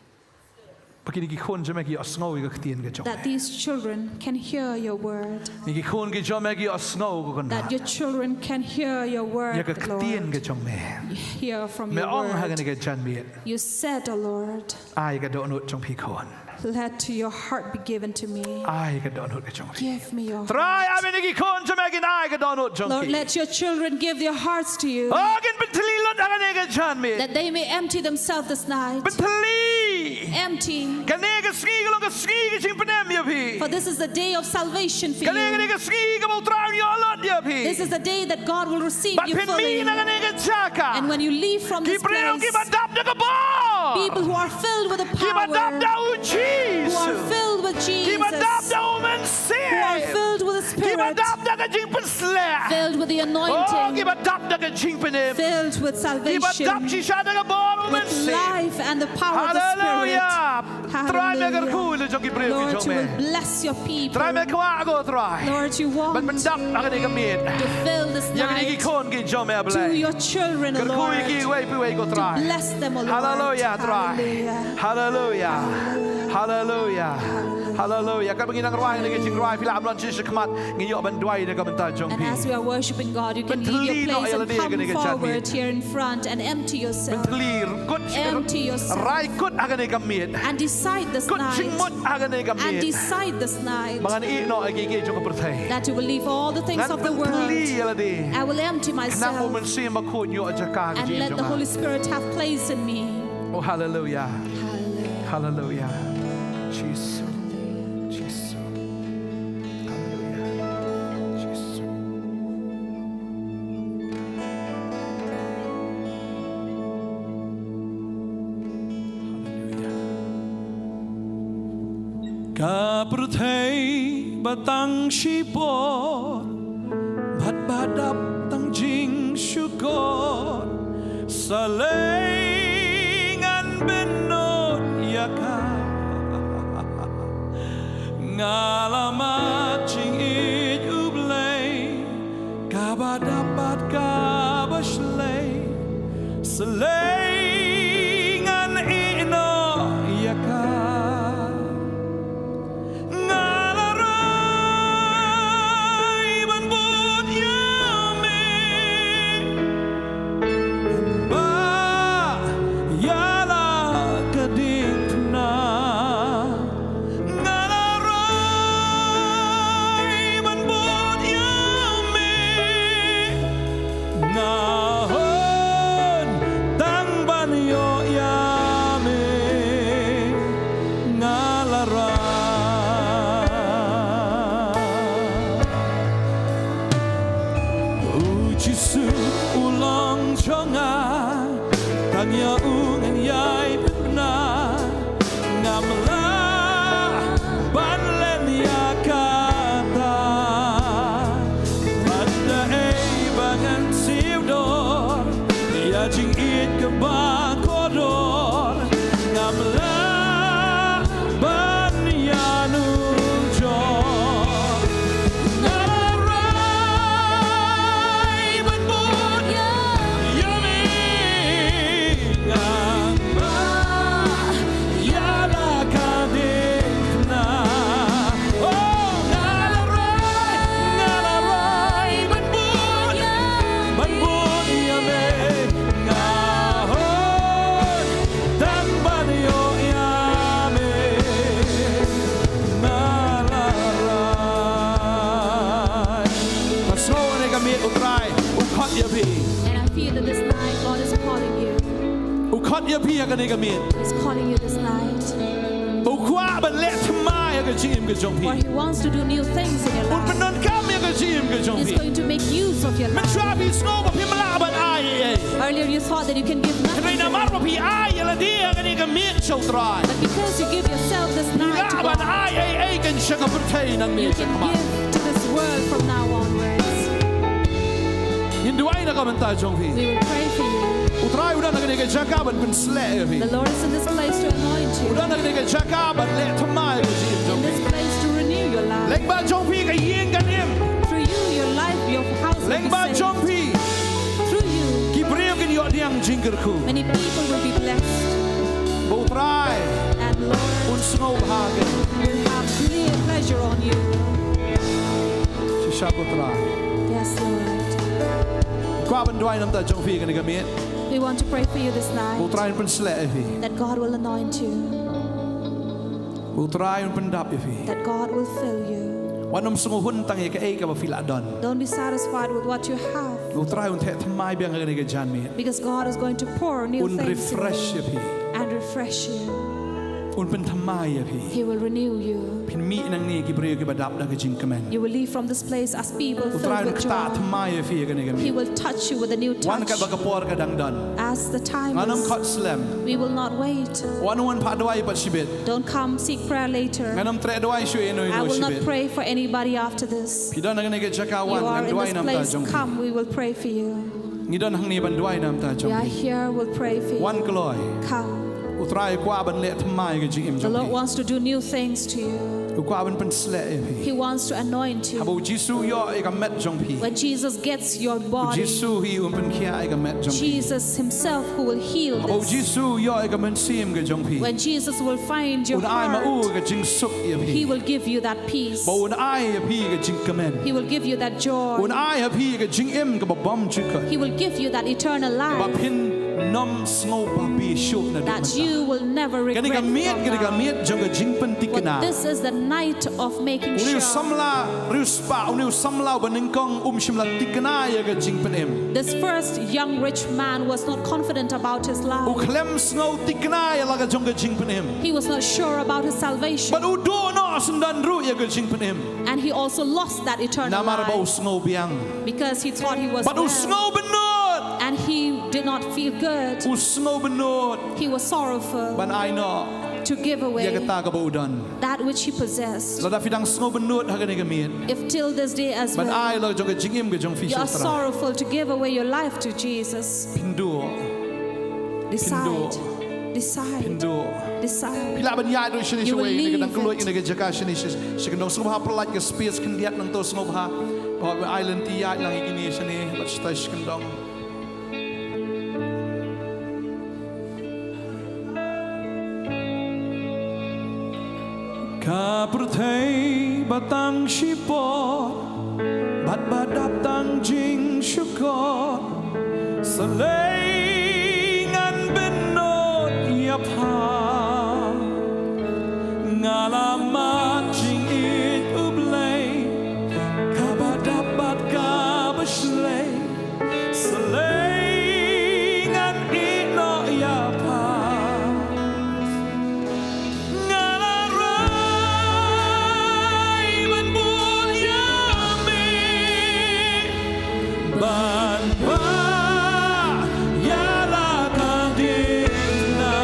Pakini ki khon jame ki asngo ka ktien ka chong. that these children can hear your word, Ni ki khon ki jame ki asngo ko that kanda. your children can hear your Ya word, ka ktien ka Lord. chong me. Hear from Me your ong ha ka word. ni ka chan mi. You said, O Lord, Ai ka do no chong pi khon. let to your heart be given to me. Ai ka do no ka chong pi. Give me your Try heart. ame ni ki khon jame ki ai ka do no chong Lord, ki. let your children give their hearts to you, Agin pentalilot aga ni ka chan mi. that they may empty themselves this night. Pentali. Empty. Kanega ski ka ski ka ching panem ya pi. For this is the day of salvation for Kanega you. ka ski ka mo traw yo lot ya pi. This is the day that God will receive But you pin fully. mi na kanega chaka. And when you leave from Ki this preo ki place, badap na ka ba. people who are filled with the Ki badap power, na u who are Jesus. filled with Ki badap Jesus, na u men who are se. filled with the Ki Spirit, badap na ka ching pasle. filled with the Oh, ki anointing, badap na ka ching panem. filled with Ki badap salvation, chi siya na ka ba u men with se. life and the power of the Hallelujah. Spirit. Try me ka Hallelujah. kul jong ki preo ki Lord, jong you will me. bless your people. Try me kwa ako try. Lord, you But want mandap na kanega mit. to fill this Ya kanegi night kon ki jong me to ablay. your children, O Kerkui ki Lord, way pi way ko to try. bless them, O Lord. Hallelujah, try. Hallelujah. Hallelujah. Hallelujah. Hallelujah. Kan bagi nang ruai ni jing ruai pila amlan chi shikmat ngi yo ban duai de ka ban ta jong And as we pi. are worshiping God, you can But leave your lead place no and elade come ka ni ka forward chat here in front and empty yourself Clear. Good. Empty yourself. Rai good agane ka mit. and decide this Good ching mot night agane ka and mit. decide this night Mga ni no agi ki jong ka perthai. that you will leave all the things Ngan of the world. pentli elade. I will empty Nang mo myself men si makut yo aja ka and ji let the Holy jong. Spirit have place in me. Oh hallelujah. Hallelujah. Hallelujah. Jesus. Jesus. Hallelujah. Jesus. Ka perthai batang shipor Bhat badap tang jing syukor Salengan benot yaka Ngalamat jing it ublay Ka badapat ka baslay Salengan ino yaka Ngalaray ban bud yame Ba yala kading na Ngalaray ban bud yame Ngahon tang banyo yame Ngalaray Ujisu ulang chonga Tanya ungan yai puna มีอุตรายอุคอดยาพี And I feel that this night God is calling you. อุคอดยาพีกันนี่ก็มี He's calling you this night. อุคว้าบันเละทำไมก็จีมก็จงพี For He wants to do new things in your อุนเป็น life. นนข้ามก็จีมก็จง He's พี going to make use of your มัน life. ชอบพี่สโนว์บอกพี่มาลาบันไอ้ Earlier you thought that you can give ทำไม nothing นา to มาร์ God. บอกพี่ไอ้ยละดีกันนี่ก็มีโชว์ตราย But because you give yourself this ลา night to บัน God, ไอ้กันเชื่อกับประเทศนั่นนี่ you จะ can มา give to this world from now onwards. ยินดีไว้นะครับมันตาจงพี We will pray for you. อุตรายอุดรนักนี่ก็จะก้าบันเป็นสเล่พี The Lord is in this place to anoint อุ you. ดรนักนี่ก็จะก้าบันเละทำไมก็จีมจง In พี this place to renew your เล็ก life. บ้านจงพีก็ยิงกันเนี่ย Through you, your life, your house เล็ก will บ้าน be จง saved. พี Through you, กี่เปรี้ยวกันยอดยังจิงกระคู many people will be blessed. อุตราย And Lord อุนสโนว์พากัน will have clear pleasure on you. ชิชาอุตราย Yes, Lord. กว่าบันด้วยน้ำตาจงพีกันนี่ก็มี We want to pray for you this อุ night ตรายเป็นสเล่พี that God will anoint you, อุตรายเป็นดับพี that God will fill you. วันน้ำสงหุ่นตั้งเอกเอกกับฟิลาดอน Don't be satisfied with what you have อุตรายอุนเททำไมเบียงกันนี่ก็จานมี because God is going to pour อุ new น things in refresh you พี and refresh you. อุนเป็นทำไมพี He will renew you. พินมีนังนี่กี่เปรี้ยวกี่บดับแล้วก็จิงกันแมน You will leave from this place as people อุตราย filled นุ with กตา joy. ทำไมพีกันนี่ก็มี He will touch you with a new วันกัน touch. บักกะปอร์กันดังดัน As the time งานน้ำคอด is, สแลม we will not wait. วันพาด้วยปัจฉิบิต Don't come seek prayer งาน later. น้ำเตะด้วยช่วยหน่อย I ด้วย will ชี not วิต pray for anybody after this. พี่ดอนนั่งนี่ก็จะก้าววัน You งาน are ด้วย in น้ำ this ตา place. จง Come, we will pray for you. นี่ดอนหังนี้บันด้วยน้ำตาจง We are here, we'll pray for วัน you. กลอย Come. อุตรายกว่าบันเละทำไมก็จิงอิมจ The ง Lord wants to do new things to you. กว่าบันเป็นสเล่พี He wants to anoint ฮับ you. จิสูย่อเอกเม็ดจงพี When Jesus gets your จิ body, สูฮีอุนเป็นเคียเอกเม็ดจงพี Jesus Himself who will heal ฮับจิ this. สูย่อเอกเม็ดซีมก็จงพี When Jesus will find อุ your นไอมาอู้ heart, ก็จิงสุกเอียพี He will give you that peace. บ่อุนไอพีก็จิงกระเมน He will give you that อุน joy. ไอพีก็จิงเอ็มก็บ่บอมจิกเก He will give you that eternal บ่ life พินน้ำสงบบีชุบนะดูมัน that you will never กันนี่ regret ก็เมียด from กันนี่ก็เมียด now. จงก็จิงเป็นติกนา But this is the night of making อุนิว sure ซัมลาริวสปาอุนิวซัมลาบันนึงกองชิมลาติกนาเยก็จิงเป็นเอ็ม this first young rich man was not confident about his อุ life. เคลมสงบติกนาเยละก็จงก็จิงเป็นเอ็ม He was not sure about his บัด salvation, อุดโนสันดันรู้เยก็จิงเป็นเอ็ม and he also lost that นา eternal มาระบา life สงบยัง because he thought he was บัดอุสง well, บเป็นโนด and he did not feel good. อุสงบเป็นโนด He was sorrowful บันไอโน to give เย away ก็ตากระบูดัน that which he possessed. ระดับฟิดังสงบเป็นโนดฮักกันนี่ก็เมียด If till this day as บันไอ well เราจงก็จิงเอ็มก็จงฟิช you ต are รา sorrowful to give away your life to Jesus, พินดู decide, decide, พินดู decide. พิลาบรรยายโดยชนิด You เว will ในกระดัง leave กล้วย it. ในกระจักรชนิดสิกันดงสงบหาประหลาดกับสเปียสกันเดียดนังโตสงบหาพอไปไอแลนด์ที่ยาหลังอีกินีชนิดบัชตัชกันดง ข้าประเทศบัดตังชิปอบัดบัดดับตังจิงชุกอสเลงันเป็นโนดยาพางาลามาจิงอีดอุบเลข้าบัดดับบัดกาบัชเลสเลงันอีดโนยาพาBan ba ya la kadina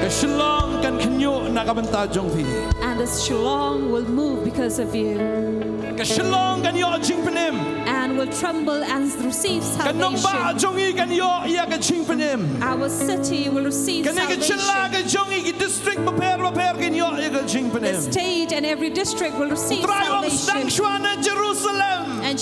Ke Shillong kan kenyo nak banta jong pi. And this Shillong will move because of you. Ke Shillong kan yo jing penem. And will tremble and receive Kan nong ba salvation. jong i kan yo ia ke jing penem. Our city will receive Kan ke chilla salvation. ke jong i ki district paper kan yo ia ke jing The penem. state and every district will receive Try on stang salvation. shwana Jerusalem. And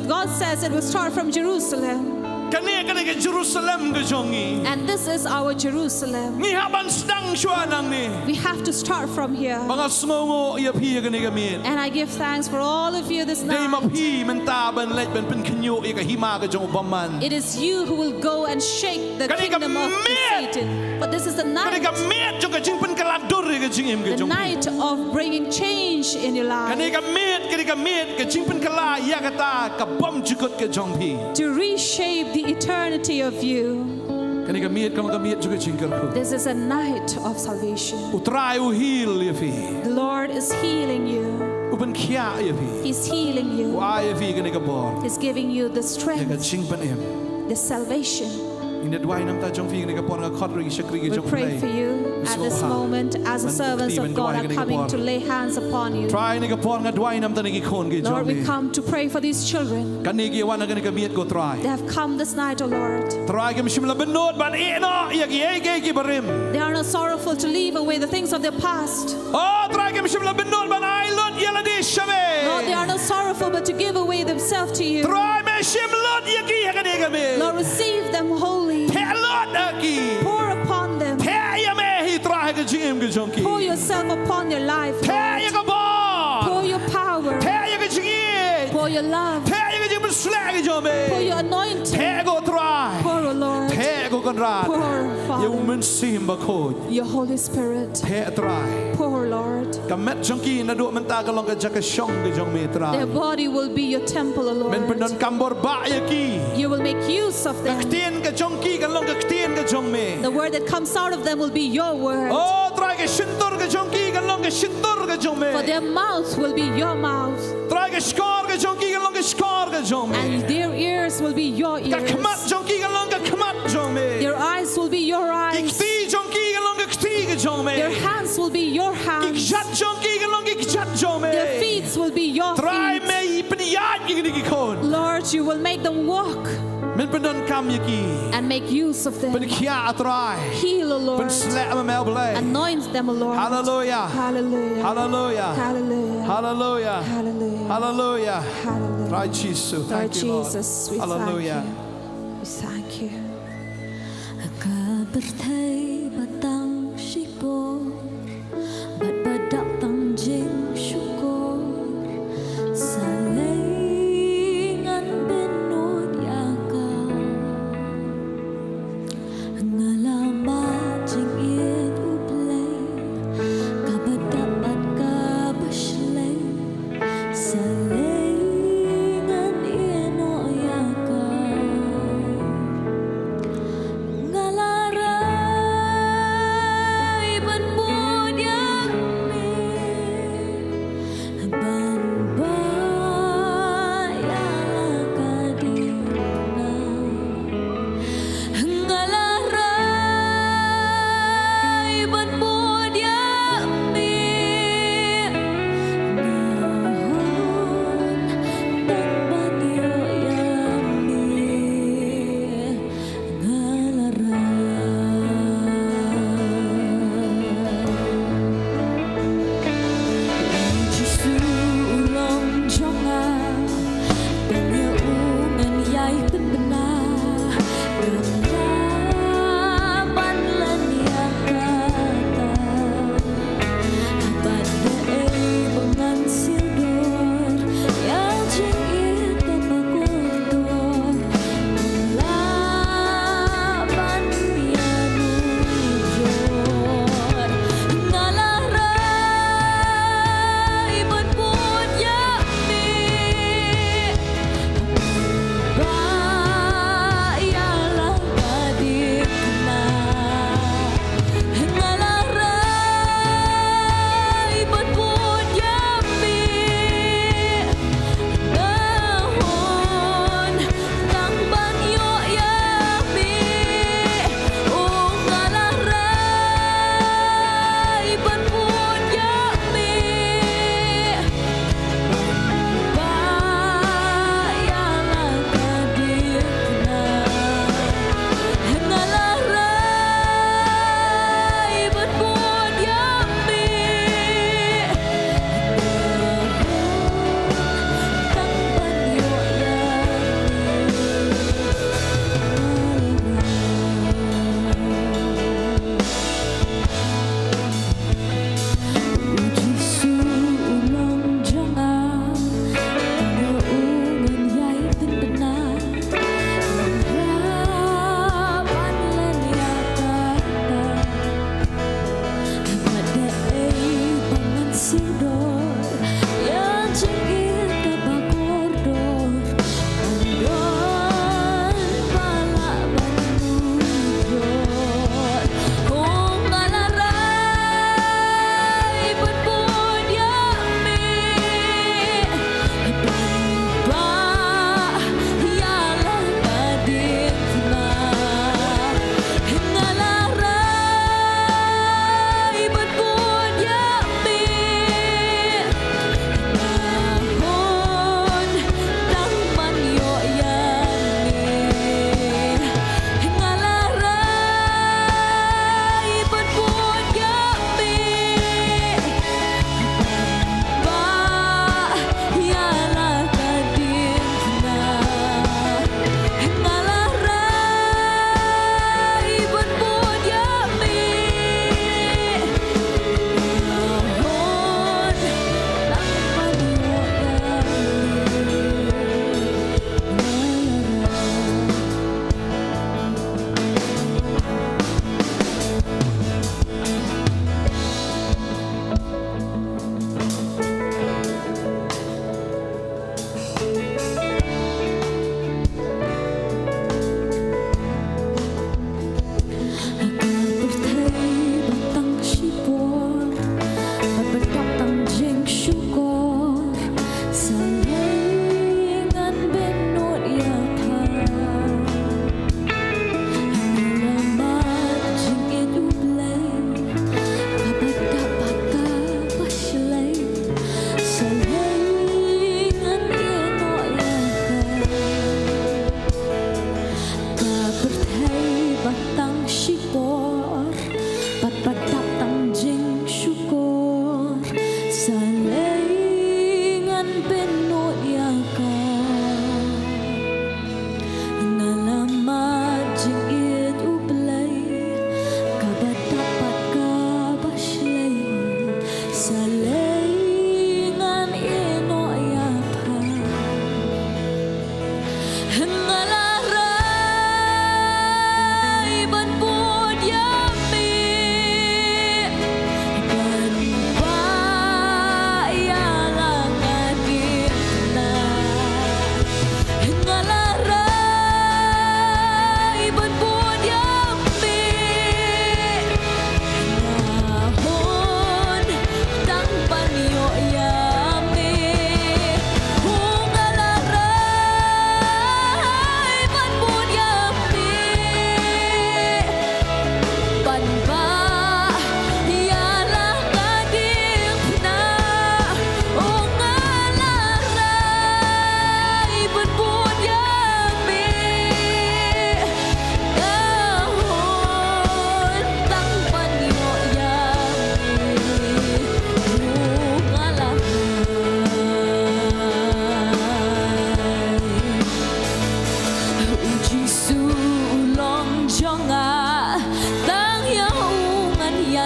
God says it will start from Jerusalem. Kan ke Jerusalem ke jong i. And this is our Jerusalem. Ni haban stang shwana ni. We have to start from here. Mga smongo ia pi ke ni gamit. And I give thanks for all of you this Dei ma night. pi menta ban let ban pen kenyo ia ke hima ke jong baman. It is you who will go and shake the Kan kingdom of Satan. But this is the Kan night, ke met jong ke jing pen kaladur ke jing im ke the jong. night of bringing change in your life. Kan ke met ke jing pen kala ia kata ka bom jukut ke jong pi. To reshape the eternity of you. Kan ke met juga jing kerku. This is a night of salvation. Utrai u heal ia pi. The Lord is healing you. Uben kia ia pi. He's healing you. Wa ia pi ke bor. He's giving you the Ia ke strength, jing pen em. the salvation. Ini dua nam ta jong pi ke bor nga khot ri shakri ke We jong pray for you at this moment as the servants of God are coming to lay hands upon you. Try ni ke bor nga dua nam ta ni khon ke Lord, jong we ni. come to pray for these children. Kan ni ke wan ke met go try. They have come this night, O Lord. Try ke mishim la benot ban eno ia ki barim. They are not sorrowful to leave away the things of their past. Oh, try ke mishim la benot ban ai lot ia la di shame. Lord, they are not sorrowful but to give away themselves to you. Try me shim lot ia ki ka ni ke me. Lord, receive them wholly. Pe lot ki. Pour upon them. Pe ia me hi try ke jing ke jong ki. Pour yourself upon their life. Pe Lord. ia ke bor. Pour your power. Pe ia ke jing. Pour your love. Pe ia ke jing besla ke jong me. Pour your anointing. Pe go try. Pour, O Lord. Pe go kon rat. Pour, Ye Father. men sim ba khod. Your Holy Spirit. Pe try. Pour, Lord. Kamet jong ki na do men ta ka long ke jaka shong ke jong me try. Their body will be your temple, O Men Lord. penon kambor ba ya ki. You will make use of them. Ktien ke jong ki kan long ke ktien ke jong me. The word that comes out of them will be your word. Oh, try ke shintor ke jong ki kan long ke shintor ke jong me. For their mouth will be your mouth. Try ke skor ke jong ki kan long ke skor ke jong me. And their ears will be your Ka ears. kmat jong ki kan long ke kmat jong me. Their eyes will be your Ki eyes. kti jong ki kan long ke kti ke jong me. Their hands will be your Ki hands. kjat jong ki kan long ke kjat jong me. Their feet will be your Try feet. me i peniyat ki ki kon. Lord, you will make them walk Men penon kam ya ki. and make use of them. Pen kia try. Heal, O Lord. Pen slap me mel blay. Anoint them, O Lord. Hallelujah. Hallelujah. Hallelujah. Hallelujah. Hallelujah. Hallelujah. Hallelujah. Hallelujah. Try Jesus. Lord Thank you, Lord. Jesus, we Hallelujah. thank you. We thank you. Bantei batang syibor bat badak tang jing syukur salingan benut yaga ngalamat jing it ublay kabadapat kabaslay salingan ino yaga ngalara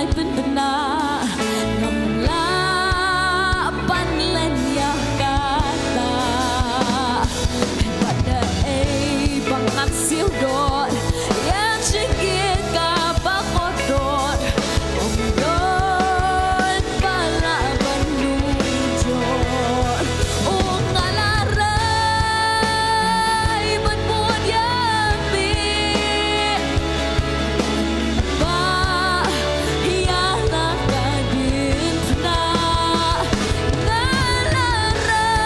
ai pun benar ngamla pan len ya kata pada bangan siu dot yang cingir ka bakodot om dot bala banujot ung ngalarai banbud yami ba hiala kadin na ngalarai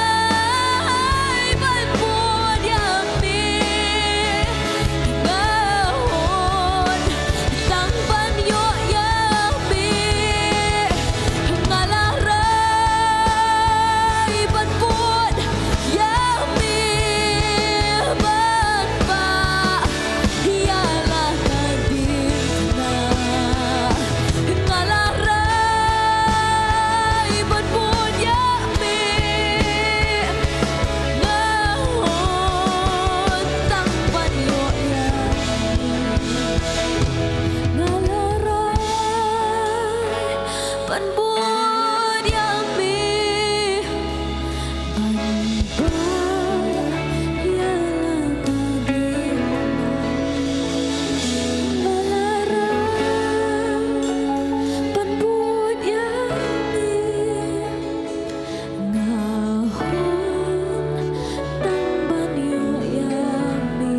banbud yami ngahon tang banyo yami ngalarai banbud yami banba hiala kadin na ngalarai banbud yami ngahon tang banyo yami ngalarai banbud yami banba hiala kadin ngalarai banbud yami ngahon tang banyo yami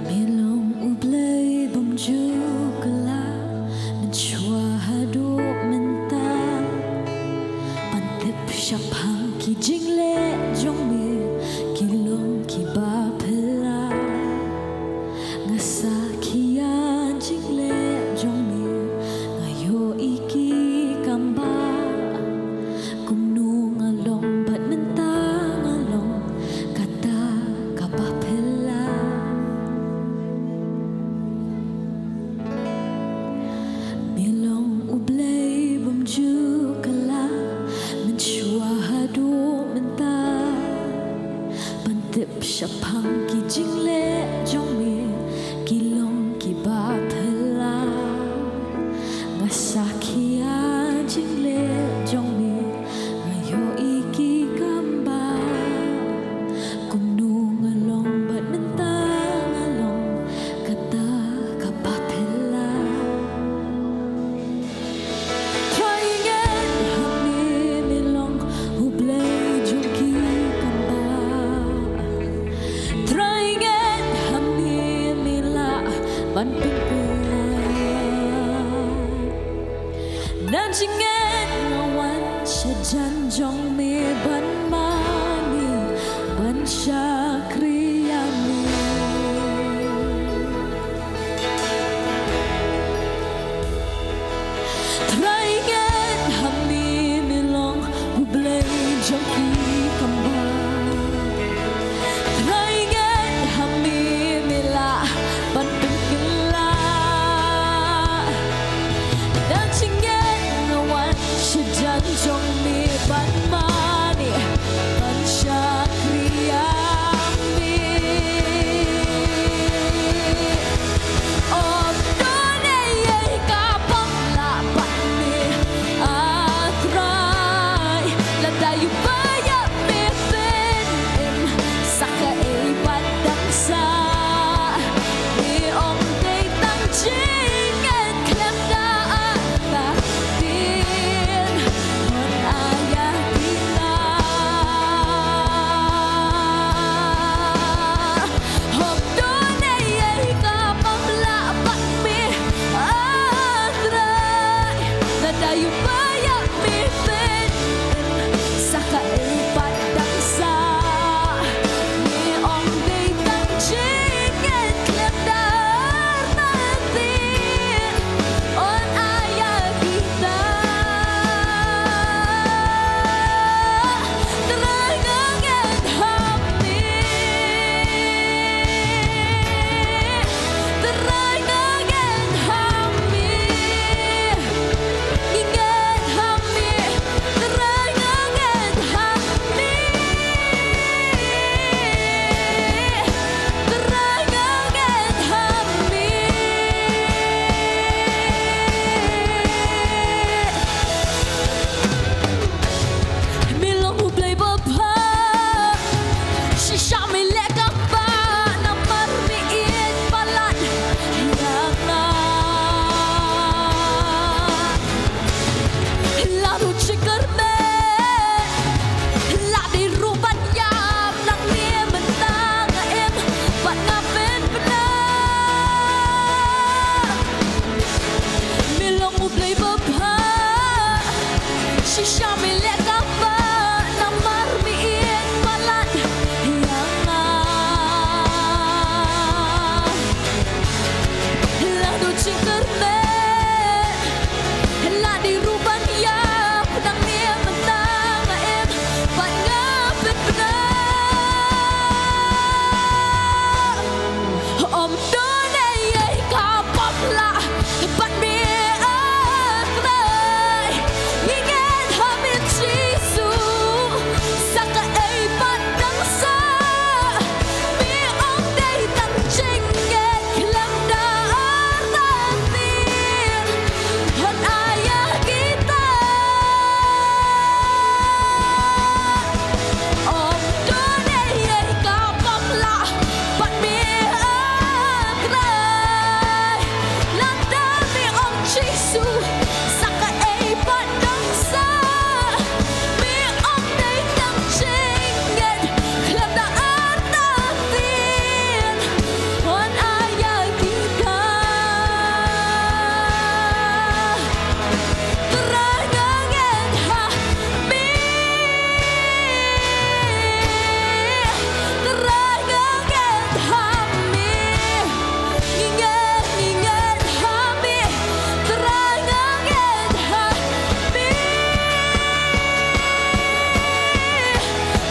Milong ublay bumju kala menchua hadu mentang pantip syapang ki jingle jongme kilong ki ba phela ngasa kian jingle jongme ngayo iki kamba kumnu ngalong bat mentang ngalong kata kabah phela Milong ublay bumju kala menchua hadu mentah pantip syapang ki jingle jongme kilong ki ba phela ngasa kia jingle jongme ngayo iki kamba kumnu ngalong bat mentang ngalong kata kabah phela Try again, hami milong hublay jungki kamba. Try again, hami mila ban pipila. Nanjingen ngawan syajan jong me ban mani ban Nongkhryiem. Try again, hami milong hublay jongki kamba. Try again, hami mila ban pipila. Nanjingen ngawan syajan jong me ban mani tu cingkermen la di rubania pedang dia mentang em van ngapet benar om done ye ka pop la bat me akrai ingin hamil jisu saka ei padang sa mi ong dei tang ching ye klam da artin hon ayah kita om done ye ka pop la bat me akrai landa mi ong jisu saka ei padang sa mi ong dei tang ching ye klam da artin hon ayah kita terangangan hami terangangan hami ingat hami terangangan hami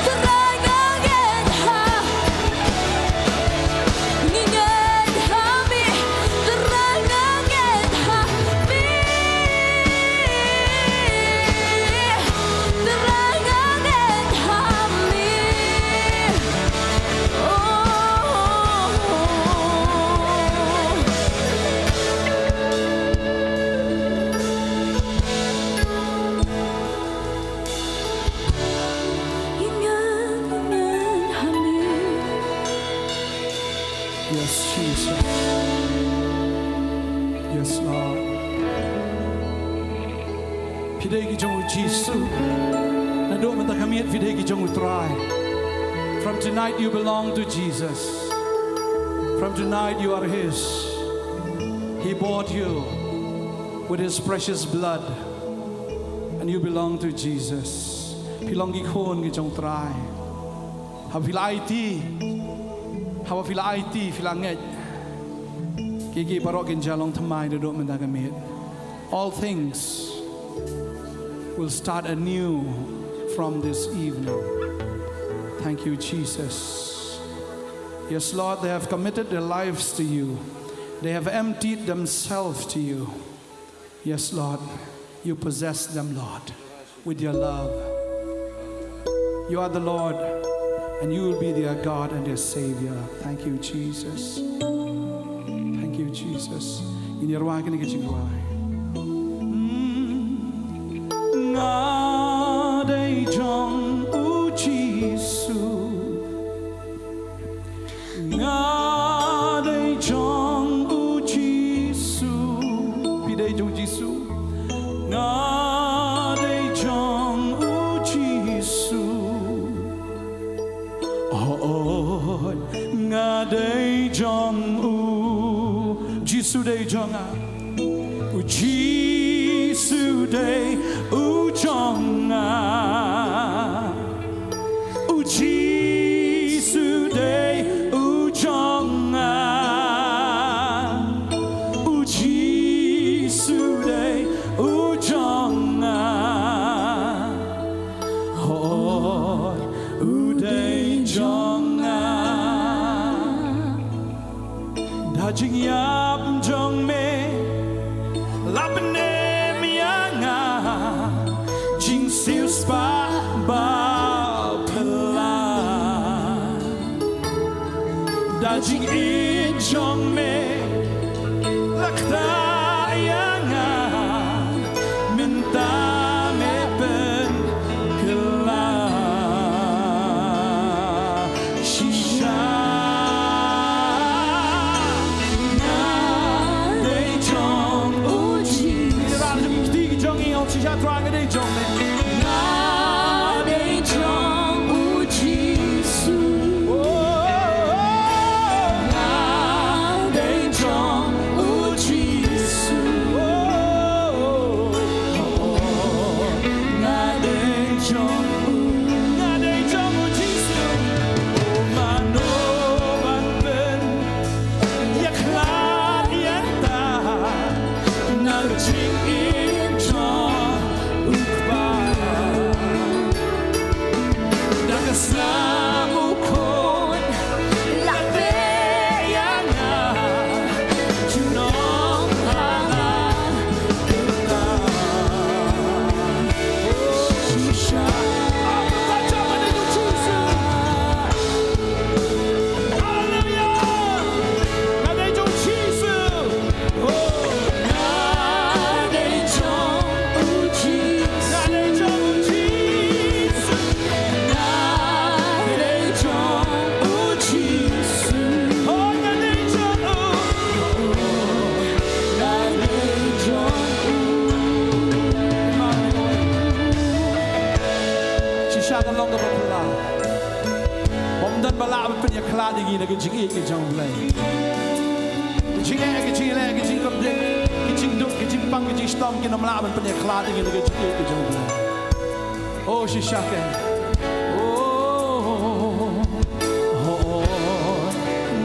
terangangan ingat hami terangangan hami terangangan hami ingat hami Yes, Jesus. Yes, Lord. Pidegi jong Jisu. Na do man ta kamiet pidegi jong utrai. From tonight you belong to Jesus. From tonight you are His. He bought you with His precious blood, and you belong to Jesus. Pilong gikon gijong trai. Hapila IT. Hawa fila IT fila ngej. Kiki parok kinja Nongthymmai na do man ta kamiet. All things will start anew from this evening. Thank you, Jesus. Yes, Lord, they have committed their lives to you. They have emptied themselves to you. Yes, Lord, you possess them, Lord, with your love. You are the Lord, and you will be their God and their Savior. Thank you, Jesus. Thank you, Jesus. In your way, can you get your way? Ngade jong ujisu, ngade jong ujisu, pidei jong jisu, ngade jong ujisu, oh ngade jong ujisu dei jonga, ujisu dei ujonga, ujisu dei ujonga, ujisu dei ujonga, oh udei jonga, dajing yap jong me lapne jing siu spa ba pela dajing in jong me lakta yanga minta me pen kela shisha na de jong uji ra de ti jong in on shisha trang de jong me cloud đi là cái chính cái trong này cái chính e cái chính le cái chính cầm điện cái chính đục cái chính băng cái chính storm cái nằm la mình bên cloud đi là cái chính cái trong này oh shishake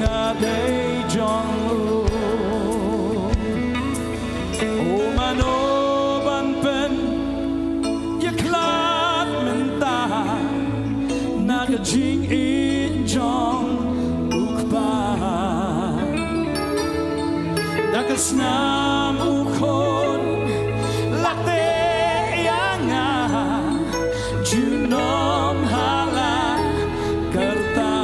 ngã đây trong mano ban pen ya cloud mình ta na cái chính in trong ukpa na cái snam ukon latte yanga junom hala karta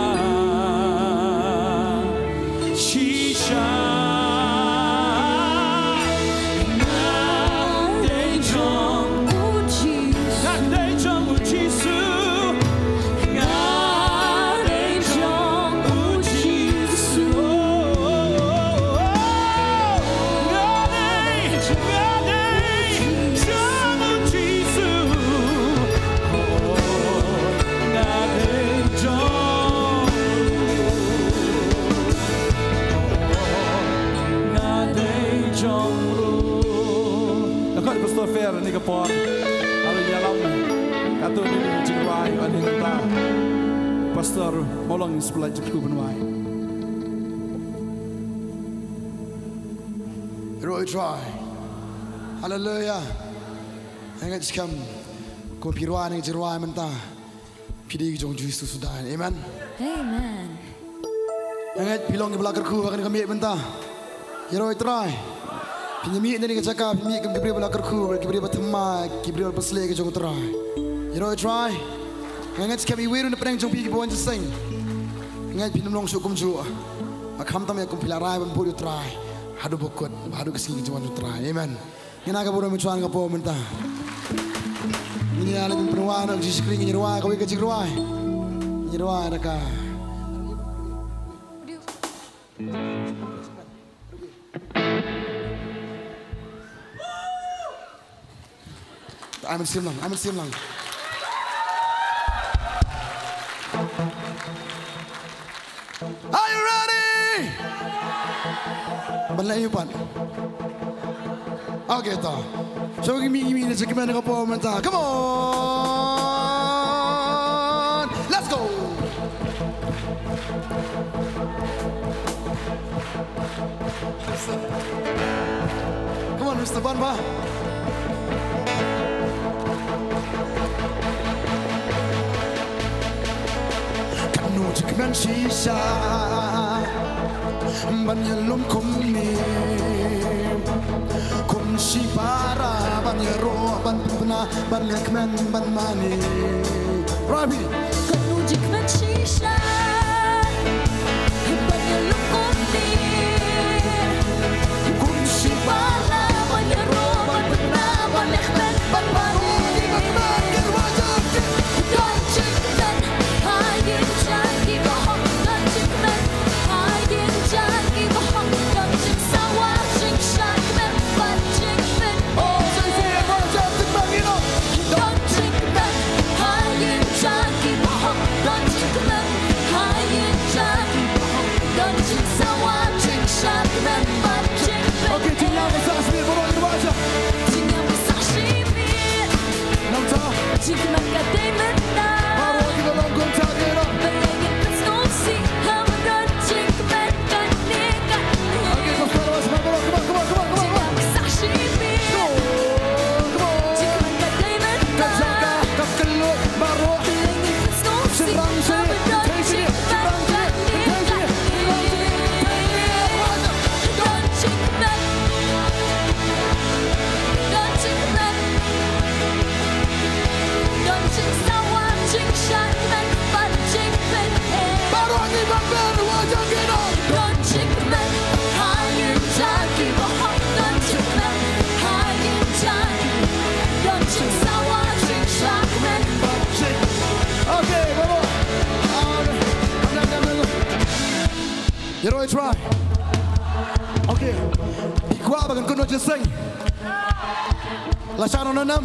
shisha ni kapor alu yalam katu ni jingwai ani ta pastor molong sebelah jepku benwai Roy try hallelujah hangat skam ko pirwan ni jirwai menta pidi jong juisu sudah amen Amen. hangat pilong di belakang ku akan kami menta Roy try Pinyami ini kita cakap, pinyami kita beri belakang ku, kita beri berteman, kita beri berperseli ke jong try. You know try. Ingat kami wiru ni perang jong pi kita buat sing. Ingat pinam long sukum jua. Akam tam ya kumpilarai bambu try. Hadu bokot, hadu kesini jong try. Amen. Ina ka buru mencuan ka po menta. Ini ala bin penuan ang jiskring ni ruai, kau ikut jiruai. Ni ruai naka. I'm Shillong. Are you ready? Balai pan. Okay, ta. So gimi na sa kimana ka po manta. Come on, let's go. Come on, Mr. Banba. Jikman shisha banyalum kumni kum shibara banyaro banpuna banyakman banmani Rabi Kanu jikman shisha banyalum kumni kum shibara banyaro banpuna banyakman banmani You know try. Okay. Ikuha bagan kuno jeseng. Lasano nanam.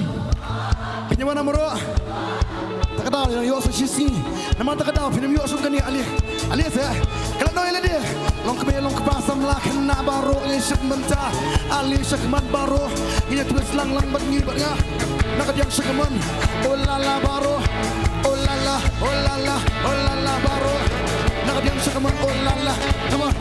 Pinjam mana moro? Tak kenal yang yuk sisi. Nama tak kenal pinjam yuk suka ni Ali. Ali saya. Kalau no ele dia. Long kebe long kepasam lah kena baru ni syek mentah. Ali syek man baru. Ini tulis lang bagi batnya. Nak yang syek man. Oh la baru. Oh la baru. Nak yang syek man. Oh la. Come on.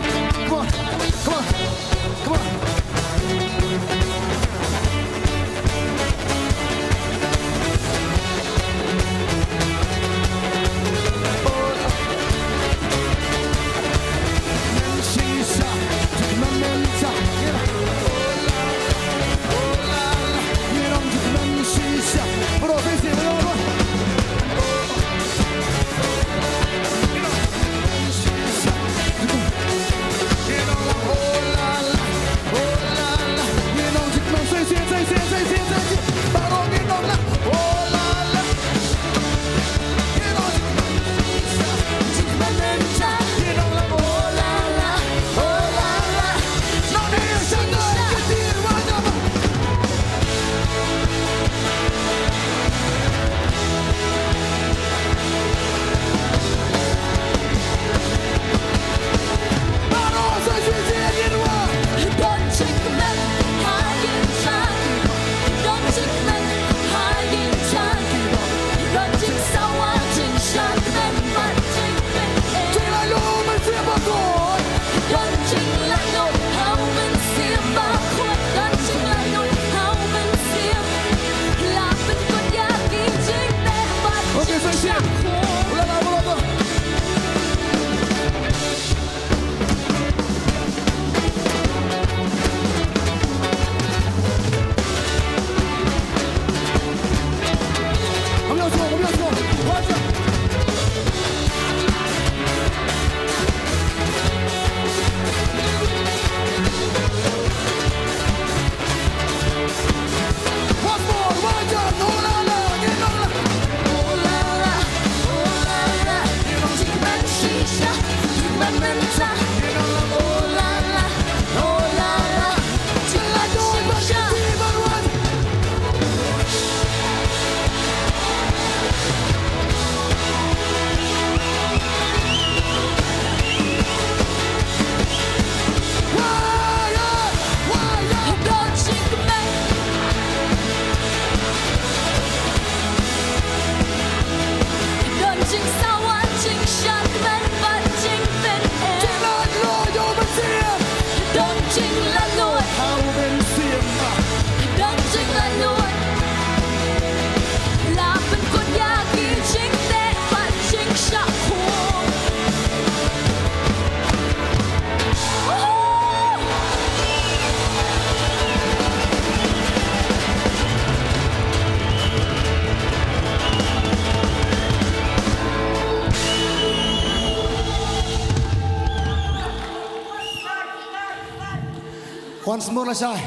Once more lah Syai.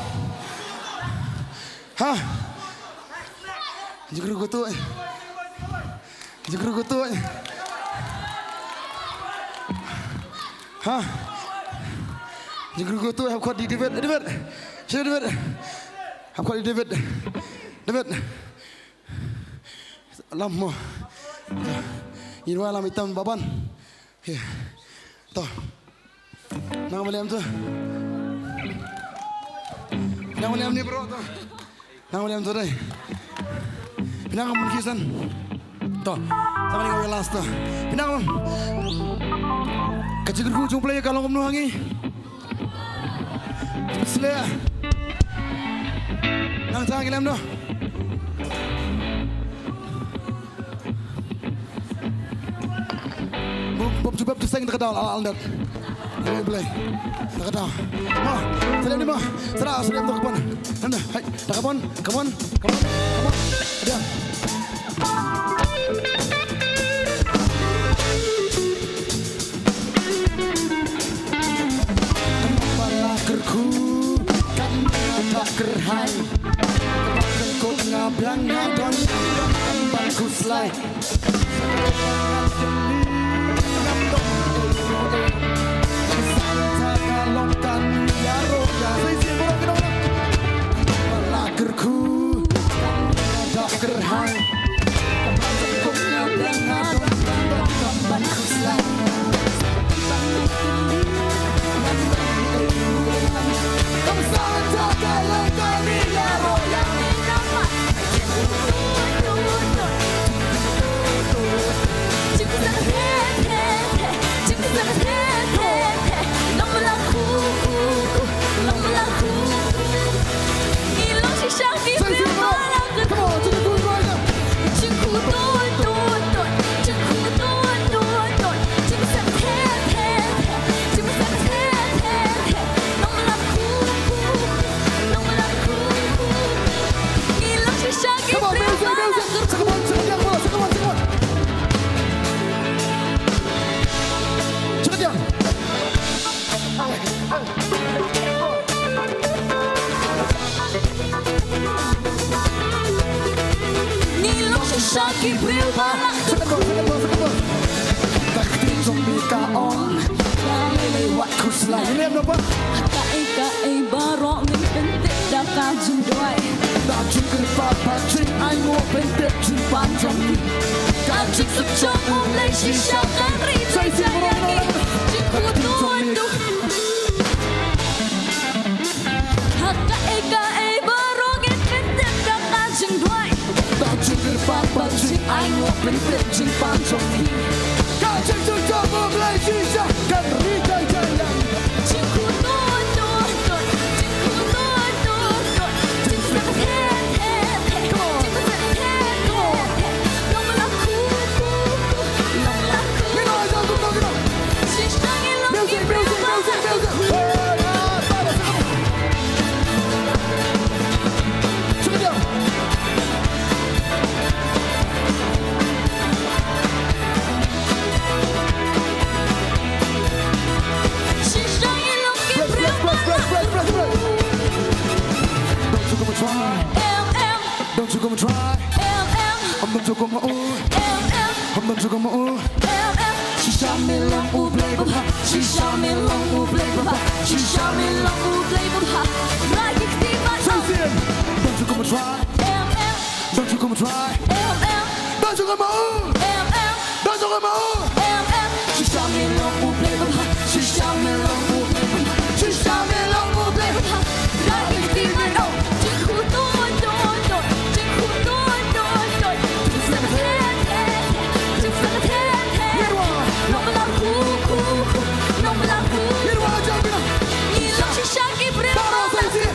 Ha? Jegru gutuk. Ha? Jegru gutuk. Hab kuat di David. Syai David. Hab kuat di David. Lama. Ini alam hitam baban. Okay. Toh. Nang boleh am tu. Pinang boleh am ni bro tu. Nang boleh am tu deh. Pinang am kisan. Toh. Sama ni kau last tu. Pinang am. Kecil kerja jumpa ya kalau kamu hangi. Selea. Nang cang kilam tu. Bob coba pusing terkedal al-aldat. Ini boleh. Terkedal. Ma, selam ni ma. Selam tu kapan? Nanda, hai, dah kapan? Kapan? Ada. Kepala kerku, kan tak kerhai. Kepala kau ngablang ngadon, kembangku selai. Longkan ya roya, saya boleh kita orang. Lagerku, tak Shaki bril balak Takti zombie ka on lewat kuslah. Ini apa? Kai barok min pentek dah kajun doai Tak cukup papa cing ai ngo pentek cing panjang ni. Kajik sejak mulai sisa kan rita sayangi Cikgu tuduh Kai barok min pentek dah kajun doai Tak cukup papa cing ai ngo pentek cing panjang ni. Kajik sejak mulai sisa kan rita sayangi. Cikgu tuduh Cikgu tuduh Cikgu sakit Cikgu sakit Long laku Long laku Kita aja tu kita. Sisangin long Music, music, music, music. Cukup jam. Sisangin long Press. Don't you come and try. Don't you come and try. Don't you come and Don't you come and Shisha me long u play bapa. Shisha me long u play bapa Shisha me long u play bapa Like it's the Don't you come and try. Don't you come and try. Don't you come and Don't you come and Shisha me long u play bapa Shisha me long u play bapa Shisha me long u play bapa Like it's the Cikgu tuduh Cikgu tuduh Cikgu sakit Cikgu sakit Long laku Long laku Kita aja kita. Ilang shisha ki bril Taruh balak saya sini.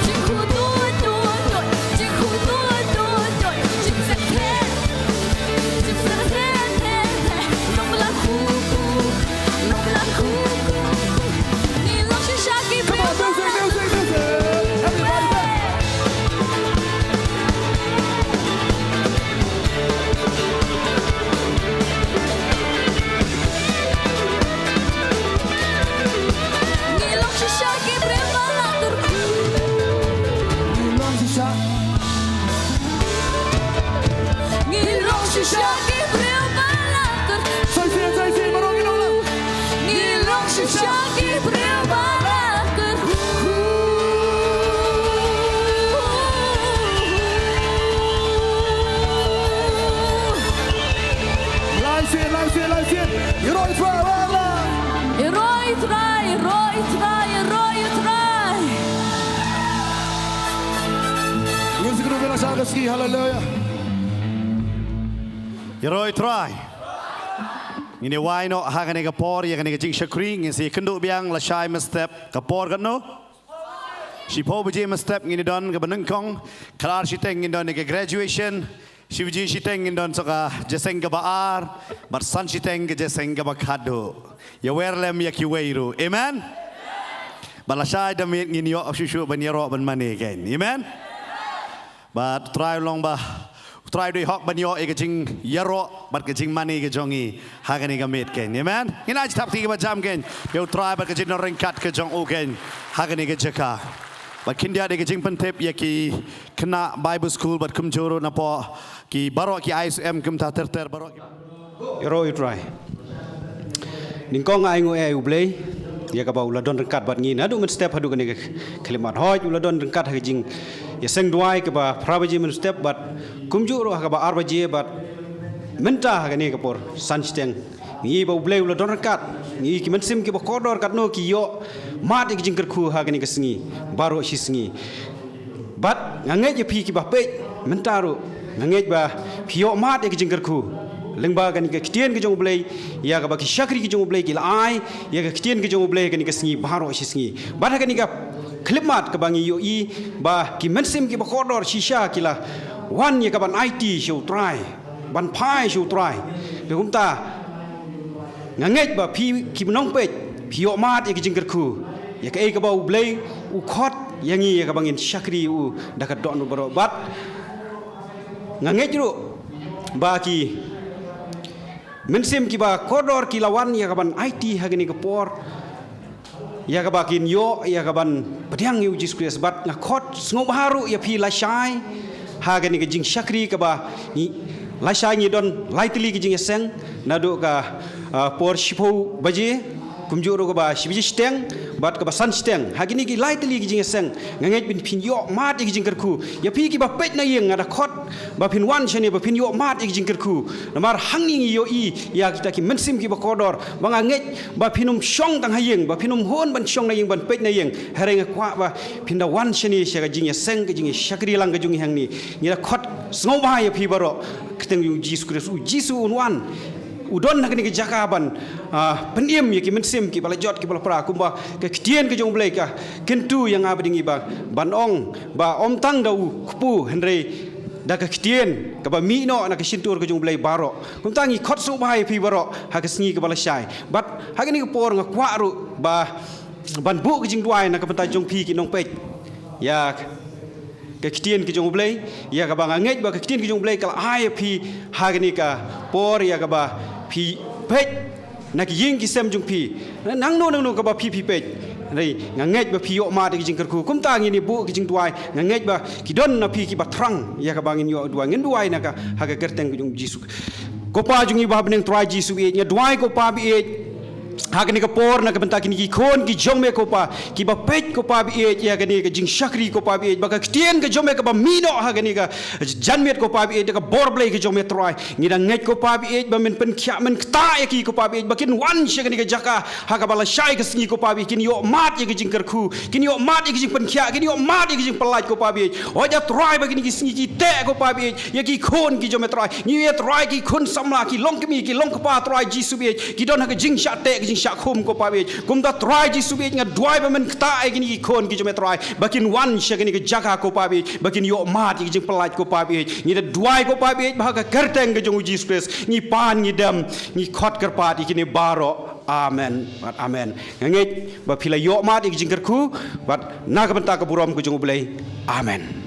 Cikgu tuduh Cikgu tuduh Cikgu sakit Cikgu sakit Long laku Long laku Ilang shisha ki Come bril on, music, balak music, music. Everybody back. Ilang shisha ki bril balak Long shisha. Ilang shisha ki bril balak Saya sini, marongin orang. Ilang shisha ki bril balak Live scene. You know it's right. Roy try Music group yang saya kasih. Hallelujah. Yeroi try. Ini why no hagan ega por ya kan ega jing shakring si kendu biang la shai step ka por kan no. Si po buje step ngini don ka benengkong kelar si teng ngini don ega graduation. Si buje si teng ngini don soka jeseng ka baar bar san si teng ke jeseng ka bakado. Ya werlem ya kiweiru. Amen. Bala shai damit ngini yo shushu ban yero ban mane kan. Amen. But try long ba tryด้วยฮอกบันยอเอกจิงยะรอบัดกะจิงมันเอกจงอีหากันเอกเมดเกนเอเมนกินอาจทับที่ประจำเกนเดี๋ยว try บัดกะจิงนริงกัดกะจงโอเกนหากันเอกจกาบัดคินเดียเอกจิงพันเทปยากีคณะ Bible School บัดคุมโจโรนะปอกีบารอกี ISM คุมตาเตอร์บารอกี Yeroi try. Ningkong ai ngo ai ublei. Ya ka ba uladon rengkat bat ngin adu men step hadu kan kalimat hoj uladon rengkat ha jing ya seng duai ka ba prabaji men step bat kumju ro ka ba arbaji bat menta ha ni ka por san steng ni ba ublei uladon rengkat ni ki men sim ki ba kodor kat no ki yo mat ik jing kerku ha gani kesengi baro si sengi bat nganget je pi ki ba pe mentaru nganget ba pio mat ik jing kerku lengba gani ke kitien ke jong blai ya ga ba ki shakri ke jong blai ki lai ya ga kitien ke jong blai gani kesengi baro si sengi bat gani ka klimat ke bangi yo I ba ki mensim ki ba kodor shisha ki la wan ye ka ban IT show try ban pai show try de kum ta nganget ba pi ki nong pe pio mat ik jing kerku ya ka e ka ba u blai u khot yangi ya ka bangin shakri u dakat don baro bat nganget ru ba ki mensim ki ba kodor ki lawan ya ka ban IT hagani ka por ya ka bakin yo ya ka ban pediang yu Jesus Christ bat ngakot sngob haru ya pi la shai hagani ka jing shakri ka ba ni la shai ni don lightly ki jing seng nadu ka por shipo baje kumjuro ka ba shibiji steng bat ka ba san steng hagini ki lightly ki jing seng nganget bin pin yo mat ki jing kerku ya pi ki ba pet na yeng ada khot ba pin wan chani ba pin yo mat ki jing kerku namar hangning yo I ya kita ki mensim ki ba kodor ba nganget ba pinum shong tang hayeng ba pinum hon ban shong na yeng ban pet na yeng hereng kwa ba pinda wan chani sha ka jing seng ka jing shakri lang ka jung hang ni ni da khot sngo ba ya pi baro keteng yu Jesus Christ u Jesus unwan udon nak ni ke jakaban peniem ya ki mensim ki bala jot ki bala pra kumba ke kitien ke jong blai ka kentu yang abdingi ba banong ba om tang dau kupu henry da ke kitien ka ba mi no na ke sintur ke jong blai baro kum tangi khot su bai pi baro ha ke sngi ke bala shai bat ha ke ni ke por nga kwa ru ba ban bu ke jing duai na ka pata jong pi ki nong pe ya ke kitien ke jong blai ya ka ba nganget ba ke kitien ke jong blai ka ai pi ha ke ni ka por ya ka ba pi pet nak ying ki sem jung pi nang no ka ba pi pet nei nganget ba pi yo ma de jing kerku kum ta ngi ni bu ki jing tuai nganget ba ki don na pi ki ba trang ya ka bangin yo duai ngin duai na ka ha ka kerteng jung jisu ko pa jung I ba beneng try jisu e nya duai ko pa bi e Hagani ka por na ka banta kini ki khon ki jome ko pa ki ba pet ko pa bi e ya gani ka jing shakri ko pa bi e ba ka tien ka jome ka ba mino hagani ka janmet ko pa bi e ka bor blai ka jome try ni da nget ko pa bi e ba men pen khya men ta e ki ko pa bi ba kin wan shagani ka jaka ha ka bala shai ka sngi ko pa bi kin yo mat ye ka jing kerku kin yo mat ye ka jing pen khya kin yo mat ye ka jing palai ko pa bi o ja try ba kini ki sngi ki te ko pa bi ye ki khon ki jome try ni ye try ki khon samla ki long ki long ko pa try jisu bi ki don ha ka jing sha te jing syak khum ko pa bi kum da try ji subi nga dwai ba men kta e gini khon ki jome try bakin wan sha gini jaga ko pa bi bakin yo mat ki jing pelat ko pa bi ni da dwai ko pa bi ba ka kerteng ke jong Jesus Christ ni pan ni dam ni khot ker pa di kini baro amen amen nganget ba phila yo mat ki jing kerku bat na ka banta ka burom ko jong blai amen